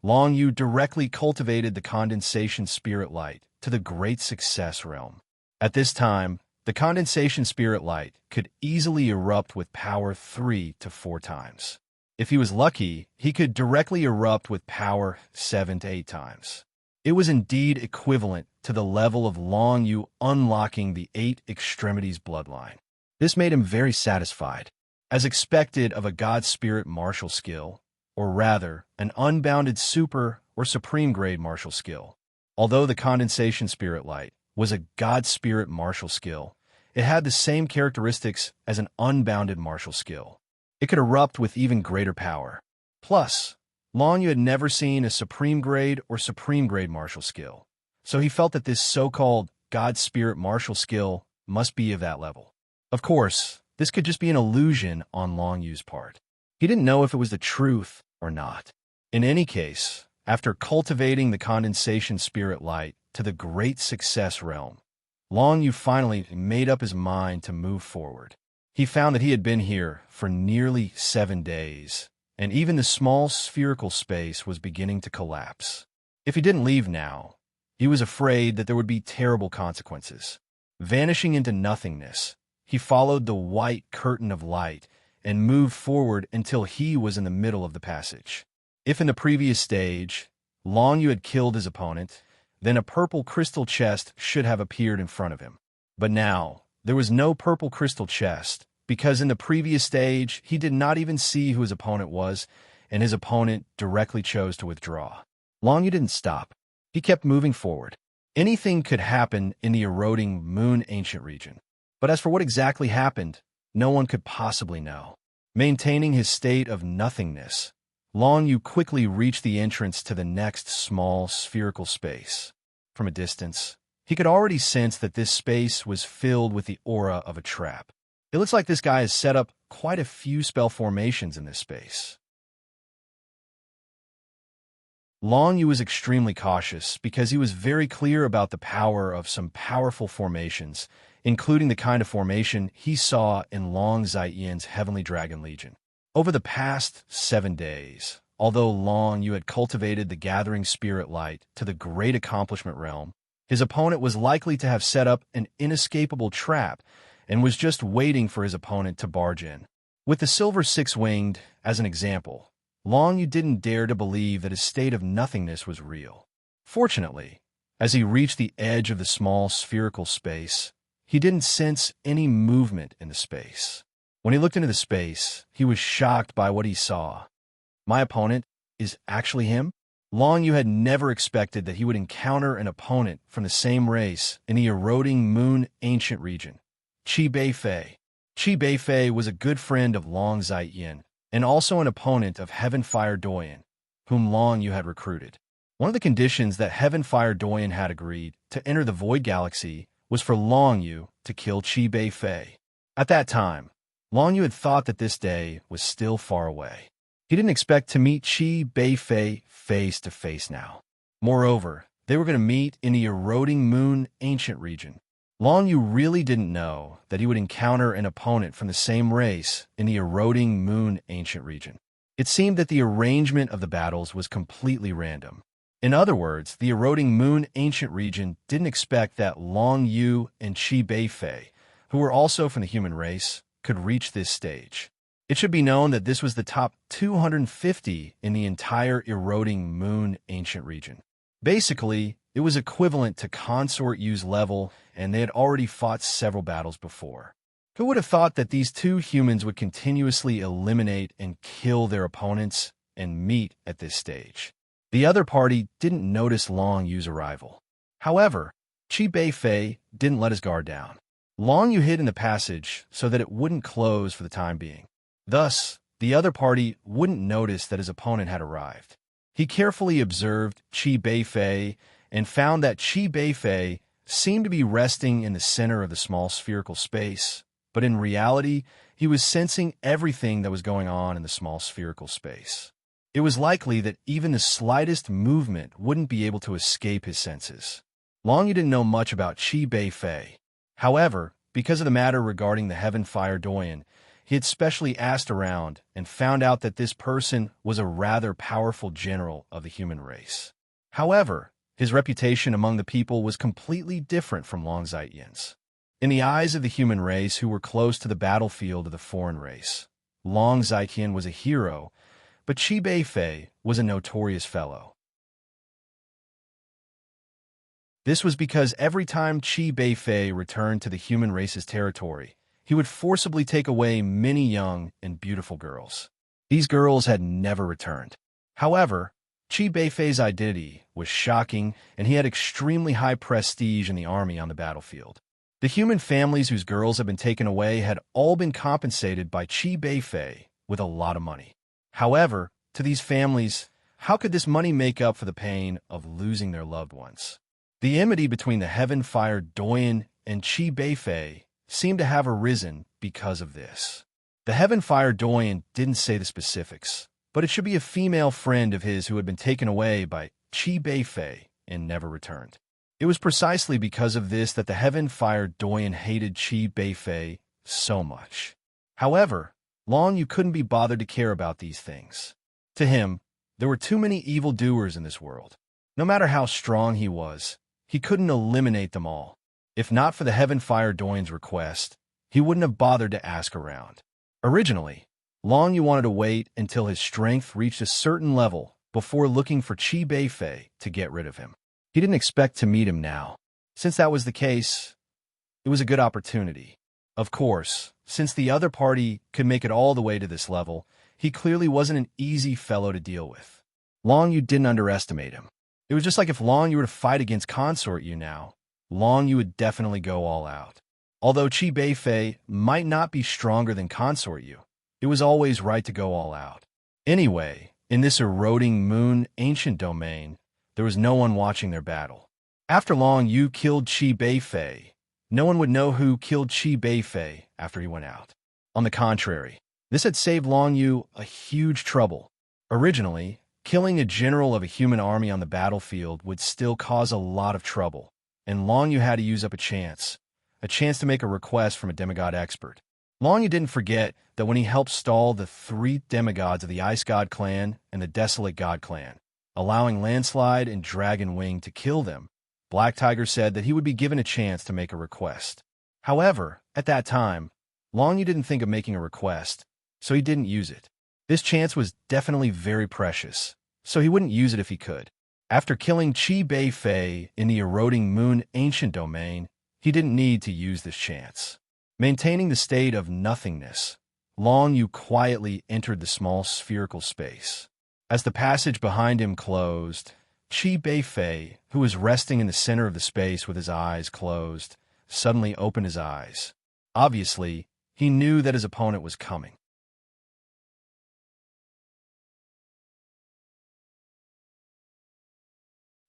Long Yu directly cultivated the condensation spirit light to the great success realm. At this time, the condensation spirit light could easily erupt with power 3 to 4 times. If he was lucky, he could directly erupt with power 7 to 8 times. It was indeed equivalent to the level of Long Yu unlocking the 8 extremities bloodline. This made him very satisfied. As expected of a God Spirit martial skill, or rather, an unbounded super or supreme grade martial skill. Although the condensation spirit light was a God Spirit martial skill, it had the same characteristics as an unbounded martial skill. It could erupt with even greater power. Plus, Long Yu had never seen a supreme grade or supreme grade martial skill, so he felt that this so-called God Spirit martial skill must be of that level. Of course, this could just be an illusion on Long Yu's part. He didn't know if it was the truth or not. In any case, after cultivating the condensation spirit light to the great success realm, Long Yu finally made up his mind to move forward. He found that he had been here for nearly 7 days, and even the small spherical space was beginning to collapse. If he didn't leave now, he was afraid that there would be terrible consequences. Vanishing into nothingness, he followed the white curtain of light and moved forward until he was in the middle of the passage. If in the previous stage, Long Yu had killed his opponent, then a purple crystal chest should have appeared in front of him. But now, there was no purple crystal chest, because in the previous stage, he did not even see who his opponent was, and his opponent directly chose to withdraw. Long Yu didn't stop. He kept moving forward. Anything could happen in the eroding moon ancient region. But as for what exactly happened, no one could possibly know. Maintaining his state of nothingness, Long Yu quickly reached the entrance to the next small spherical space. From a distance, he could already sense that this space was filled with the aura of a trap. It looks like this guy has set up quite a few spell formations in this space. Long Yu was extremely cautious because he was very clear about the power of some powerful formations, including the kind of formation he saw in Long Zaiyan's Heavenly Dragon Legion. Over the past 7 days, although Long Yu had cultivated the gathering spirit light to the great accomplishment realm, his opponent was likely to have set up an inescapable trap and was just waiting for his opponent to barge in. With the Silver Six-Winged as an example, Long Yu didn't dare to believe that his state of nothingness was real. Fortunately, as he reached the edge of the small spherical space, he didn't sense any movement in the space. When he looked into the space, he was shocked by what he saw. My opponent is actually him? Long Yu had never expected that he would encounter an opponent from the same race in the eroding moon ancient region, Qi Beifei. Qi Beifei was a good friend of Long Zaiyan, and also an opponent of Heaven Fire Doyan, whom Long Yu had recruited. One of the conditions that Heaven Fire Doyan had agreed to enter the Void Galaxy was for Long Yu to kill Qi Beifei. At that time, Long Yu had thought that this day was still far away. He didn't expect to meet Qi Beifei face to face now. Moreover, they were going to meet in the eroding moon ancient region. Long Yu really didn't know that he would encounter an opponent from the same race in the eroding moon ancient region. It seemed that the arrangement of the battles was completely random. In other words, the eroding moon ancient region didn't expect that Long Yu and Qi Beifei, who were also from the human race, could reach this stage. It should be known that this was the top 250 in the entire eroding moon ancient region. Basically, it was equivalent to Consort Yu's level, and they had already fought several battles before. Who would have thought that these two humans would continuously eliminate and kill their opponents and meet at this stage? The other party didn't notice Long Yu's arrival. However, Qi Beifei didn't let his guard down. Long Yu hid in the passage so that it wouldn't close for the time being. Thus, the other party wouldn't notice that his opponent had arrived. He carefully observed Qi Beifei and found that Qi Beifei seemed to be resting in the center of the small spherical space, but in reality, he was sensing everything that was going on in the small spherical space. It was likely that even the slightest movement wouldn't be able to escape his senses. Long Yu didn't know much about Qi Beifei. However, because of the matter regarding the Heaven Fire Doyan, he had specially asked around and found out that this person was a rather powerful general of the human race. However, his reputation among the people was completely different from Long Zaiyan's. In the eyes of the human race who were close to the battlefield of the foreign race, Long Zaiyan was a hero, but Qi Beifei was a notorious fellow. This was because every time Qi Beifei returned to the human race's territory, he would forcibly take away many young and beautiful girls. These girls had never returned. However, Qi Beifei's identity was shocking, and he had extremely high prestige in the army on the battlefield. The human families whose girls had been taken away had all been compensated by Qi Beifei with a lot of money. However, to these families, how could this money make up for the pain of losing their loved ones? The enmity between the Heaven Fire Doyan and Qi Beifei seemed to have arisen because of this. The Heaven Fire Doyan didn't say the specifics, but it should be a female friend of his who had been taken away by Qi Beifei and never returned. It was precisely because of this that the Heaven Fire Doyan hated Qi Beifei so much. However, Long Yu couldn't be bothered to care about these things. To him, there were too many evildoers in this world. No matter how strong he was, he couldn't eliminate them all. If not for the Heaven Fire Doyan's request, he wouldn't have bothered to ask around. Originally, Long Yu wanted to wait until his strength reached a certain level before looking for Qi Beifei to get rid of him. He didn't expect to meet him now. Since that was the case, it was a good opportunity. Of course, since the other party could make it all the way to this level, he clearly wasn't an easy fellow to deal with. Long Yu didn't underestimate him. It was just like if Long Yu were to fight against Consort Yu now, Long Yu would definitely go all out. Although Qi Beifei might not be stronger than Consort Yu, it was always right to go all out. Anyway, in this eroding moon ancient domain, there was no one watching their battle. After Long Yu killed Qi Beifei, no one would know who killed Qi Beifei after he went out. On the contrary, this had saved Long Yu a huge trouble. Originally, Killing a general of a human army on the battlefield would still cause a lot of trouble, and Long Yu had to use up a chance to make a request from a demigod expert. Long Yu didn't forget that when he helped stall the 3 demigods of the Ice God clan and the Desolate God clan, allowing Landslide and Dragon Wing to kill them, Black Tiger said that he would be given a chance to make a request. However, at that time, Long Yu didn't think of making a request, so he didn't use it. This chance was definitely very precious, so he wouldn't use it if he could. After killing Qi Beifei in the Eroding Moon Ancient Domain, he didn't need to use this chance. Maintaining the state of nothingness, Long Yu quietly entered the small spherical space. As the passage behind him closed, Qi Beifei, who was resting in the center of the space with his eyes closed, suddenly opened his eyes. Obviously, he knew that his opponent was coming.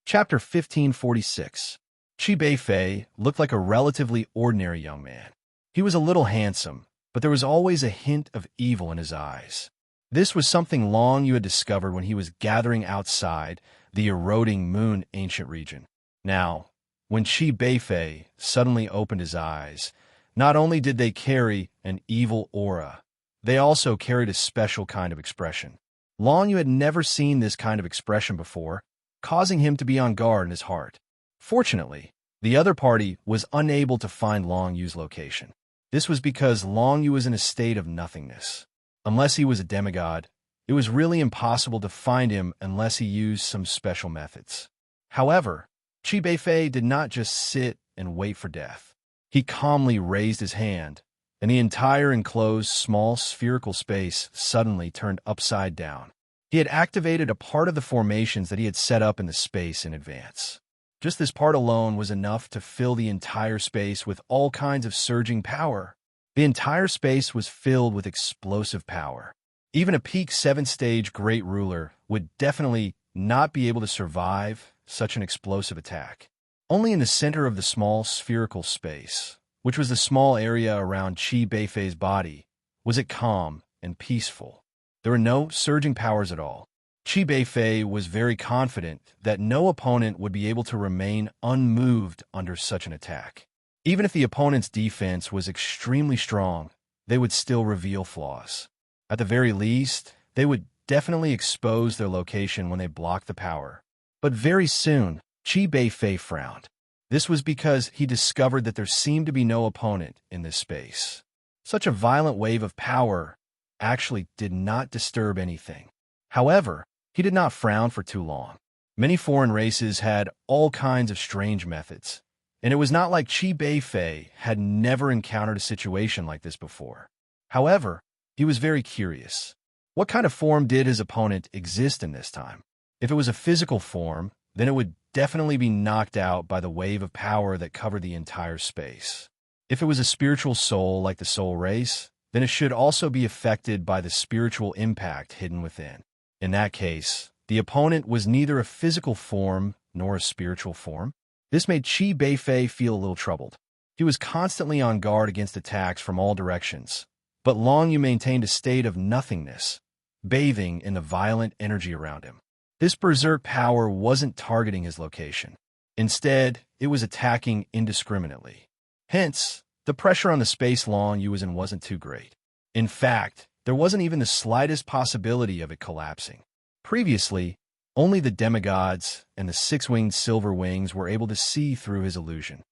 Chapter 1546. Qi Beifei looked like a relatively ordinary young man. He was a little handsome, but there was always a hint of evil in his eyes. This was something Long Yu had discovered when he was gathering outside the Eroding Moon Ancient region. Now, when Qi Beifei suddenly opened his eyes, not only did they carry an evil aura, they also carried a special kind of expression. Long Yu had never seen this kind of expression before, causing him to be on guard in his heart. Fortunately, the other party was unable to find Long Yu's location. This was because Long Yu was in a state of nothingness. Unless he was a demigod, it was really impossible to find him unless he used some special methods. However, Qi Beifei did not just sit and wait for death. He calmly raised his hand, and the entire enclosed small spherical space suddenly turned upside down. He had activated a part of the formations that he had set up in the space in advance. Just this part alone was enough to fill the entire space with all kinds of surging power. The entire space was filled with explosive power. Even a peak 7-stage Great Ruler would definitely not be able to survive such an explosive attack. Only in the center of the small spherical space, which was the small area around Qi Beifei's body, was it calm and peaceful. There were no surging powers at all. Qi Beifei was very confident that no opponent would be able to remain unmoved under such an attack. Even if the opponent's defense was extremely strong, they would still reveal flaws. At the very least, they would definitely expose their location when they blocked the power. But very soon, Qi Beifei frowned. This was because he discovered that there seemed to be no opponent in this space. Such a violent wave of power actually did not disturb anything. However, he did not frown for too long. Many foreign races had all kinds of strange methods, and it was not like Qi Beifei had never encountered a situation like this before. However, he was very curious. What kind of form did his opponent exist in this time? If it was a physical form, then it would definitely be knocked out by the wave of power that covered the entire space. If it was a spiritual soul like the soul race, then it should also be affected by the spiritual impact hidden within. In that case, the opponent was neither a physical form nor a spiritual form. This made Qi Beifei feel a little troubled. He was constantly on guard against attacks from all directions, but Long Yu maintained a state of nothingness, bathing in the violent energy around him. This berserk power wasn't targeting his location. Instead, it was attacking indiscriminately. Hence, the pressure on the space Long Yu was in wasn't too great. In fact, there wasn't even the slightest possibility of it collapsing. Previously, only the demigods and the 6-winged silver wings were able to see through his illusion.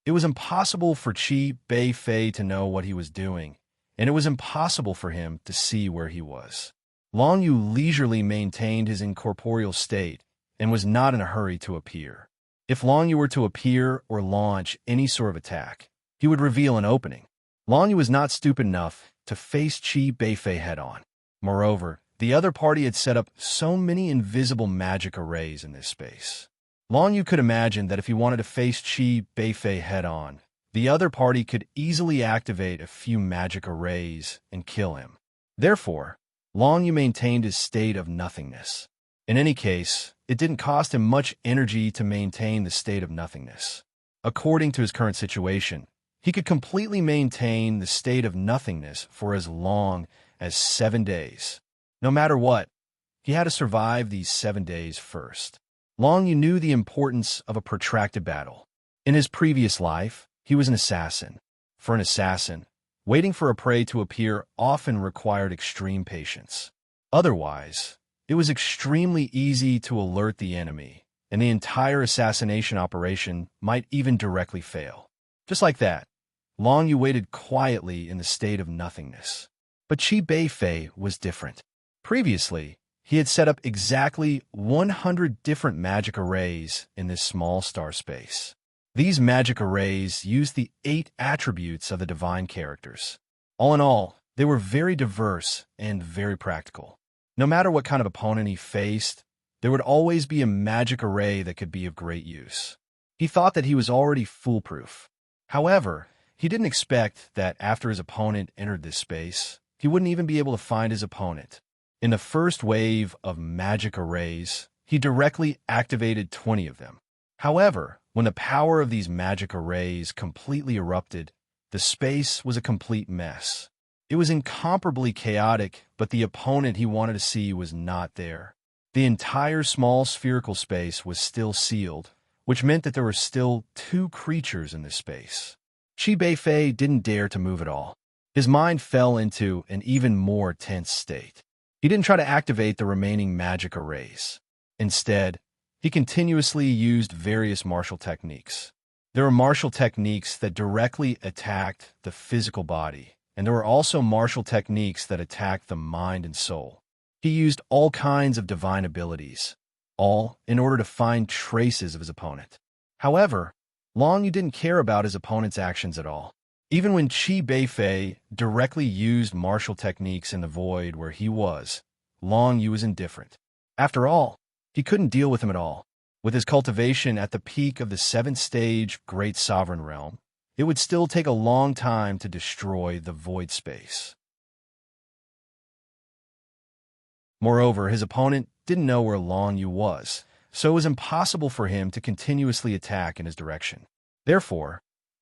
It was impossible for Qi Beifei to know what he was doing, and it was impossible for him to see where he was. Long Yu leisurely maintained his incorporeal state and was not in a hurry to appear. If Long Yu were to appear or launch any sort of attack, he would reveal an opening. Long Yu was not stupid enough to face Qi Beifei head-on. Moreover, the other party had set up so many invisible magic arrays in this space. Long Yu could imagine that if he wanted to face Qi Beifei head-on, the other party could easily activate a few magic arrays and kill him. Therefore, Long Yu maintained his state of nothingness. In any case, it didn't cost him much energy to maintain the state of nothingness. According to his current situation, he could completely maintain the state of nothingness for as long as 7 days. No matter what, he had to survive these 7 days first. Long Yu knew the importance of a protracted battle. In his previous life, he was an assassin. For an assassin, waiting for a prey to appear often required extreme patience. Otherwise, it was extremely easy to alert the enemy, and the entire assassination operation might even directly fail. Just like that, Long Yu waited quietly in the state of nothingness. But Qi Beifei was different. Previously, he had set up exactly 100 different magic arrays in this small star space. These magic arrays used the 8 attributes of the divine characters. All in all, they were very diverse and very practical. No matter what kind of opponent he faced, there would always be a magic array that could be of great use. He thought that he was already foolproof. However, he didn't expect that after his opponent entered this space, he wouldn't even be able to find his opponent. In the first wave of magic arrays, he directly activated 20 of them. However, when the power of these magic arrays completely erupted, the space was a complete mess. It was incomparably chaotic, but the opponent he wanted to see was not there. The entire small spherical space was still sealed, which meant that there were still 2 creatures in this space. Qi Beifei didn't dare to move at all. His mind fell into an even more tense state. He didn't try to activate the remaining magic arrays. Instead, he continuously used various martial techniques. There were martial techniques that directly attacked the physical body, and there were also martial techniques that attacked the mind and soul. He used all kinds of divine abilities, all in order to find traces of his opponent. However, Long Yu didn't care about his opponent's actions at all. Even when Qi Beifei directly used martial techniques in the void where he was, Long Yu was indifferent. After all, he couldn't deal with him at all. With his cultivation at the peak of the 7th stage Great Sovereign Realm, it would still take a long time to destroy the void space. Moreover, his opponent didn't know where Long Yu was, so it was impossible for him to continuously attack in his direction. Therefore,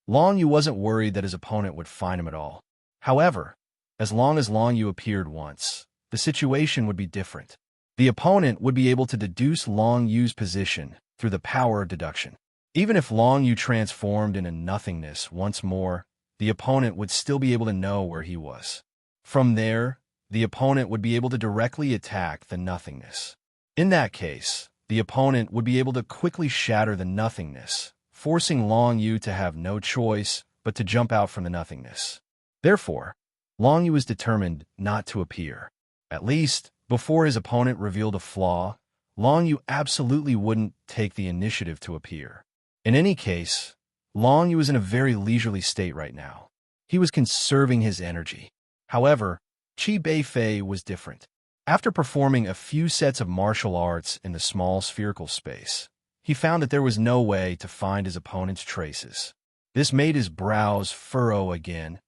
Long Yu wasn't worried that his opponent would find him at all. However, as long as Long Yu appeared once, the situation would be different. The opponent would be able to deduce Long Yu's position through the power of deduction. Even if Long Yu transformed into nothingness once more, the opponent would still be able to know where he was. From there, the opponent would be able to directly attack the nothingness. In that case, the opponent would be able to quickly shatter the nothingness, forcing Long Yu to have no choice but to jump out from the nothingness. Therefore, Long Yu was determined not to appear. At least, before his opponent revealed a flaw, Long Yu absolutely wouldn't take the initiative to appear. In any case, Long Yu was in a very leisurely state right now. He was conserving his energy. However, Qi Beifei was different. After performing a few sets of martial arts in the small spherical space, he found that there was no way to find his opponent's traces. This made his brows furrow again,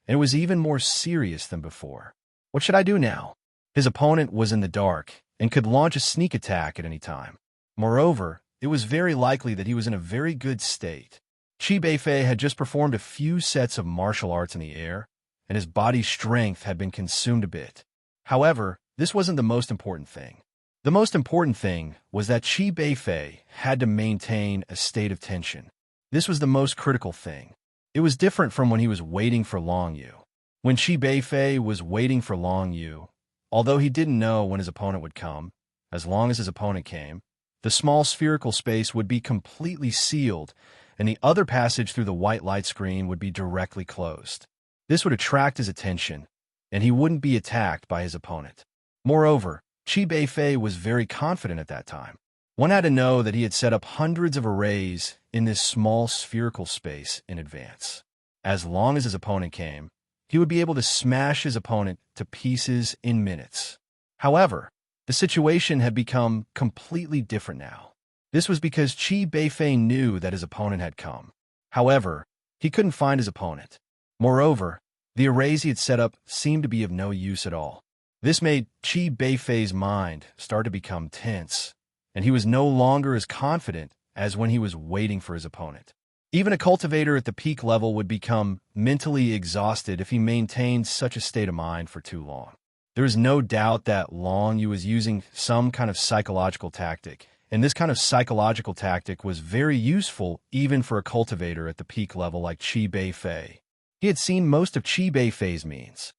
and it was even more serious than before. What should I do now? His opponent was in the dark and could launch a sneak attack at any time. Moreover, it was very likely that he was in a very good state. Qi Beifei had just performed a few sets of martial arts in the air, and his body's strength had been consumed a bit. However, this wasn't the most important thing. The most important thing was that Qi Beifei had to maintain a state of tension. This was the most critical thing. It was different from when he was waiting for Long Yu. When Qi Beifei was waiting for Long Yu, although he didn't know when his opponent would come, as long as his opponent came, the small spherical space would be completely sealed, and the other passage through the white light screen would be directly closed. This would attract his attention, and he wouldn't be attacked by his opponent. Moreover, Qi Beifei was very confident at that time. One had to know that he had set up hundreds of arrays in this small spherical space in advance. As long as his opponent came, he would be able to smash his opponent to pieces in minutes. However, the situation had become completely different now. This was because Qi Beifei knew that his opponent had come. However, he couldn't find his opponent. Moreover, the arrays he had set up seemed to be of no use at all. This made Qi Beifei's mind start to become tense, and he was no longer as confident as when he was waiting for his opponent. Even a cultivator at the peak level would become mentally exhausted if he maintained such a state of mind for too long. There is no doubt that Long Yu was using some kind of psychological tactic, and this kind of psychological tactic was very useful even for a cultivator at the peak level like Qi Beifei. He had seen most of Qi Beifei's means.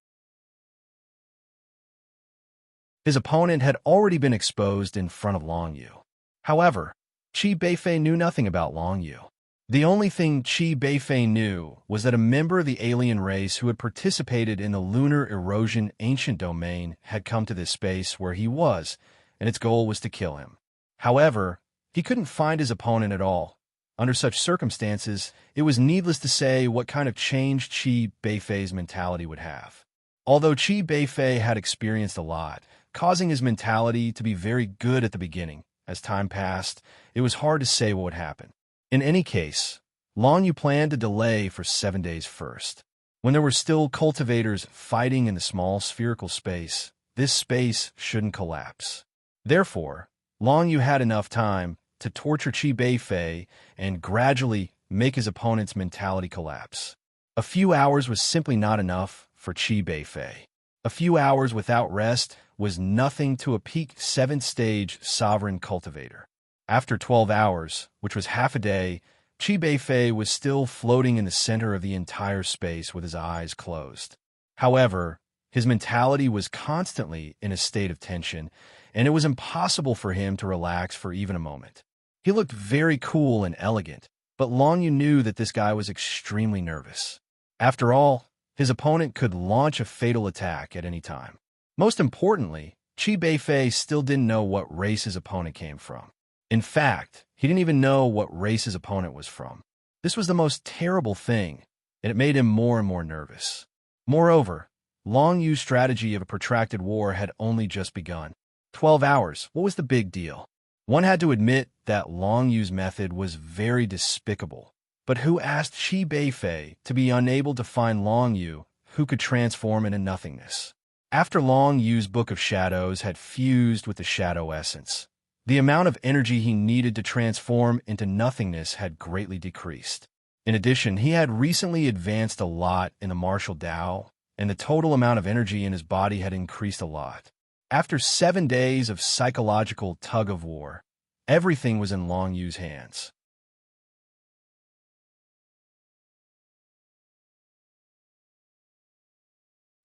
His opponent had already been exposed in front of Long Yu. However, Qi Beifei knew nothing about Long Yu. The only thing Qi Beifei knew was that a member of the alien race who had participated in the lunar erosion ancient domain had come to this space where he was, and its goal was to kill him. However, he couldn't find his opponent at all. Under such circumstances, it was needless to say what kind of change Qi Beifei's mentality would have. Although Qi Beifei had experienced a lot, causing his mentality to be very good at the beginning, as time passed, it was hard to say what would happen. In any case, Long Yu planned to delay for 7 days first. When there were still cultivators fighting in the small spherical space, this space shouldn't collapse. Therefore, Long Yu had enough time to torture Qi Beifei and gradually make his opponent's mentality collapse. A few hours was simply not enough for Qi Beifei. A few hours without rest was nothing to a peak 7th stage sovereign cultivator. After 12 hours, which was half a day, Qi Beifei was still floating in the center of the entire space with his eyes closed. However, his mentality was constantly in a state of tension, and it was impossible for him to relax for even a moment. He looked very cool and elegant, but Long Yu knew that this guy was extremely nervous. After all, his opponent could launch a fatal attack at any time. Most importantly, Qi Beifei still didn't know what race his opponent came from. In fact, he didn't even know what race his opponent was from. This was the most terrible thing, and it made him more and more nervous. Moreover, Long Yu's strategy of a protracted war had only just begun. 12 hours, what was the big deal? One had to admit that Long Yu's method was very despicable. But who asked Qi Beifei to be unable to find Long Yu, who could transform into nothingness? After Long Yu's Book of Shadows had fused with the shadow essence, the amount of energy he needed to transform into nothingness had greatly decreased. In addition, he had recently advanced a lot in the martial Tao, and the total amount of energy in his body had increased a lot. After 7 days of psychological tug-of-war, everything was in Long Yu's hands.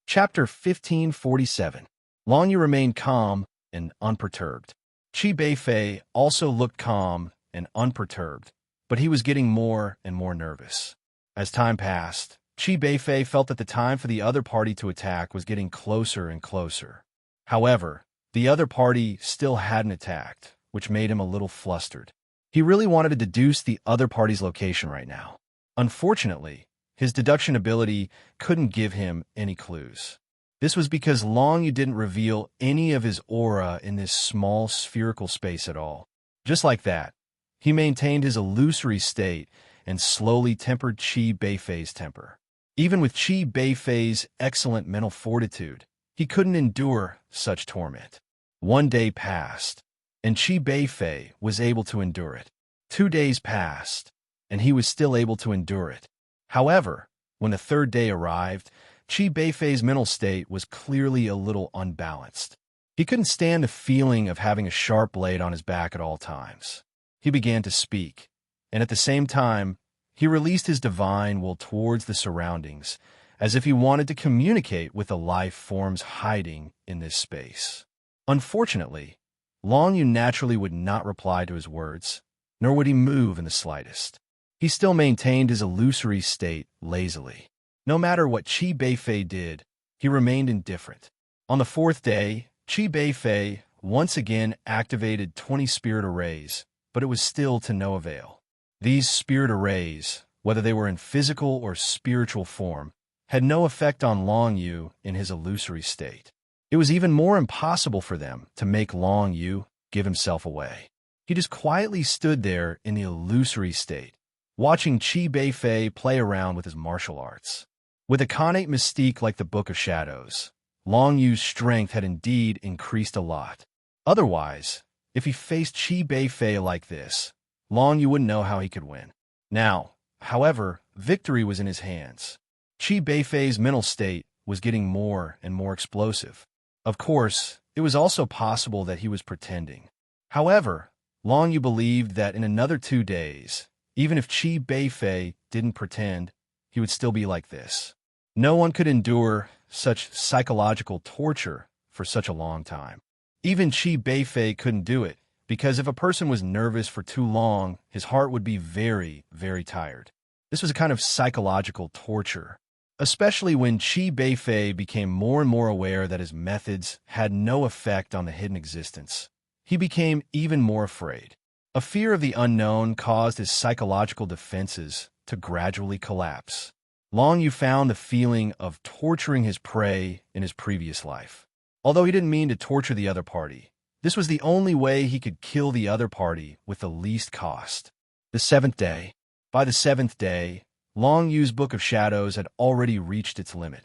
Chapter 1547. Long Yu remained calm and unperturbed. Qi Beifei also looked calm and unperturbed, but he was getting more and more nervous. As time passed, Qi Beifei felt that the time for the other party to attack was getting closer and closer. However, the other party still hadn't attacked, which made him a little flustered. He really wanted to deduce the other party's location right now. Unfortunately, his deduction ability couldn't give him any clues. This was because Long Yu didn't reveal any of his aura in this small spherical space at all. Just like that, he maintained his illusory state and slowly tempered Qi Beifei's temper. Even with Qi Beifei's excellent mental fortitude, he couldn't endure such torment. 1 day passed, and Qi Beifei was able to endure it. 2 days passed, and he was still able to endure it. However, when the 3rd day arrived, Qi Beifei's mental state was clearly a little unbalanced. He couldn't stand the feeling of having a sharp blade on his back at all times. He began to speak, and at the same time, he released his divine will towards the surroundings, as if he wanted to communicate with the life forms hiding in this space. Unfortunately, Long Yu naturally would not reply to his words, nor would he move in the slightest. He still maintained his illusory state lazily. No matter what Qi Beifei did, he remained indifferent. On the 4th day, Qi Beifei once again activated 20 spirit arrays, but it was still to no avail. These spirit arrays, whether they were in physical or spiritual form, had no effect on Long Yu in his illusory state. It was even more impossible for them to make Long Yu give himself away. He just quietly stood there in the illusory state, watching Qi Beifei play around with his martial arts. With a connate mystique like the Book of Shadows, Long Yu's strength had indeed increased a lot. Otherwise, if he faced Qi Beifei like this, Long Yu wouldn't know how he could win. Now, however, victory was in his hands. Qi Beifei's mental state was getting more and more explosive. Of course, it was also possible that he was pretending. However, Long Yu believed that in another 2 days, even if Chi Beifei didn't pretend, he would still be like this. No one could endure such psychological torture for such a long time. Even Chi Beifei couldn't do it, because if a person was nervous for too long, his heart would be very, very tired. This was a kind of psychological torture, especially when Chi Beifei became more and more aware that his methods had no effect on the hidden existence. He became even more afraid. A fear of the unknown caused his psychological defenses to gradually collapse. Long Yu found the feeling of torturing his prey in his previous life. Although he didn't mean to torture the other party, this was the only way he could kill the other party with the least cost. The 7th day. By the 7th day, Long Yu's Book of Shadows had already reached its limit.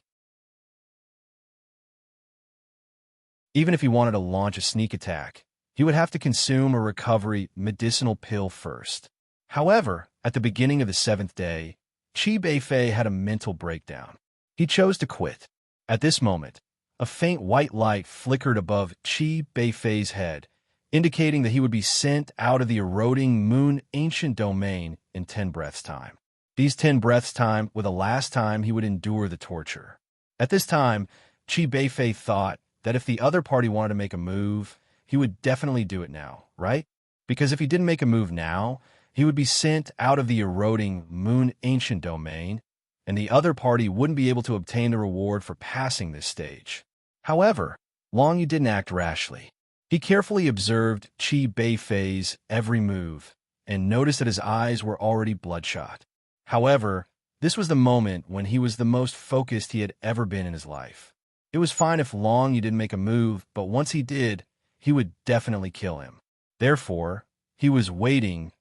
Even if he wanted to launch a sneak attack, he would have to consume a recovery medicinal pill first. However, at the beginning of the 7th day, Chi Beifei had a mental breakdown. He chose to quit. At this moment, a faint white light flickered above Chi Beifei's head, indicating that he would be sent out of the eroding moon ancient domain in 10 breaths' time. These 10 breaths' time were the last time he would endure the torture. At this time, Chi Beifei thought that if the other party wanted to make a move, he would definitely do it now, right? Because if he didn't make a move now, he would be sent out of the eroding moon ancient domain, and the other party wouldn't be able to obtain the reward for passing this stage. However, Long Yu didn't act rashly. He carefully observed Chi Beifei's every move and noticed that his eyes were already bloodshot. However, this was the moment when he was the most focused he had ever been in his life. It was fine if Long Yu didn't make a move, but once he did, he would definitely kill him. Therefore, he was waiting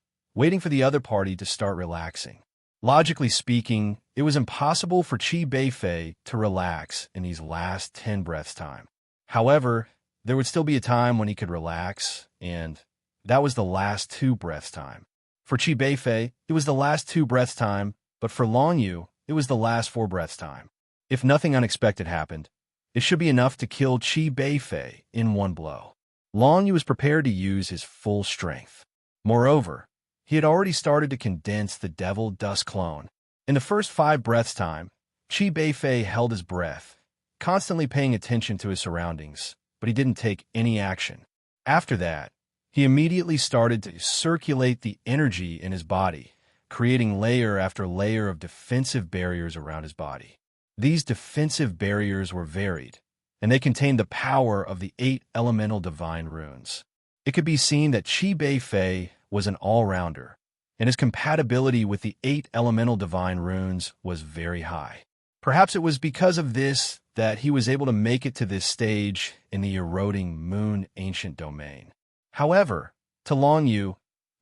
for the other party to start relaxing. Logically speaking, it was impossible for Chi Beifei to relax in these last 10 breaths' time. However, there would still be a time when he could relax, and that was the last 2 breaths' time. For Chi Beifei, it was the last 2 breaths' time, but for Long Yu, it was the last 4 breaths' time. If nothing unexpected happened, it should be enough to kill Chi Beifei in one blow. Long Yu was prepared to use his full strength. Moreover, he had already started to condense the devil dust clone. In the first 5 breaths' time, Chi Beifei held his breath, constantly paying attention to his surroundings, but he didn't take any action. After that, he immediately started to circulate the energy in his body, creating layer after layer of defensive barriers around his body. These defensive barriers were varied, and they contained the power of the 8 elemental divine runes. It could be seen that Chi Beifei was an all-rounder, and his compatibility with the 8 elemental divine runes was very high. Perhaps it was because of this that he was able to make it to this stage in the eroding moon ancient domain. However, to Long Yu,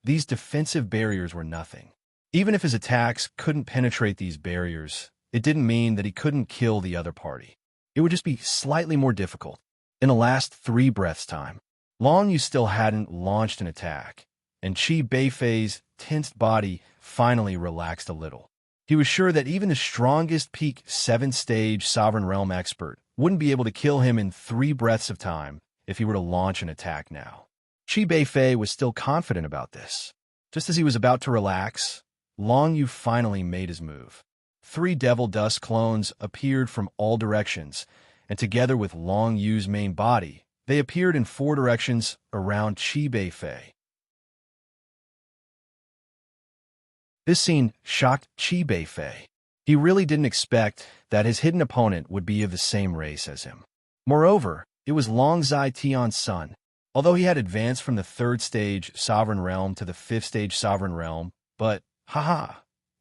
these defensive barriers were nothing. Even if his attacks couldn't penetrate these barriers, it didn't mean that he couldn't kill the other party. It would just be slightly more difficult. In the last 3 breaths' time, Long Yu still hadn't launched an attack, and Chi Beifei's tensed body finally relaxed a little. He was sure that even the strongest peak 7th-stage Sovereign Realm expert wouldn't be able to kill him in 3 breaths of time if he were to launch an attack now. Chi Beifei was still confident about this. Just as he was about to relax, Long Yu finally made his move. 3 devil dust clones appeared from all directions, and together with Long Yu's main body, they appeared in 4 directions around Chi Beifei. This scene shocked Chi Beifei. He really didn't expect that his hidden opponent would be of the same race as him. Moreover, it was Long Zai Tian's son. Although he had advanced from the 3rd stage Sovereign Realm to the 5th stage Sovereign Realm, but, haha,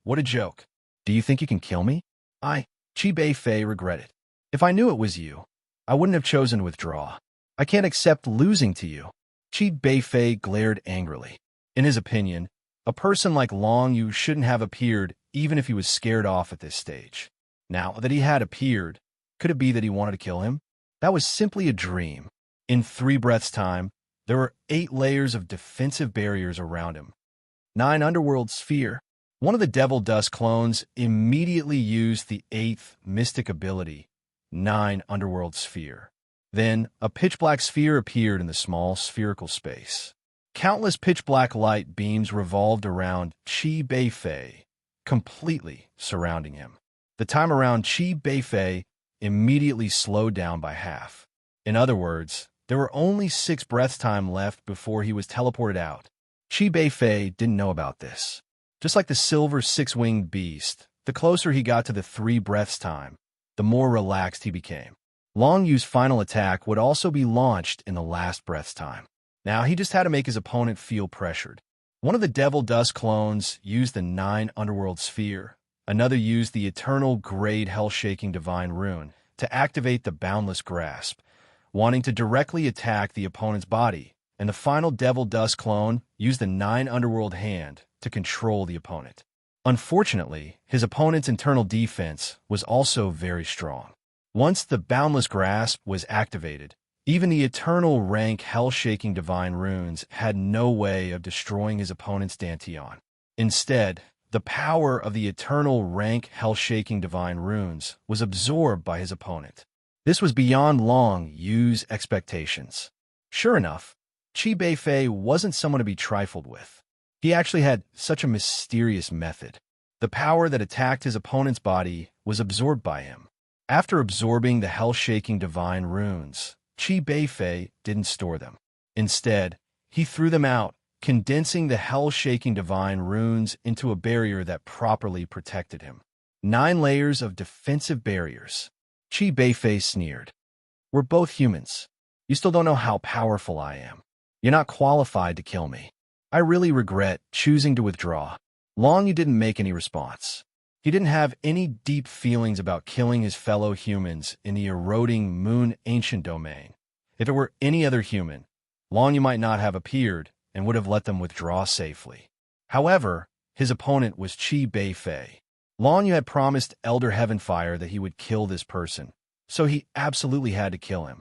what a joke. Do you think you can kill me? Chi Beifei regretted. If I knew it was you, I wouldn't have chosen to withdraw. I can't accept losing to you. Chi Beifei glared angrily. In his opinion, a person like Long Yu shouldn't have appeared even if he was scared off at this stage. Now that he had appeared, could it be that he wanted to kill him? That was simply a dream. In 3 breaths' time, there were 8 layers of defensive barriers around him. 9 underworld sphere. One of the devil dust clones immediately used the 8th mystic ability, 9 underworld sphere. Then, a pitch-black sphere appeared in the small spherical space. Countless pitch-black light beams revolved around Chi Beifei, completely surrounding him. The time around Chi Beifei immediately slowed down by half. In other words, there were only 6 breaths time left before he was teleported out. Chi Beifei didn't know about this. Just like the silver 6-winged beast, the closer he got to the 3 breaths time, the more relaxed he became. Long Yu's final attack would also be launched in the last breath's time. Now he just had to make his opponent feel pressured. One of the Devil Dust clones used the 9 Underworld Sphere. Another used the Eternal Grade Hell-Shaking Divine Rune to activate the Boundless Grasp, wanting to directly attack the opponent's body. And the final Devil Dust clone used the 9 Underworld Hand to control the opponent. Unfortunately, his opponent's internal defense was also very strong. Once the Boundless Grasp was activated, even the Eternal Rank Hell-Shaking Divine Runes had no way of destroying his opponent's Dantian. Instead, the power of the Eternal Rank Hell-Shaking Divine Runes was absorbed by his opponent. This was beyond Long Yu's expectations. Sure enough, Chi Beifei wasn't someone to be trifled with. He actually had such a mysterious method. The power that attacked his opponent's body was absorbed by him. After absorbing the Hell-Shaking Divine Runes, Chi Beifei didn't store them. Instead, he threw them out, condensing the Hell-Shaking Divine Runes into a barrier that properly protected him. 9 layers of defensive barriers. Chi Beifei sneered. We're both humans. You still don't know how powerful I am. You're not qualified to kill me. I really regret choosing to withdraw. Long Yu didn't make any response. He didn't have any deep feelings about killing his fellow humans in the eroding Moon Ancient Domain. If it were any other human, Long Yu might not have appeared and would have let them withdraw safely. However, his opponent was Chi Beifei. Long Yu had promised Elder Heavenfire that he would kill this person, so he absolutely had to kill him.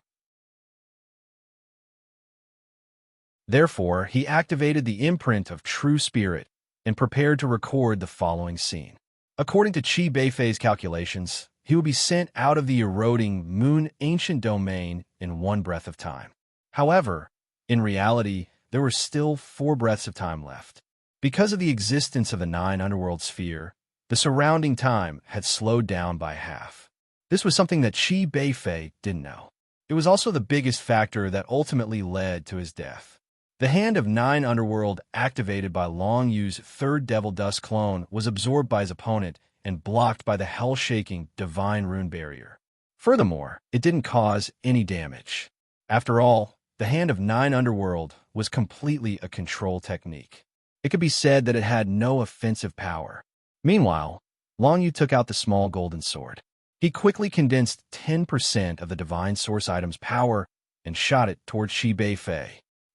Therefore, he activated the imprint of True Spirit and prepared to record the following scene. According to Chi Beifei's calculations, he would be sent out of the eroding Moon Ancient Domain in 1 breath of time. However, in reality, there were still 4 breaths of time left. Because of the existence of the 9 Underworld Sphere, the surrounding time had slowed down by half. This was something that Chi Beifei didn't know. It was also the biggest factor that ultimately led to his death. The Hand of 9 Underworld, activated by Long Yu's 3rd Devil Dust clone, was absorbed by his opponent and blocked by the Hell-Shaking Divine Rune Barrier. Furthermore, it didn't cause any damage. After all, the Hand of 9 Underworld was completely a control technique. It could be said that it had no offensive power. Meanwhile, Long Yu took out the small golden sword. He quickly condensed 10% of the Divine Source item's power and shot it towards Chi Beifei.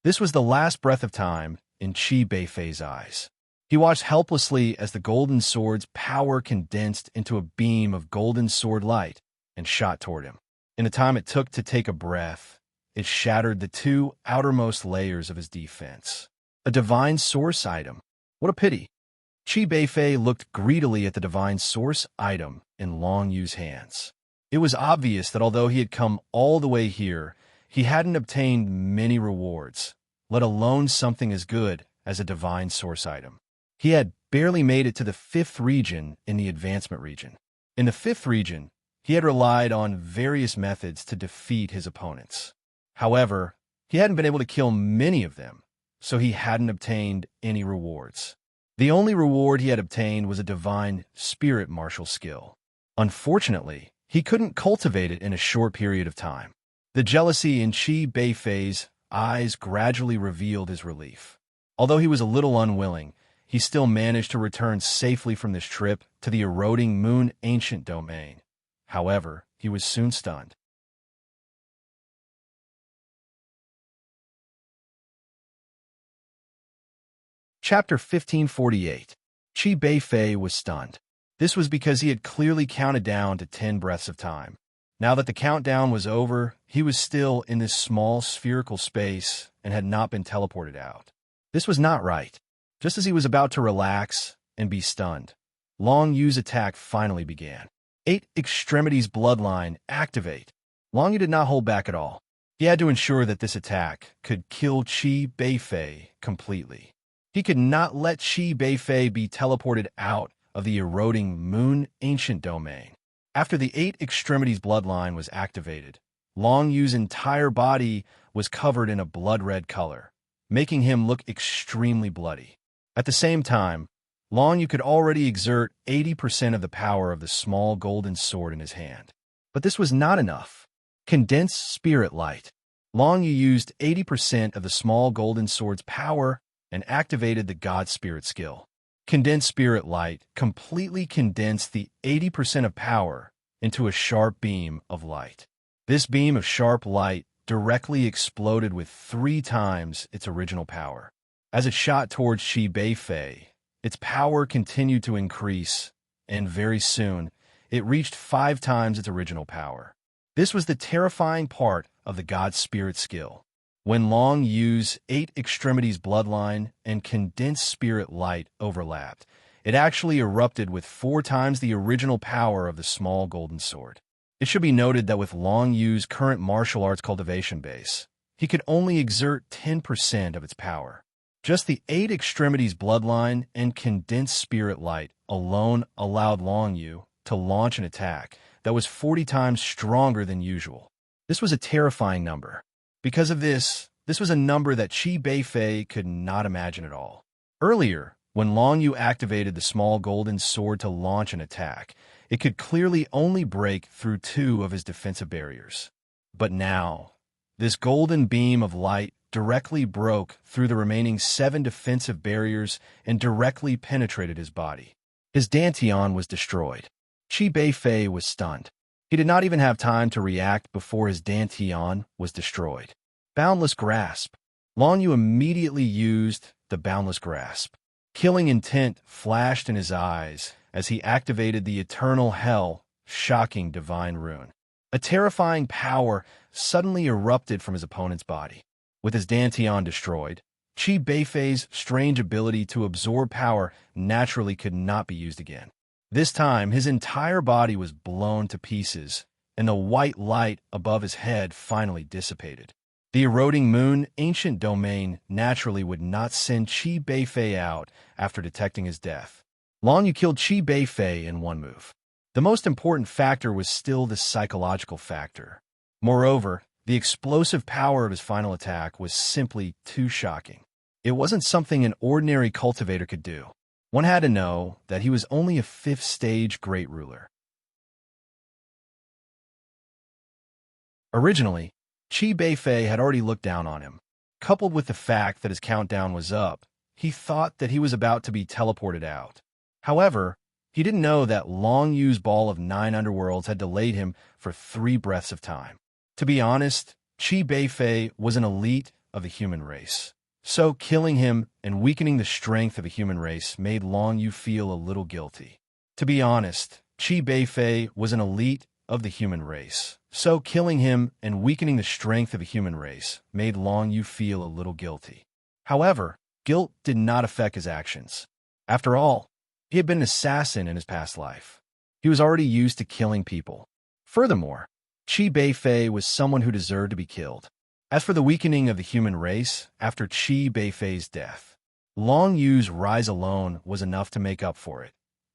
This was the last breath of time in Chi Beifei's eyes. He watched helplessly as the golden sword's power condensed into a beam of golden sword light and shot toward him. In the time it took to take a breath, it shattered the 2 outermost layers of his defense. A Divine Source item. What a pity. Chi Beifei looked greedily at the Divine Source item in Long Yu's hands. It was obvious that although he had come all the way here, he hadn't obtained many rewards, let alone something as good as a Divine Source item. He had barely made it to the 5th region in the advancement region. In the 5th region, he had relied on various methods to defeat his opponents. However, he hadn't been able to kill many of them, so he hadn't obtained any rewards. The only reward he had obtained was a Divine Spirit Martial skill. Unfortunately, he couldn't cultivate it in a short period of time. The jealousy in Chi Beifei's eyes gradually revealed his relief. Although he was a little unwilling, he still managed to return safely from this trip to the eroding Moon Ancient Domain. However, he was soon stunned. Chapter 1548. Chi Beifei was stunned. This was because he had clearly counted down to 10 breaths of time. Now that the countdown was over, he was still in this small spherical space and had not been teleported out. This was not right. Just as he was about to relax and be stunned, Long Yu's attack finally began. 8 Extremities Bloodline, activate. Long Yu did not hold back at all. He had to ensure that this attack could kill Qi Beifei completely. He could not let Qi Beifei be teleported out of the eroding moon ancient domain. After the Eight Extremities bloodline was activated, Long Yu's entire body was covered in a blood-red color, making him look extremely bloody. At the same time, Long Yu could already exert 80% of the power of the small golden sword in his hand. But this was not enough. Condensed spirit light. Long Yu used 80% of the small golden sword's power and activated the God Spirit skill. Condensed spirit light completely condensed the 80% of power into a sharp beam of light. This beam of sharp light directly exploded with 3 times its original power. As it shot towards Qi Beifei, its power continued to increase, and very soon, it reached 5 times its original power. This was the terrifying part of the God Spirit skill. When Long Yu's 8 Extremities bloodline and condensed spirit light overlapped, it actually erupted with 4 times the original power of the small golden sword. It should be noted that with Long Yu's current martial arts cultivation base, he could only exert 10% of its power. Just the 8 Extremities bloodline and condensed spirit light alone allowed Long Yu to launch an attack that was 40 times stronger than usual. This was a terrifying number. Because of this was a number that Qi Beifei could not imagine at all. Earlier, when Long Yu activated the small golden sword to launch an attack, it could clearly only break through 2 of his defensive barriers. But now, this golden beam of light directly broke through the remaining 7 defensive barriers and directly penetrated his body. His dantian was destroyed. Qi Beifei was stunned. He did not even have time to react before his dantian was destroyed. Boundless Grasp. Long Yu immediately used the Boundless Grasp. Killing intent flashed in his eyes as he activated the Eternal Hell, shocking divine rune. A terrifying power suddenly erupted from his opponent's body. With his dantian destroyed, Qi Beifei's strange ability to absorb power naturally could not be used again. This time, his entire body was blown to pieces, and the white light above his head finally dissipated. The eroding moon ancient domain naturally would not send Qi Beifei out after detecting his death. Long Yu killed Qi Beifei in one move. The most important factor was still the psychological factor. Moreover, the explosive power of his final attack was simply too shocking. It wasn't something an ordinary cultivator could do. One had to know that he was only a 5th-stage great ruler. Originally, Qi Beifei had already looked down on him. Coupled with the fact that his countdown was up, he thought that he was about to be teleported out. However, he didn't know that Long Yu's ball of 9 underworlds had delayed him for 3 breaths of time. To be honest, Qi Beifei was an elite of the human race. So killing him and weakening the strength of a human race made Long Yu feel a little guilty. To be honest, Qi Beifei was an elite of the human race. So killing him and weakening the strength of a human race made Long Yu feel a little guilty. However, guilt did not affect his actions. After all, he had been an assassin in his past life. He was already used to killing people. Furthermore, Qi Beifei was someone who deserved to be killed. As for the weakening of the human race after Qi Beifei's death, Long Yu's rise alone was enough to make up for it.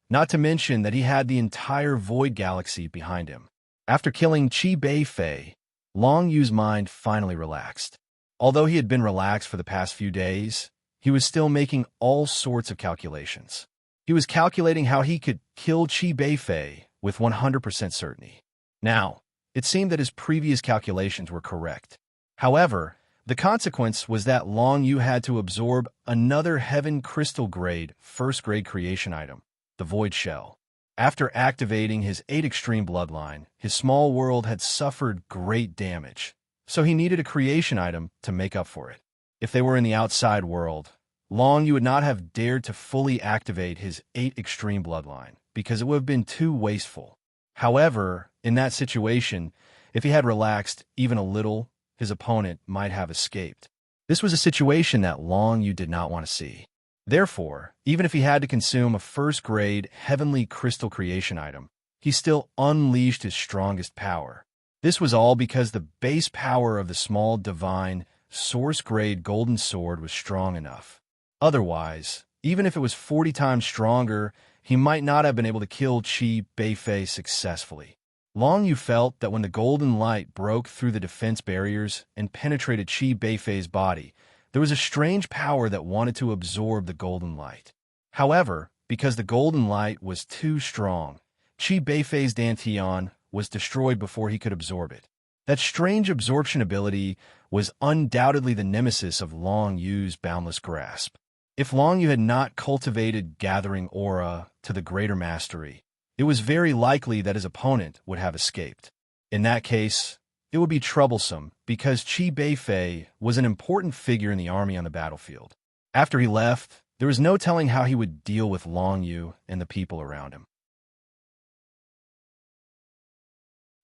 Not to mention that he had the entire Void Galaxy behind him. After killing Qi Beifei, Long Yu's mind finally relaxed. Although he had been relaxed for the past few days, he was still making all sorts of calculations. He was calculating how he could kill Qi Beifei with 100% certainty. Now, it seemed that his previous calculations were correct. However, the consequence was that Long Yu had to absorb another Heaven Crystal Grade, 1st grade creation item, the Void Shell. After activating his 8 Extreme bloodline, his small world had suffered great damage, so he needed a creation item to make up for it. If they were in the outside world, Long Yu would not have dared to fully activate his 8 Extreme bloodline, because it would have been too wasteful. However, in that situation, if he had relaxed even a little, his opponent might have escaped. This was a situation that Long Yu did not want to see. Therefore, even if he had to consume a 1st grade heavenly crystal creation item, he still unleashed his strongest power. This was all because the base power of the small divine source-grade golden sword was strong enough. Otherwise, even if it was 40 times stronger, he might not have been able to kill Qi Beifei successfully. Long Yu felt that when the golden light broke through the defense barriers and penetrated Qi Beifei's body, there was a strange power that wanted to absorb the golden light. However, because the golden light was too strong, Qi Beifei's dantian was destroyed before he could absorb it. That strange absorption ability was undoubtedly the nemesis of Long Yu's boundless grasp. If Long Yu had not cultivated gathering aura to the greater mastery, it was very likely that his opponent would have escaped. In that case, it would be troublesome because Qi Beifei was an important figure in the army on the battlefield. After he left, there was no telling how he would deal with Long Yu and the people around him.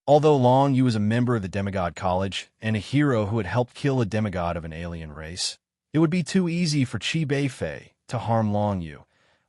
Although Long Yu was a member of the Demigod College and a hero who had helped kill a demigod of an alien race, it would be too easy for Qi Beifei to harm Long Yu,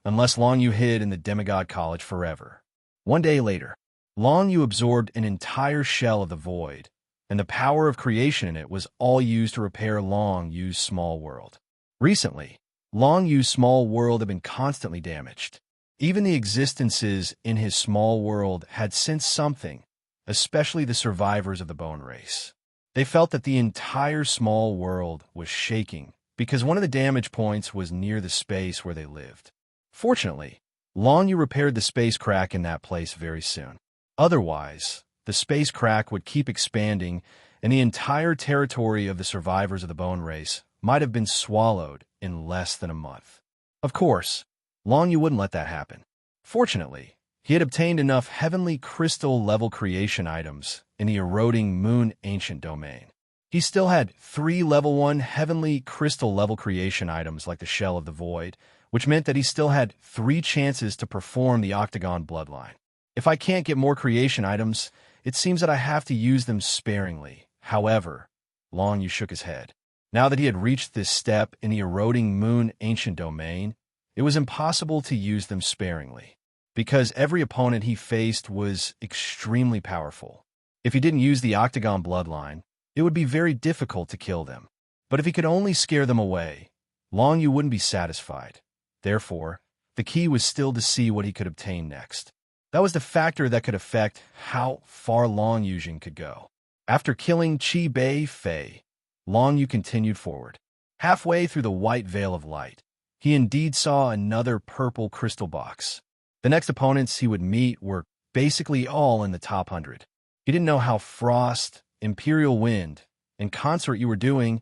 unless Long Yu hid in the Demigod College forever. One day later, Long Yu absorbed an entire shell of the void, and the power of creation in it was all used to repair Long Yu's small world. Recently, Long Yu's small world had been constantly damaged. Even the existences in his small world had sensed something, especially the survivors of the bone race. They felt that the entire small world was shaking because one of the damage points was near the space where they lived. Fortunately, Long Yu repaired the space crack in that place very soon. Otherwise, the space crack would keep expanding and the entire territory of the survivors of the bone race might have been swallowed in less than a month. Of course, Long Yu wouldn't let that happen. Fortunately, he had obtained enough heavenly crystal-level creation items in the eroding moon ancient domain. He still had 3 level 1 heavenly crystal-level creation items like the Shell of the Void, which meant that he still had 3 chances to perform the Octagon bloodline. If I can't get more creation items, it seems that I have to use them sparingly. However, Long Yu shook his head. Now that he had reached this step in the eroding moon ancient domain, it was impossible to use them sparingly, because every opponent he faced was extremely powerful. If he didn't use the Octagon bloodline, it would be very difficult to kill them. But if he could only scare them away, Long Yu wouldn't be satisfied. Therefore, the key was still to see what he could obtain next. That was the factor that could affect how far Long Yu could go. After killing Qi Beifei, Long Yu continued forward. Halfway through the white veil of light, he indeed saw another purple crystal box. The next opponents he would meet were basically all in the top 100. He didn't know how Frost, Imperial Wind, and Consort you were doing,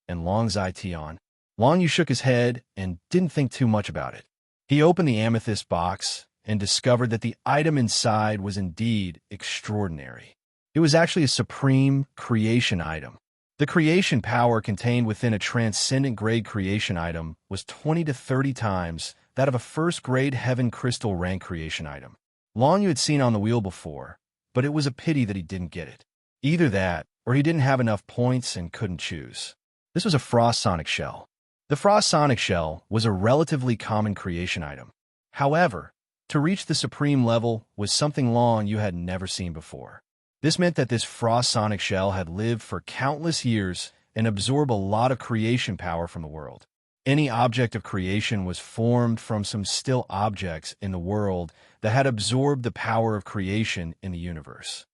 and Long Zai Tian. Long Yu shook his head and didn't think too much about it. He opened the amethyst box and discovered that the item inside was indeed extraordinary. It was actually a supreme creation item. The creation power contained within a transcendent grade creation item was 20 to 30 times that of a first-grade Heaven Crystal rank creation item. Long Yu had seen on the wheel before, but it was a pity that he didn't get it. Either that, or he didn't have enough points and couldn't choose. This was a Frost Sonic Shell. The Frost Sonic Shell was a relatively common creation item. However, to reach the supreme level was something Long Yu had never seen before. This meant that this Frost Sonic Shell had lived for countless years and absorbed a lot of creation power from the world. Any object of creation was formed from some still objects in the world that had absorbed the power of creation in the universe.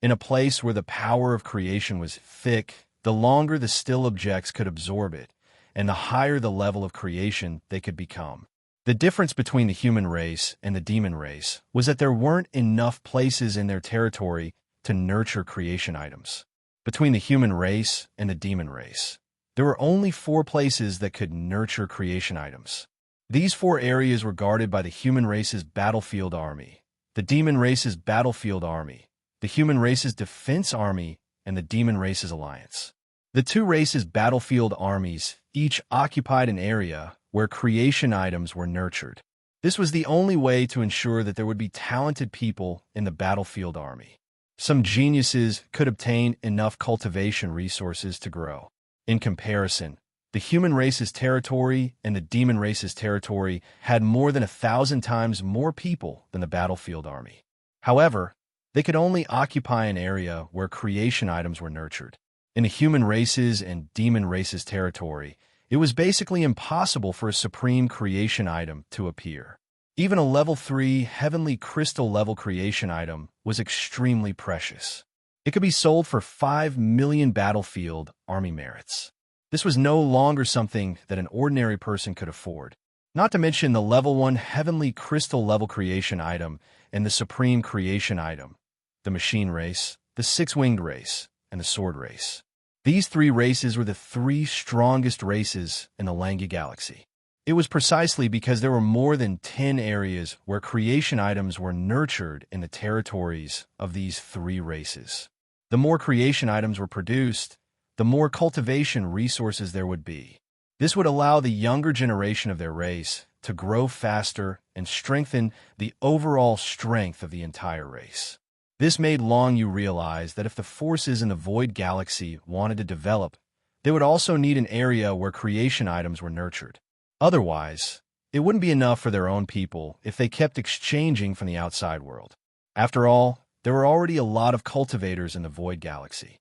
In a place where the power of creation was thick, the longer the still objects could absorb it, and the higher the level of creation they could become. The difference between the human race and the demon race was that there weren't enough places in their territory to nurture creation items. Between the human race and the demon race, there were only 4 places that could nurture creation items. These 4 areas were guarded by the human race's battlefield army, the demon race's battlefield army, the human race's defense army, and the demon race's alliance. The 2 races' battlefield armies each occupied an area where creation items were nurtured. This was the only way to ensure that there would be talented people in the battlefield army. Some geniuses could obtain enough cultivation resources to grow. In comparison, the human race's territory and the demon race's territory had more than 1,000 times more people than the battlefield army. However, they could only occupy an area where creation items were nurtured. In the human races and demon races territory, it was basically impossible for a supreme creation item to appear. Even a level 3 heavenly crystal level creation item was extremely precious. It could be sold for 5 million battlefield army merits. This was no longer something that an ordinary person could afford. Not to mention the level 1 heavenly crystal level creation item and the supreme creation item, the machine race, the six-winged race, and the sword race. These three races were the three strongest races in the Langya galaxy. It was precisely because there were more than 10 areas where creation items were nurtured in the territories of these three races. The more creation items were produced, the more cultivation resources there would be. This would allow the younger generation of their race to grow faster and strengthen the overall strength of the entire race. This made Long Yu realize that if the forces in the Void Galaxy wanted to develop, they would also need an area where creation items were nurtured. Otherwise, it wouldn't be enough for their own people if they kept exchanging from the outside world. After all, there were already a lot of cultivators in the Void Galaxy.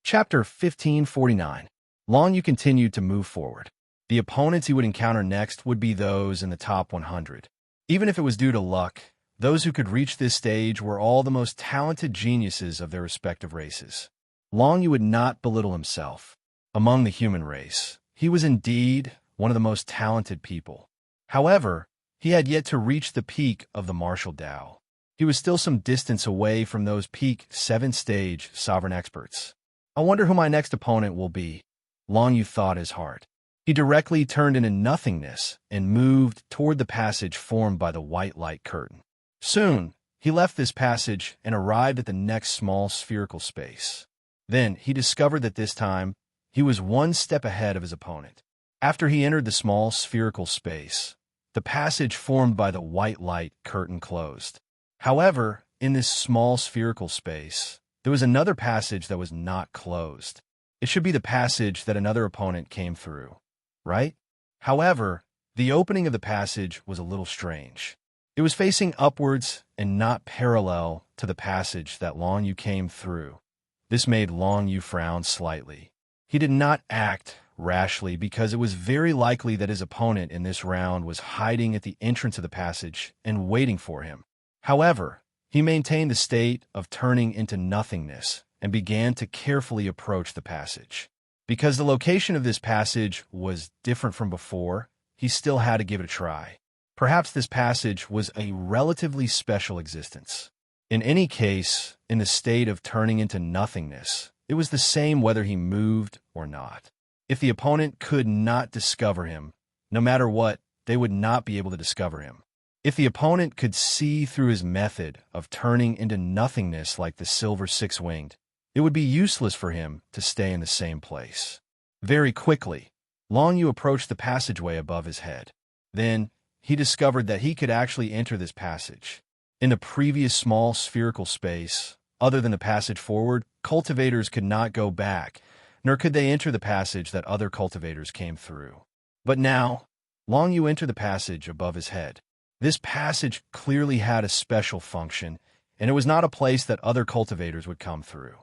Chapter 1549. Long Yu continued to move forward. The opponents he would encounter next would be those in the top 100. Even if it was due to luck, those who could reach this stage were all the most talented geniuses of their respective races. Long Yu would not belittle himself. Among the human race, he was indeed one of the most talented people. However, he had yet to reach the peak of the martial Tao. He was still some distance away from those peak 7th-stage sovereign experts. I wonder who my next opponent will be, Long Yu thought his heart. He directly turned into nothingness and moved toward the passage formed by the white light curtain. Soon, he left this passage and arrived at the next small spherical space. Then, he discovered that this time, he was one step ahead of his opponent. After he entered the small spherical space, the passage formed by the white light curtain closed. However, in this small spherical space, there was another passage that was not closed. It should be the passage that another opponent came through, right? However, the opening of the passage was a little strange. It was facing upwards and not parallel to the passage that Long Yu came through. This made Long Yu frown slightly. He did not act rashly because it was very likely that his opponent in this round was hiding at the entrance of the passage and waiting for him. However, he maintained the state of turning into nothingness and began to carefully approach the passage. Because the location of this passage was different from before, he still had to give it a try. Perhaps this passage was a relatively special existence. In any case, in the state of turning into nothingness, it was the same whether he moved or not. If the opponent could not discover him, no matter what, they would not be able to discover him. If the opponent could see through his method of turning into nothingness like the silver six-winged, it would be useless for him to stay in the same place. Very quickly, Long Yu approached the passageway above his head. Then, he discovered that he could actually enter this passage. In the previous small spherical space, other than the passage forward, cultivators could not go back, nor could they enter the passage that other cultivators came through. But now, Long Yu entered the passage above his head. This passage clearly had a special function, and it was not a place that other cultivators would come through.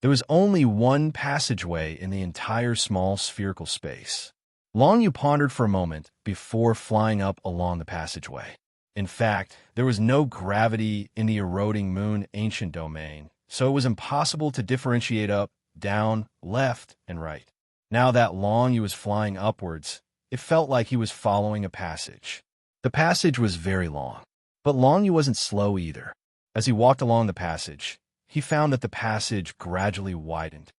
There was only one passageway in the entire small spherical space. Long Yu pondered for a moment before flying up along the passageway. In fact, there was no gravity in the eroding moon ancient domain, so it was impossible to differentiate up, down, left, and right. Now that Long Yu was flying upwards, it felt like he was following a passage. The passage was very long, but Long Yu wasn't slow either. As he walked along the passage, he found that the passage gradually widened.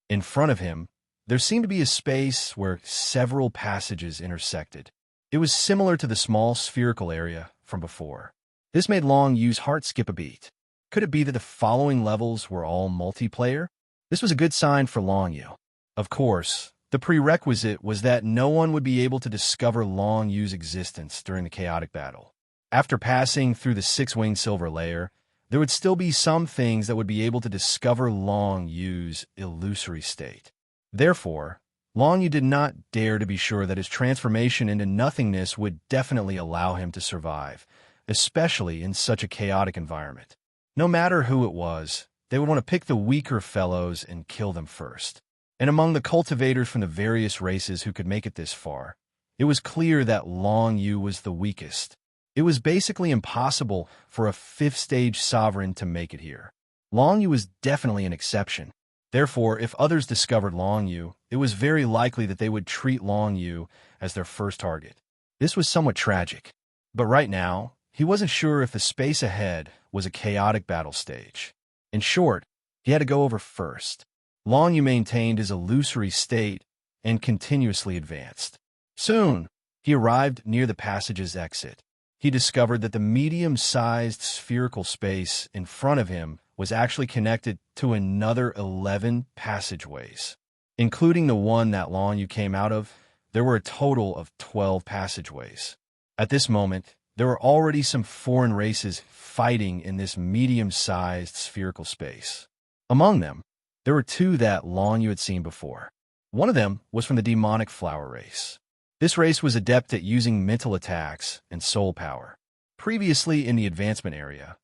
In front of him, there seemed to be a space where several passages intersected. It was similar to the small spherical area from before. This made Long Yu's heart skip a beat. Could it be that the following levels were all multiplayer? This was a good sign for Long Yu. Of course, the prerequisite was that no one would be able to discover Long Yu's existence during the chaotic battle. After passing through the six-winged silver layer, there would still be some things that would be able to discover Long Yu's illusory state. Therefore, Long Yu did not dare to be sure that his transformation into nothingness would definitely allow him to survive, especially in such a chaotic environment. No matter who it was, they would want to pick the weaker fellows and kill them first. And among the cultivators from the various races who could make it this far, it was clear that Long Yu was the weakest. It was basically impossible for a fifth-stage sovereign to make it here. Long Yu was definitely an exception. Therefore, if others discovered Long Yu, it was very likely that they would treat Long Yu as their first target. This was somewhat tragic. But right now, he wasn't sure if the space ahead was a chaotic battle stage. In short, he had to go over first. Long Yu maintained his illusory state and continuously advanced. Soon, he arrived near the passage's exit. He discovered that the medium-sized spherical space in front of him was actually connected to another 11 passageways. Including the one that Long Yu came out of, there were a total of 12 passageways. At this moment, there were already some foreign races fighting in this medium-sized spherical space. Among them, there were two that Long Yu had seen before. One of them was from the demonic flower race. This race was adept at using mental attacks and soul power. Previously in the advancement area,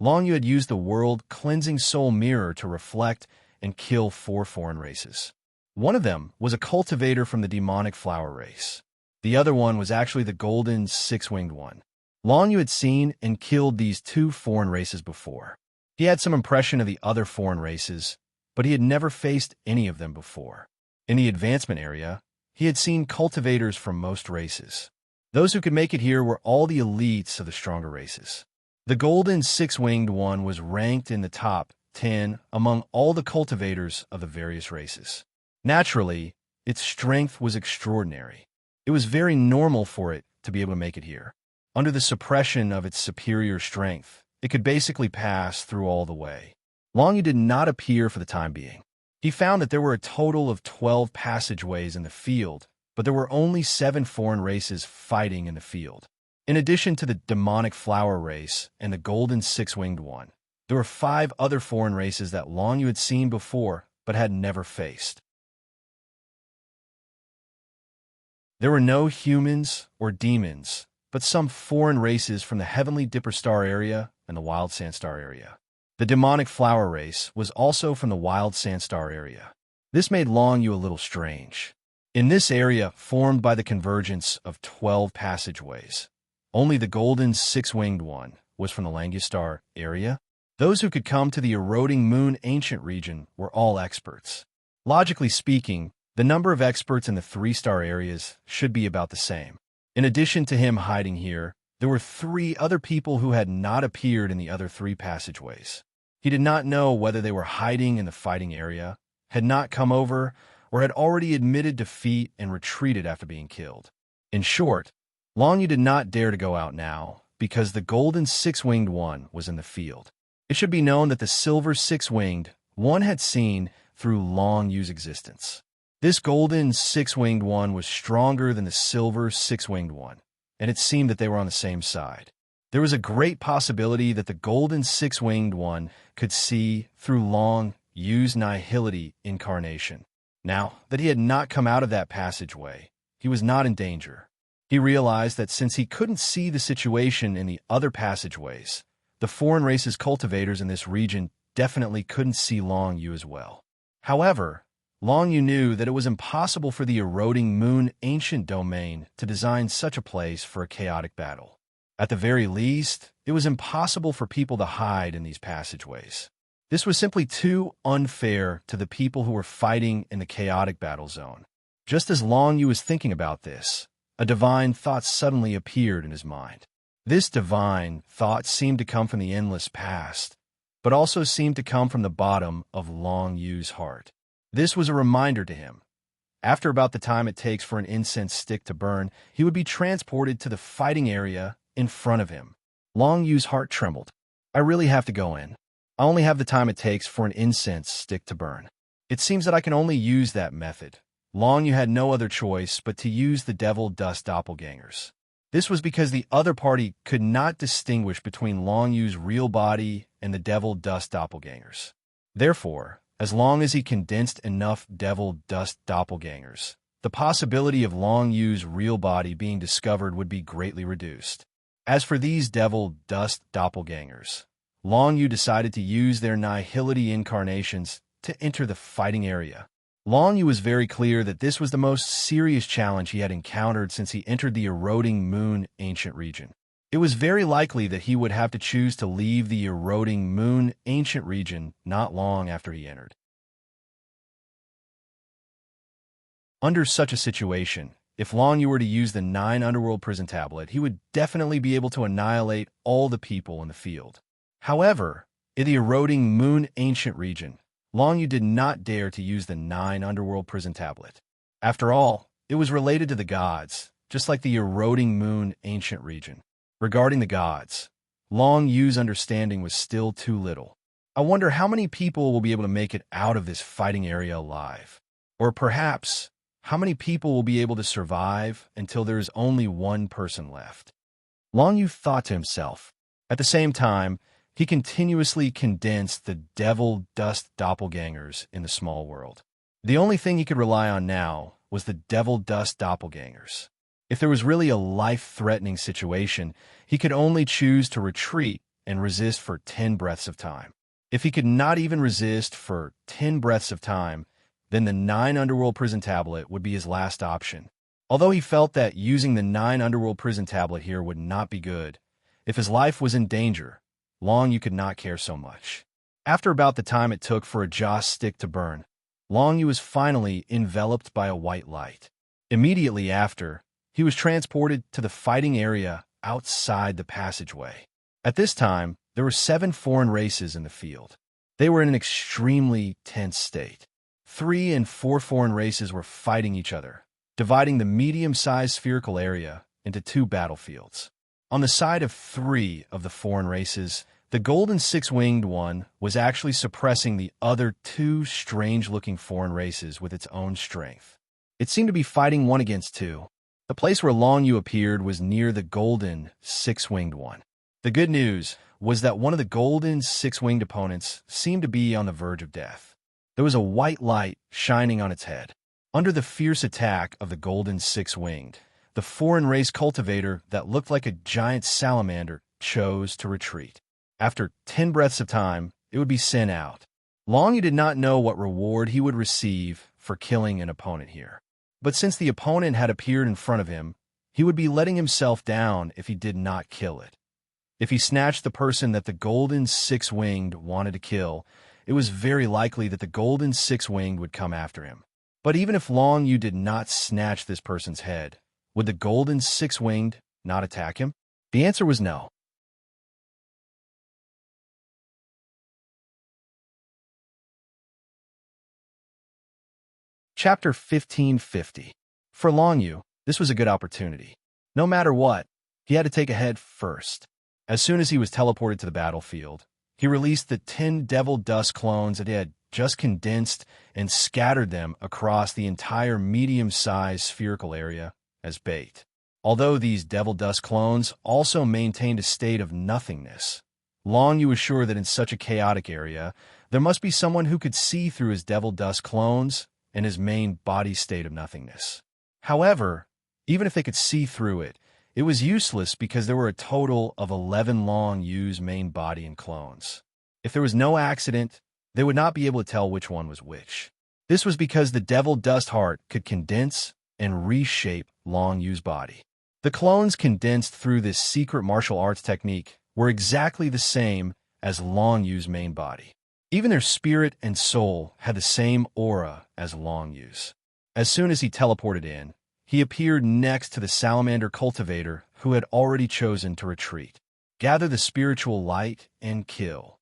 Long Yu had used the world-cleansing soul mirror to reflect and kill 4 foreign races. One of them was a cultivator from the demonic flower race. The other one was actually the golden six-winged one. Long Yu had seen and killed these 2 foreign races before. He had some impression of the other foreign races, but he had never faced any of them before. In the advancement area, he had seen cultivators from most races. Those who could make it here were all the elites of the stronger races. The golden six-winged one was ranked in the top 10 among all the cultivators of the various races. Naturally, its strength was extraordinary. It was very normal for it to be able to make it here. Under the suppression of its superior strength, it could basically pass through all the way. Long Yu did not appear for the time being. He found that there were a total of 12 passageways in the field, but there were only 7 foreign races fighting in the field. In addition to the demonic flower race and the golden six-winged one, there were 5 other foreign races that Long Yu had seen before but had never faced. There were no humans or demons, but some foreign races from the heavenly Dipper Star area and the Wild Sand Star area. The demonic flower race was also from the Wild Sand Star area. This made Long Yu a little strange. In this area, formed by the convergence of 12 passageways, only the golden six-winged one was from the Langistar area. Those who could come to the eroding moon ancient region were all experts. Logically speaking, the number of experts in the 3-star areas should be about the same. In addition to him hiding here, there were 3 other people who had not appeared in the other 3 passageways. He did not know whether they were hiding in the fighting area, had not come over, or had already admitted defeat and retreated after being killed. In short, Long Yu did not dare to go out now, because the golden six-winged one was in the field. It should be known that the silver six-winged one had seen through Long Yu's existence. This golden six-winged one was stronger than the silver six-winged one, and it seemed that they were on the same side. There was a great possibility that the golden six-winged one could see through Long Yu's nihility incarnation. Now that he had not come out of that passageway, he was not in danger. He realized that since he couldn't see the situation in the other passageways, the foreign race's cultivators in this region definitely couldn't see Long Yu as well. However, Long Yu knew that it was impossible for the eroding moon ancient domain to design such a place for a chaotic battle. At the very least, it was impossible for people to hide in these passageways. This was simply too unfair to the people who were fighting in the chaotic battle zone. Just as Long Yu was thinking about this, a divine thought suddenly appeared in his mind. This divine thought seemed to come from the endless past, but also seemed to come from the bottom of Long Yu's heart. This was a reminder to him. After about the time it takes for an incense stick to burn, he would be transported to the fighting area in front of him. Long Yu's heart trembled. I really have to go in. I only have the time it takes for an incense stick to burn. It seems that I can only use that method. Long Yu had no other choice but to use the devil dust doppelgangers. This was because the other party could not distinguish between Long Yu's real body and the devil dust doppelgangers. Therefore, as long as he condensed enough devil dust doppelgangers. The possibility of Long Yu's real body being discovered would be greatly reduced. As for these devil dust doppelgangers, Long Yu decided to use their nihility incarnations to enter the fighting area. Long Yu was very clear that this was the most serious challenge he had encountered since he entered the eroding moon ancient region. It was very likely that he would have to choose to leave the eroding moon ancient region not long after he entered. Under such a situation, if Long Yu were to use the 9 Underworld Prison Tablet, he would definitely be able to annihilate all the people in the field. However, in the eroding moon ancient region, Long Yu did not dare to use the 9 Underworld Prison Tablet. After all, it was related to the gods, just like the eroding moon ancient region. Regarding the gods, Long Yu's understanding was still too little. I wonder how many people will be able to make it out of this fighting area alive. Or perhaps, how many people will be able to survive until there is only one person left? Long Yu thought to himself. At the same time, he continuously condensed the devil dust doppelgangers in the small world. The only thing he could rely on now was the devil dust doppelgangers. If there was really a life-threatening situation, he could only choose to retreat and resist for 10 breaths of time. If he could not even resist for 10 breaths of time, then the 9 Underworld Prison Tablet would be his last option. Although he felt that using the 9 Underworld Prison Tablet here would not be good, if his life was in danger, Long Yu could not care so much. After about the time it took for a joss stick to burn, Long Yu was finally enveloped by a white light. Immediately after, he was transported to the fighting area outside the passageway. At this time, there were 7 foreign races in the field. They were in an extremely tense state. 3 and 4 foreign races were fighting each other, dividing the medium-sized spherical area into 2 battlefields. On the side of 3 of the foreign races, the golden 6-winged one was actually suppressing the other 2 strange-looking foreign races with its own strength. It seemed to be fighting 1 against 2. The place where Long Yu appeared was near the golden 6-winged one. The good news was that one of the golden 6-winged opponents seemed to be on the verge of death. There was a white light shining on its head. Under the fierce attack of the golden 6-winged, the foreign race cultivator that looked like a giant salamander chose to retreat. After 10 breaths of time, it would be sent out. Long Yu did not know what reward he would receive for killing an opponent here. But since the opponent had appeared in front of him, he would be letting himself down if he did not kill it. If he snatched the person that the golden 6-winged wanted to kill, it was very likely that the golden 6-winged would come after him. But even if Long Yu did not snatch this person's head, would the golden 6-winged not attack him? The answer was no. Chapter 1550. For Long Yu, this was a good opportunity. No matter what, he had to take a head first. As soon as he was teleported to the battlefield, he released the 10 devil dust clones that he had just condensed and scattered them across the entire medium-sized spherical area as bait. Although these devil dust clones also maintained a state of nothingness, Long Yu was sure that in such a chaotic area, there must be someone who could see through his devil dust clones and his main body state of nothingness. However, even if they could see through it, it was useless because there were a total of 11 Long Yu's main body and clones. If there was no accident, they would not be able to tell which one was which. This was because the devil dust heart could condense and reshape Long Yu's body. The clones condensed through this secret martial arts technique were exactly the same as Long Yu's main body. Even their spirit and soul had the same aura as Long Yu's. As soon as he teleported in, he appeared next to the salamander cultivator who had already chosen to retreat. Gather the spiritual light and kill.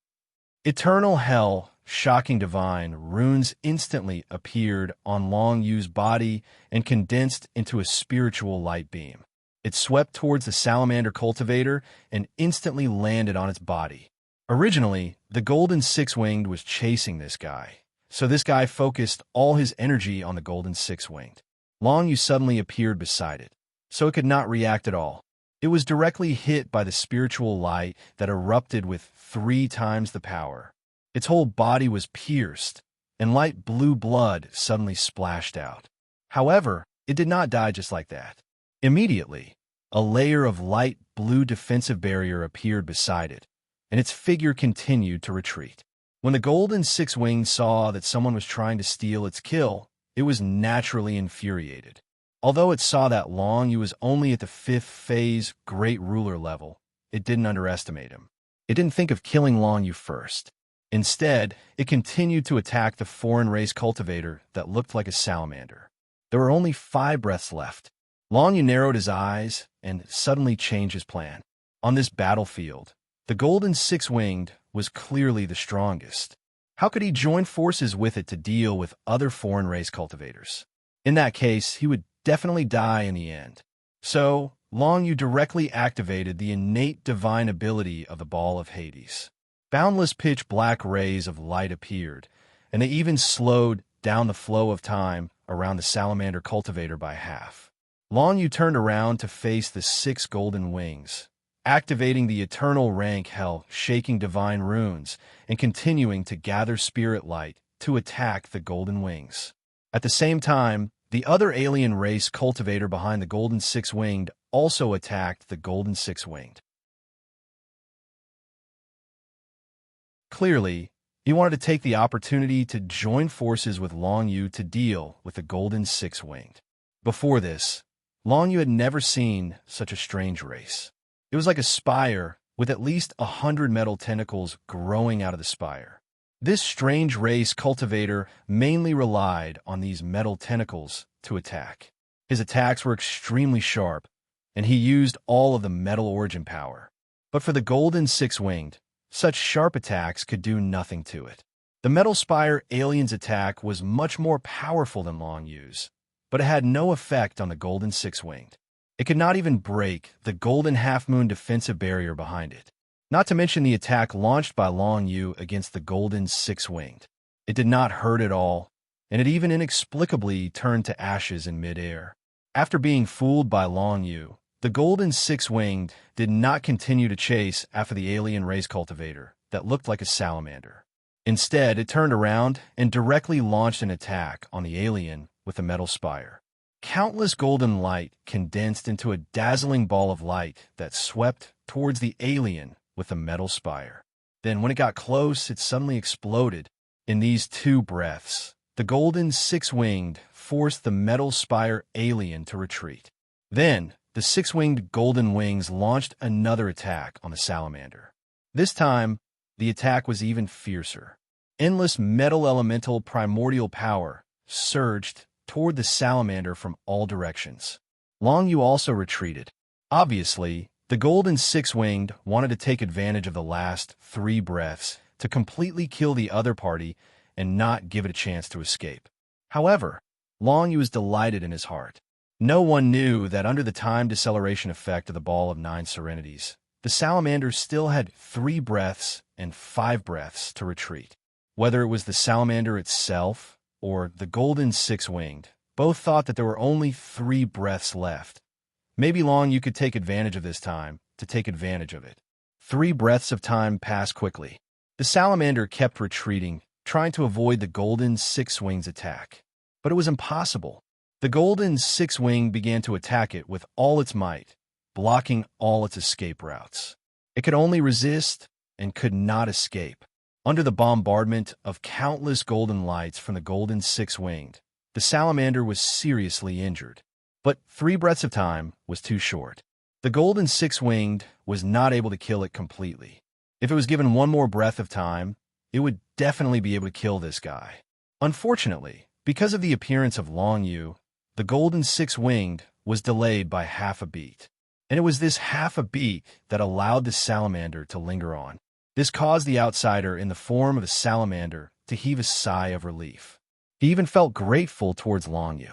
Eternal hell, shocking divine, runes instantly appeared on Long Yu's body and condensed into a spiritual light beam. It swept towards the salamander cultivator and instantly landed on its body. Originally, the golden 6-winged was chasing this guy, so this guy focused all his energy on the golden 6-winged. Long Yu suddenly appeared beside it, so it could not react at all. It was directly hit by the spiritual light that erupted with 3 times the power. Its whole body was pierced, and light blue blood suddenly splashed out. However, it did not die just like that. Immediately, a layer of light blue defensive barrier appeared beside it, and its figure continued to retreat. When the golden six-winged saw that someone was trying to steal its kill, it was naturally infuriated. Although it saw that Long Yu was only at the 5th phase Great Ruler level, it didn't underestimate him. It didn't think of killing Long Yu first. Instead, it continued to attack the foreign race cultivator that looked like a salamander. There were only 5 breaths left. Long Yu narrowed his eyes and suddenly changed his plan. On this battlefield, the golden six-winged was clearly the strongest. How could he join forces with it to deal with other foreign race cultivators? In that case, he would definitely die in the end. So, Long Yu directly activated the innate divine ability of the Ball of Hades. Boundless pitch-black rays of light appeared, and they even slowed down the flow of time around the salamander cultivator by half. Long Yu turned around to face the 6 golden wings, activating the eternal rank hell, shaking divine runes, and continuing to gather spirit light to attack the golden wings. At the same time, the other alien race cultivator behind the golden six-winged also attacked the golden six-winged. Clearly, he wanted to take the opportunity to join forces with Long Yu to deal with the golden six-winged. Before this, Long Yu had never seen such a strange race. It was like a spire with at least 100 metal tentacles growing out of the spire. This strange race cultivator mainly relied on these metal tentacles to attack. His attacks were extremely sharp, and he used all of the metal origin power. But for the golden six-winged, such sharp attacks could do nothing to it. The metal spire alien's attack was much more powerful than Long Yu's, but it had no effect on the golden six-winged. It could not even break the golden half-moon defensive barrier behind it, not to mention the attack launched by Long Yu against the golden six-winged. It did not hurt at all, and it even inexplicably turned to ashes in midair. After being fooled by Long Yu, the golden six-winged did not continue to chase after the alien race cultivator that looked like a salamander. Instead, it turned around and directly launched an attack on the alien with a metal spire. Countless golden light condensed into a dazzling ball of light that swept towards the alien with a metal spire. Then, when it got close, it suddenly exploded. In these 2 breaths, the golden six-winged forced the metal spire alien to retreat. Then, the 6-winged golden wings launched another attack on the salamander. This time, the attack was even fiercer. Endless metal elemental primordial power surged toward the salamander from all directions. Long Yu also retreated. Obviously, the golden six-winged wanted to take advantage of the last 3 breaths to completely kill the other party and not give it a chance to escape. However, Long Yu was delighted in his heart. No one knew that under the time deceleration effect of the Ball of 9 Serenities, the salamander still had 3 breaths and 5 breaths to retreat. Whether it was the salamander itself or the golden six-winged, both thought that there were only 3 breaths left. Maybe Long Yu could take advantage of this time to take advantage of it. 3 breaths of time passed quickly. The salamander kept retreating, trying to avoid the golden six-winged's attack. But it was impossible. The golden six-winged began to attack it with all its might, blocking all its escape routes. It could only resist and could not escape. Under the bombardment of countless golden lights from the golden six-winged, the salamander was seriously injured. But 3 breaths of time was too short. The golden six-winged was not able to kill it completely. If it was given 1 more breath of time, it would definitely be able to kill this guy. Unfortunately, because of the appearance of Long Yu, the golden six-winged was delayed by half a beat. And it was this half a beat that allowed the salamander to linger on. This caused the outsider in the form of a salamander to heave a sigh of relief. He even felt grateful towards Long Yu.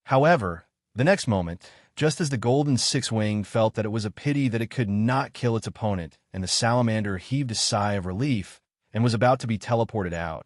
However, the next moment, just as the golden six-winged felt that it was a pity that it could not kill its opponent, and the salamander heaved a sigh of relief and was about to be teleported out,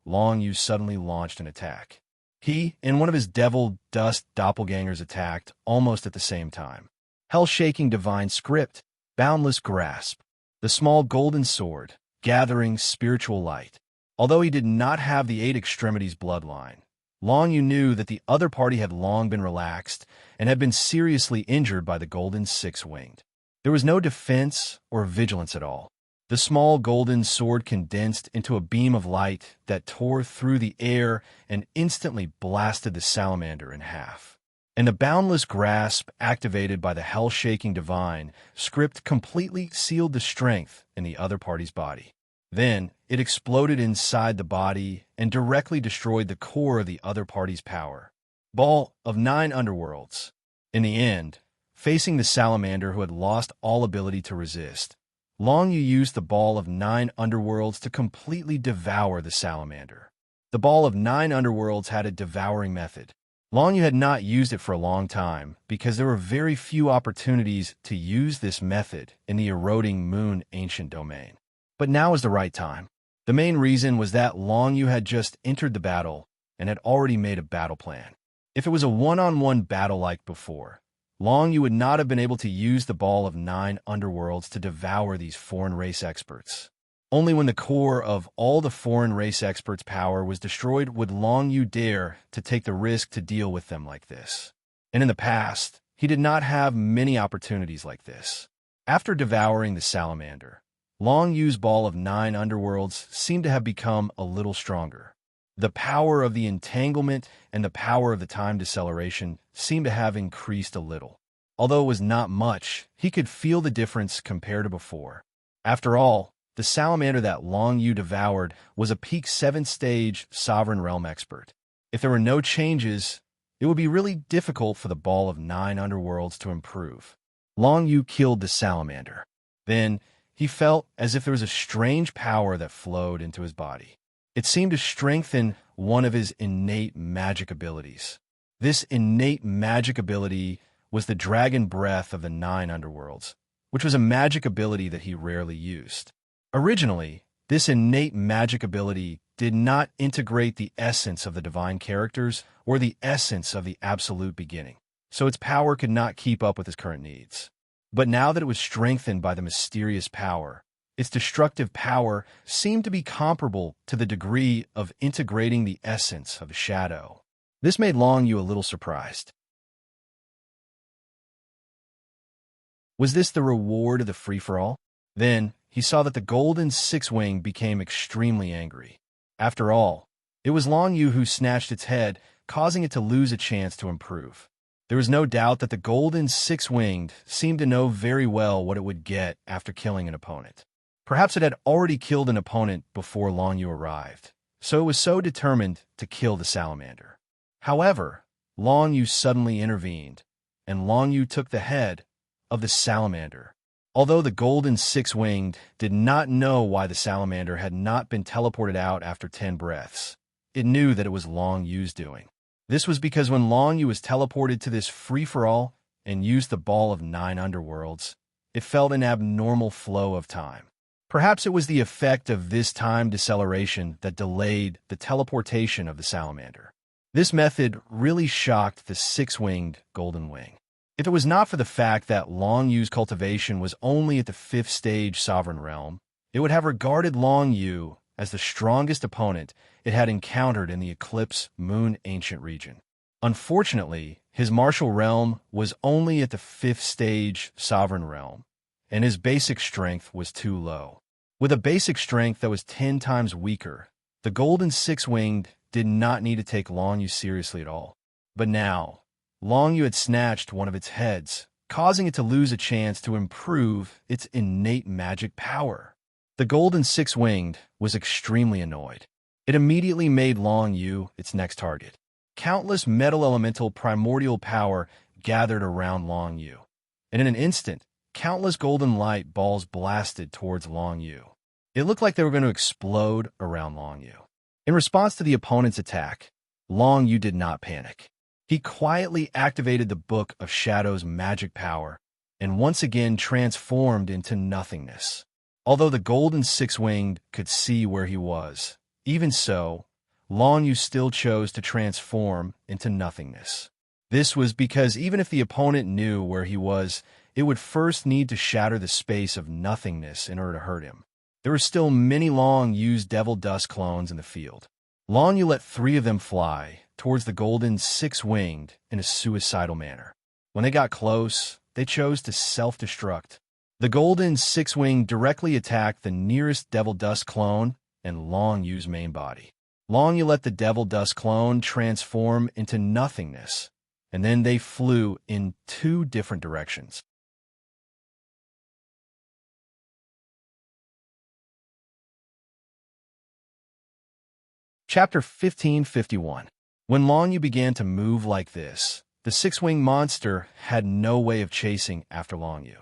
Long Yu suddenly launched an attack. He and one of his devil dust doppelgangers attacked almost at the same time. Hell-shaking divine script, boundless grasp. The small golden sword, gathering spiritual light. Although he did not have the Eight Extremities bloodline, Long Yu knew that the other party had long been relaxed and had been seriously injured by the Golden Six-Winged. There was no defense or vigilance at all. The small golden sword condensed into a beam of light that tore through the air and instantly blasted the salamander in half. And the boundless grasp activated by the hell-shaking divine script completely sealed the strength in the other party's body. Then, it exploded inside the body and directly destroyed the core of the other party's power. Ball of 9 underworlds. In the end, facing the salamander who had lost all ability to resist, Long Yu used the Ball of 9 underworlds to completely devour the salamander. The Ball of 9 underworlds had a devouring method. Long Yu had not used it for a long time because there were very few opportunities to use this method in the eroding moon ancient domain. But now was the right time. The main reason was that Long Yu had just entered the battle and had already made a battle plan. If it was a one-on-one battle like before, Long Yu would not have been able to use the Ball of 9 underworlds to devour these foreign race experts. Only when the core of all the foreign race experts' power was destroyed would Long Yu dare to take the risk to deal with them like this. And in the past, he did not have many opportunities like this. After devouring the salamander, Long Yu's Ball of 9 underworlds seemed to have become a little stronger. The power of the entanglement and the power of the time deceleration seemed to have increased a little. Although it was not much, he could feel the difference compared to before. After all, the salamander that Long Yu devoured was a peak 7th stage Sovereign Realm expert. If there were no changes, it would be really difficult for the Ball of 9 underworlds to improve. Long Yu killed the salamander. Then, he felt as if there was a strange power that flowed into his body. It seemed to strengthen one of his innate magic abilities. This innate magic ability was the Dragon Breath of the 9 underworlds, which was a magic ability that he rarely used. Originally, this innate magic ability did not integrate the essence of the divine characters or the essence of the absolute beginning, so its power could not keep up with his current needs. But now that it was strengthened by the mysterious power, its destructive power seemed to be comparable to the degree of integrating the essence of shadow. This made Long Yu a little surprised. Was this the reward of the free-for-all? Then, he saw that the Golden Six-Wing became extremely angry. After all, it was Long Yu who snatched its head, causing it to lose a chance to improve. There was no doubt that the Golden Six-Winged seemed to know very well what it would get after killing an opponent. Perhaps it had already killed an opponent before Long Yu arrived, so it was so determined to kill the salamander. However, Long Yu suddenly intervened, and Long Yu took the head of the salamander. Although the Golden Six-Winged did not know why the salamander had not been teleported out after 10 breaths, it knew that it was Long Yu's doing. This was because when Long Yu was teleported to this free-for-all and used the Ball of 9 underworlds, it felt an abnormal flow of time. Perhaps it was the effect of this time deceleration that delayed the teleportation of the salamander. This method really shocked the Six-Winged Golden Wing. If it was not for the fact that Long Yu's cultivation was only at the 5th stage Sovereign Realm, it would have regarded Long Yu as the strongest opponent it had encountered in the Eclipse Moon Ancient region. Unfortunately, his martial realm was only at the 5th stage Sovereign Realm, and his basic strength was too low. With a basic strength that was 10 times weaker, the Golden Six-Winged did not need to take Long Yu seriously at all. But now, Long Yu had snatched one of its heads, causing it to lose a chance to improve its innate magic power. The Golden Six-Winged was extremely annoyed. It immediately made Long Yu its next target. Countless metal elemental primordial power gathered around Long Yu, and in an instant, countless golden light balls blasted towards Long Yu. It looked like they were going to explode around Long Yu. In response to the opponent's attack, Long Yu did not panic. He quietly activated the Book of Shadow's magic power and once again transformed into nothingness. Although the Golden Six-Winged could see where he was, even so, Long Yu still chose to transform into nothingness. This was because even if the opponent knew where he was, it would first need to shatter the space of nothingness in order to hurt him. There were still many long-used devil dust clones in the field. Long Yu let 3 of them fly towards the golden six-winged in a suicidal manner. When they got close, they chose to self-destruct. The golden six-winged directly attacked the nearest devil dust clone and Long Yu's main body. Long Yu let the devil dust clone transform into nothingness, and then they flew in 2 different directions. Chapter 1551. When Long Yu began to move like this, the six-winged monster had no way of chasing after Long Yu.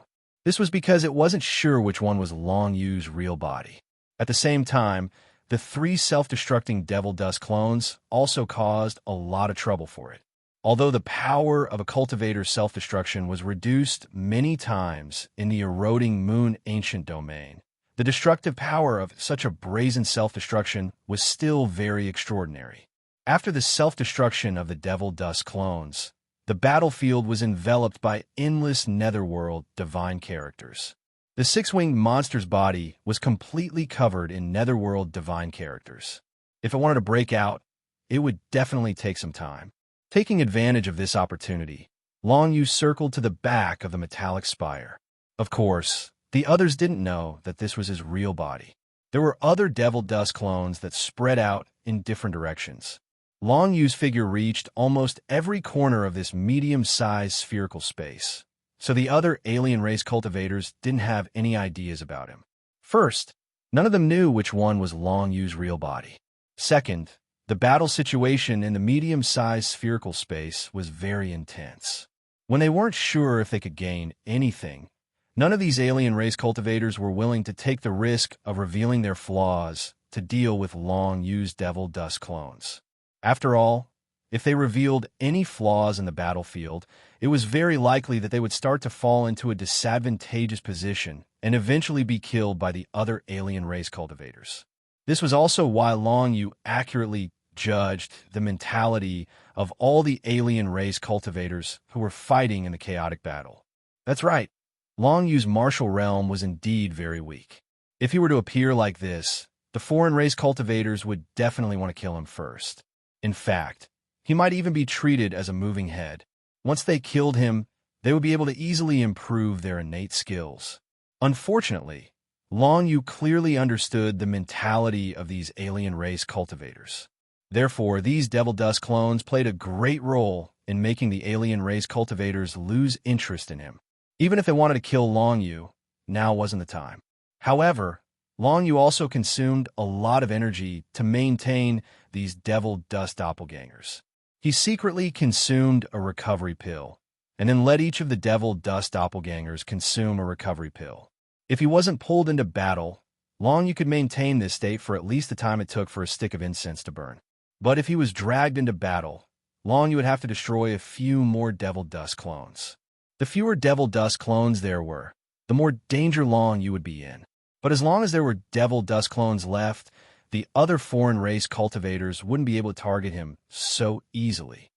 This was because it wasn't sure which one was Long Yu's real body. At the same time, the 3 self-destructing devil dust clones also caused a lot of trouble for it. Although the power of a cultivator's self-destruction was reduced many times in the eroding moon ancient domain, the destructive power of such a brazen self-destruction was still very extraordinary. After the self-destruction of the devil dust clones, the battlefield was enveloped by endless netherworld divine characters. The six-winged monster's body was completely covered in netherworld divine characters. If it wanted to break out, it would definitely take some time. Taking advantage of this opportunity, Long Yu circled to the back of the metallic spire. Of course, the others didn't know that this was his real body. There were other devil dust clones that spread out in different directions. Long Yu's figure reached almost every corner of this medium-sized spherical space, so the other alien race cultivators didn't have any ideas about him. First, none of them knew which one was Long Yu's real body. Second, the battle situation in the medium-sized spherical space was very intense. When they weren't sure if they could gain anything, none of these alien race cultivators were willing to take the risk of revealing their flaws to deal with Long Yu's devil dust clones. After all, if they revealed any flaws in the battlefield, it was very likely that they would start to fall into a disadvantageous position and eventually be killed by the other alien race cultivators. This was also why Long Yu accurately judged the mentality of all the alien race cultivators who were fighting in the chaotic battle. That's right. Long Yu's martial realm was indeed very weak. If he were to appear like this, the foreign race cultivators would definitely want to kill him first. In fact, he might even be treated as a moving head. Once they killed him, they would be able to easily improve their innate skills. Unfortunately, Long Yu clearly understood the mentality of these alien race cultivators. Therefore, these devil dust clones played a great role in making the alien race cultivators lose interest in him. Even if they wanted to kill Long Yu, now wasn't the time. However, Long Yu also consumed a lot of energy to maintain these devil dust doppelgangers. He secretly consumed a recovery pill, and then let each of the devil dust doppelgangers consume a recovery pill. If he wasn't pulled into battle, Long Yu could maintain this state for at least the time it took for a stick of incense to burn. But if he was dragged into battle, Long Yu would have to destroy a few more devil dust clones. The fewer devil dust clones there were, the more danger Long Yu would be in. But as long as there were devil dust clones left, the other foreign race cultivators wouldn't be able to target him so easily.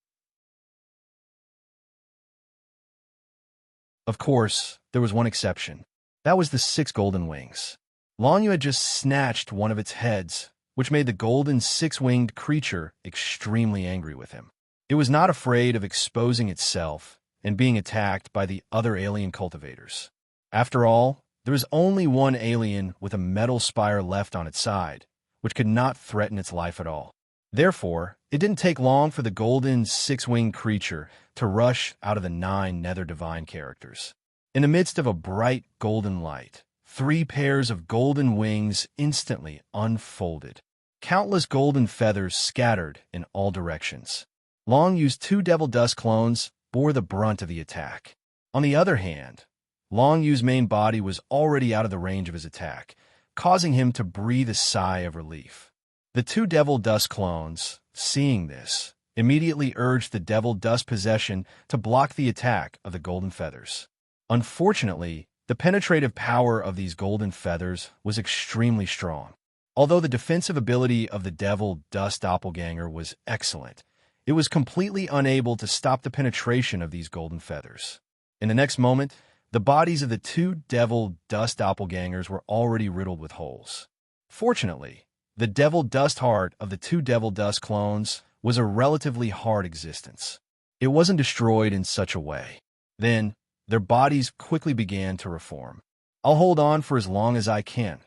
Of course, there was one exception. That was the 6 golden wings. Long Yu had just snatched one of its heads, which made the golden 6-winged creature extremely angry with him. It was not afraid of exposing itself and being attacked by the other alien cultivators. After all, there was only one alien with a metal spire left on its side, which could not threaten its life at all. Therefore, it didn't take long for the golden 6-winged creature to rush out of the 9 nether divine characters. In the midst of a bright golden light, 3 pairs of golden wings instantly unfolded. Countless golden feathers scattered in all directions. Long Yu's 2 devil dust clones bore the brunt of the attack. On the other hand, Long Yu's main body was already out of the range of his attack, causing him to breathe a sigh of relief. The 2 devil dust clones, seeing this, immediately urged the devil dust possession to block the attack of the golden feathers. Unfortunately, the penetrative power of these golden feathers was extremely strong. Although the defensive ability of the devil dust doppelganger was excellent, it was completely unable to stop the penetration of these golden feathers. In the next moment, The bodies of the two devil dust doppelgangers were already riddled with holes. Fortunately, the devil dust heart of the two devil dust clones was a relatively hard existence. It wasn't destroyed in such a way. Then, their bodies quickly began to reform. I'll hold on for as long as I can.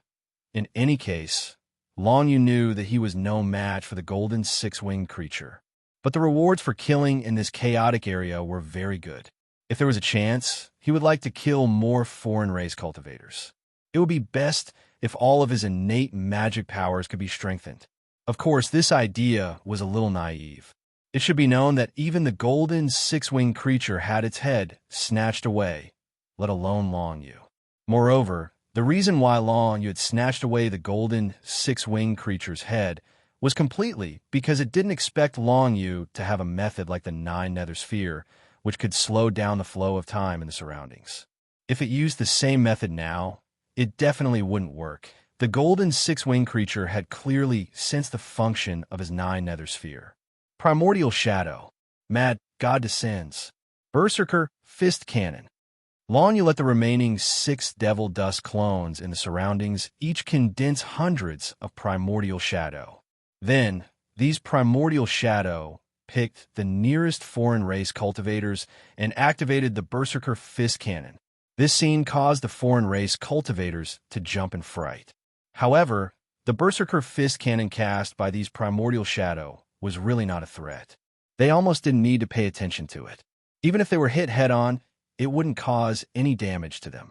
In any case, Long Yu knew that he was no match for the golden six-winged creature. But the rewards for killing in this chaotic area were very good. If there was a chance, he would like to kill more foreign race cultivators. It would be best if all of his innate magic powers could be strengthened. Of course, this idea was a little naive. It should be known that even the golden six-winged creature had its head snatched away, let alone Long Yu. Moreover, the reason why Long Yu had snatched away the golden six-winged creature's head was completely because it didn't expect Long Yu to have a method like the Nine Nether Sphere, which could slow down the flow of time in the surroundings. If it used the same method now, it definitely wouldn't work. The golden six-winged creature had clearly sensed the function of his Nine Nether Sphere. Primordial Shadow. Mad God Descends. Berserker Fist Cannon. Long Yu let the remaining 6 Devil Dust clones in the surroundings each condense hundreds of Primordial Shadow. Then, these Primordial Shadow picked the nearest foreign race cultivators and activated the Berserker Fist Cannon. This scene caused the foreign race cultivators to jump in fright. However, the Berserker Fist Cannon cast by these Primordial Shadow was really not a threat. They almost didn't need to pay attention to it. Even if they were hit head-on, it wouldn't cause any damage to them.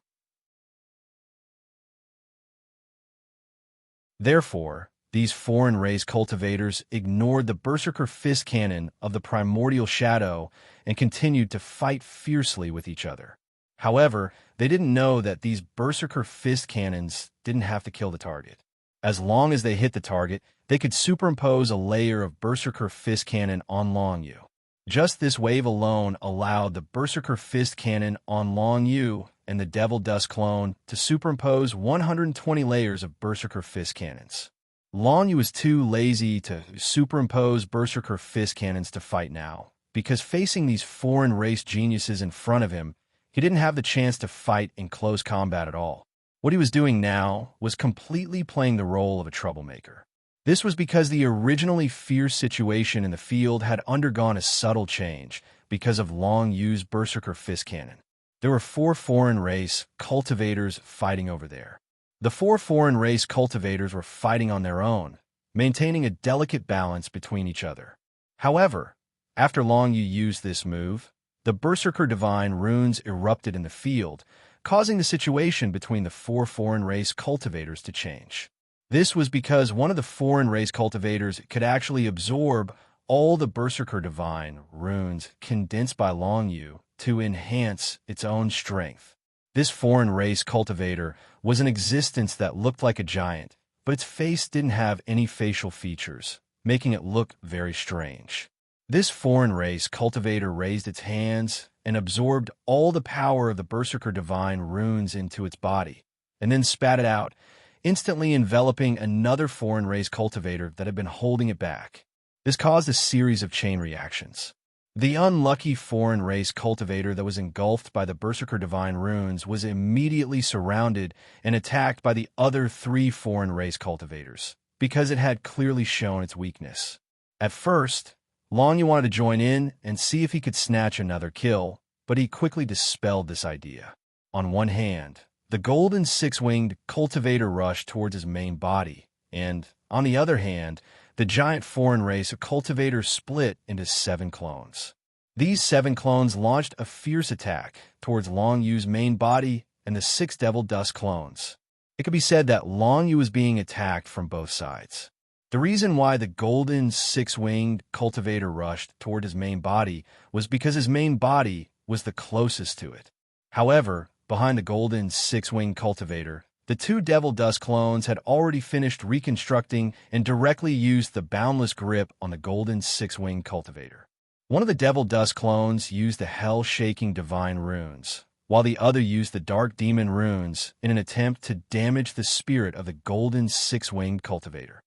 Therefore, these foreign race cultivators ignored the Berserker Fist Cannon of the Primordial Shadow and continued to fight fiercely with each other. However, they didn't know that these Berserker Fist Cannons didn't have to kill the target. As long as they hit the target, they could superimpose a layer of Berserker Fist Cannon on Long Yu. Just this wave alone allowed the Berserker Fist Cannon on Long Yu and the Devil Dust clone to superimpose 120 layers of Berserker Fist Cannons. Long Yu was too lazy to superimpose Berserker Fist Cannons to fight now, because facing these foreign race geniuses in front of him, he didn't have the chance to fight in close combat at all. What he was doing now was completely playing the role of a troublemaker. This was because the originally fierce situation in the field had undergone a subtle change because of Long Yu's Berserker Fist Cannon. There were 4 foreign race cultivators fighting over there. The 4 foreign race cultivators were fighting on their own, maintaining a delicate balance between each other. However, after Long Yu used this move, the Berserker Divine runes erupted in the field, causing the situation between the 4 foreign race cultivators to change. This was because one of the foreign race cultivators could actually absorb all the Berserker Divine runes condensed by Long Yu to enhance its own strength. This foreign race cultivator was an existence that looked like a giant, but its face didn't have any facial features, making it look very strange. This foreign race cultivator raised its hands and absorbed all the power of the Berserker Divine runes into its body, and then spat it out, instantly enveloping another foreign race cultivator that had been holding it back. This caused a series of chain reactions. The unlucky foreign race cultivator that was engulfed by the Berserker Divine runes was immediately surrounded and attacked by the other 3 foreign race cultivators, because it had clearly shown its weakness. At first, Long Yu wanted to join in and see if he could snatch another kill, but he quickly dispelled this idea. On one hand, the golden six-winged cultivator rushed towards his main body, and, on the other hand, the giant foreign race of cultivators split into 7 clones. These 7 clones launched a fierce attack towards Long Yu's main body and the 6 Devil Dust clones. It could be said that Long Yu was being attacked from both sides. The reason why the golden six-winged cultivator rushed toward his main body was because his main body was the closest to it. However, behind the golden six-winged cultivator, the 2 Devil Dust clones had already finished reconstructing and directly used the boundless grip on the golden six-winged cultivator. One of the Devil Dust clones used the hell-shaking divine runes, while the other used the dark demon runes in an attempt to damage the spirit of the golden six-winged cultivator.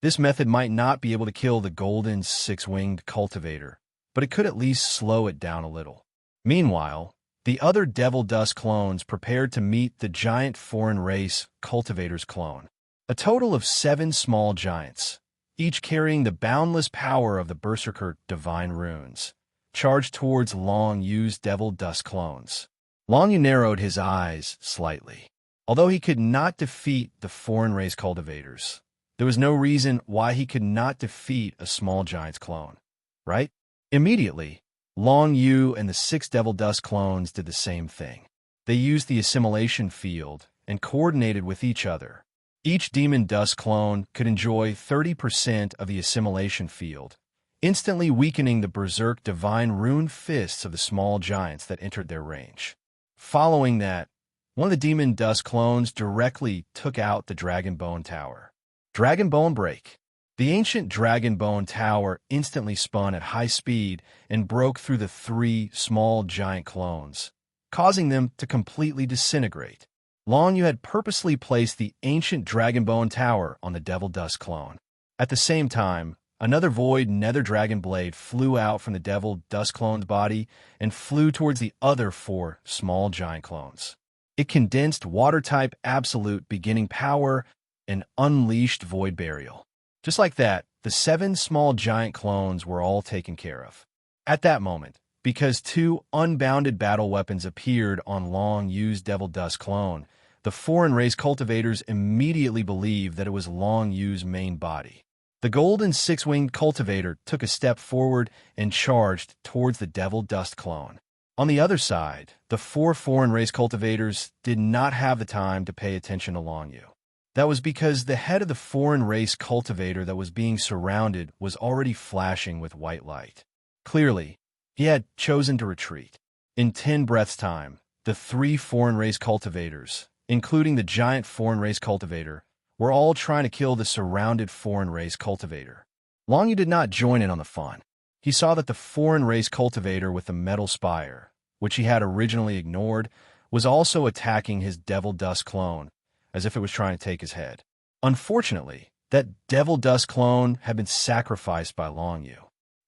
This method might not be able to kill the golden six-winged cultivator, but it could at least slow it down a little. Meanwhile, the other Devil Dust clones prepared to meet the giant foreign race cultivator's clone. A total of 7 small giants, each carrying the boundless power of the Berserker divine runes, charged towards Long Yu's Devil Dust clones. Long Yu narrowed his eyes slightly. Although he could not defeat the foreign race cultivators, there was no reason why he could not defeat a small giant's clone, right? Immediately, Long Yu and the 6 Devil Dust clones did the same thing. They used the assimilation field and coordinated with each other. Each Demon Dust clone could enjoy 30% of the assimilation field, instantly weakening the berserk divine rune fists of the small giants that entered their range. Following that, one of the Demon Dust clones directly took out the Dragon Bone Tower. Dragon Bone Break. The ancient Dragon Bone Tower instantly spun at high speed and broke through the 3 small giant clones, causing them to completely disintegrate. Long Yu had purposely placed the ancient Dragon Bone Tower on the Devil Dust clone. At the same time, another Void Nether Dragon Blade flew out from the Devil Dust clone's body and flew towards the other 4 small giant clones. It condensed Water-type Absolute beginning power and unleashed Void Burial. Just like that, the 7 small giant clones were all taken care of. At that moment, because 2 unbounded battle weapons appeared on Long Yu's Devil Dust clone, the foreign race cultivators immediately believed that it was Long Yu's main body. The golden 6-winged cultivator took a step forward and charged towards the Devil Dust clone. On the other side, the 4 foreign race cultivators did not have the time to pay attention to Long Yu. That was because the head of the foreign race cultivator that was being surrounded was already flashing with white light. Clearly, he had chosen to retreat. In 10 breaths' time, the 3 foreign race cultivators, including the giant foreign race cultivator, were all trying to kill the surrounded foreign race cultivator. Long Yu did not join in on the fun. He saw that the foreign race cultivator with the metal spire, which he had originally ignored, was also attacking his Devil Dust clone, as if it was trying to take his head. Unfortunately, that Devil Dust clone had been sacrificed by Long Yu.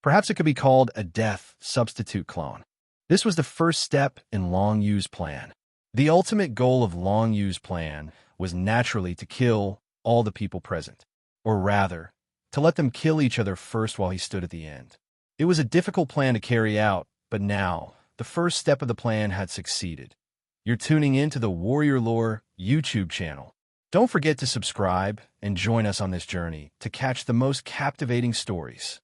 Perhaps it could be called a death substitute clone. This was the first step in Long Yu's plan. The ultimate goal of Long Yu's plan was naturally to kill all the people present, or rather, to let them kill each other first while he stood at the end. It was a difficult plan to carry out, but now, the first step of the plan had succeeded. You're tuning in to the Warrior Lore YouTube channel. Don't forget to subscribe and join us on this journey to catch the most captivating stories.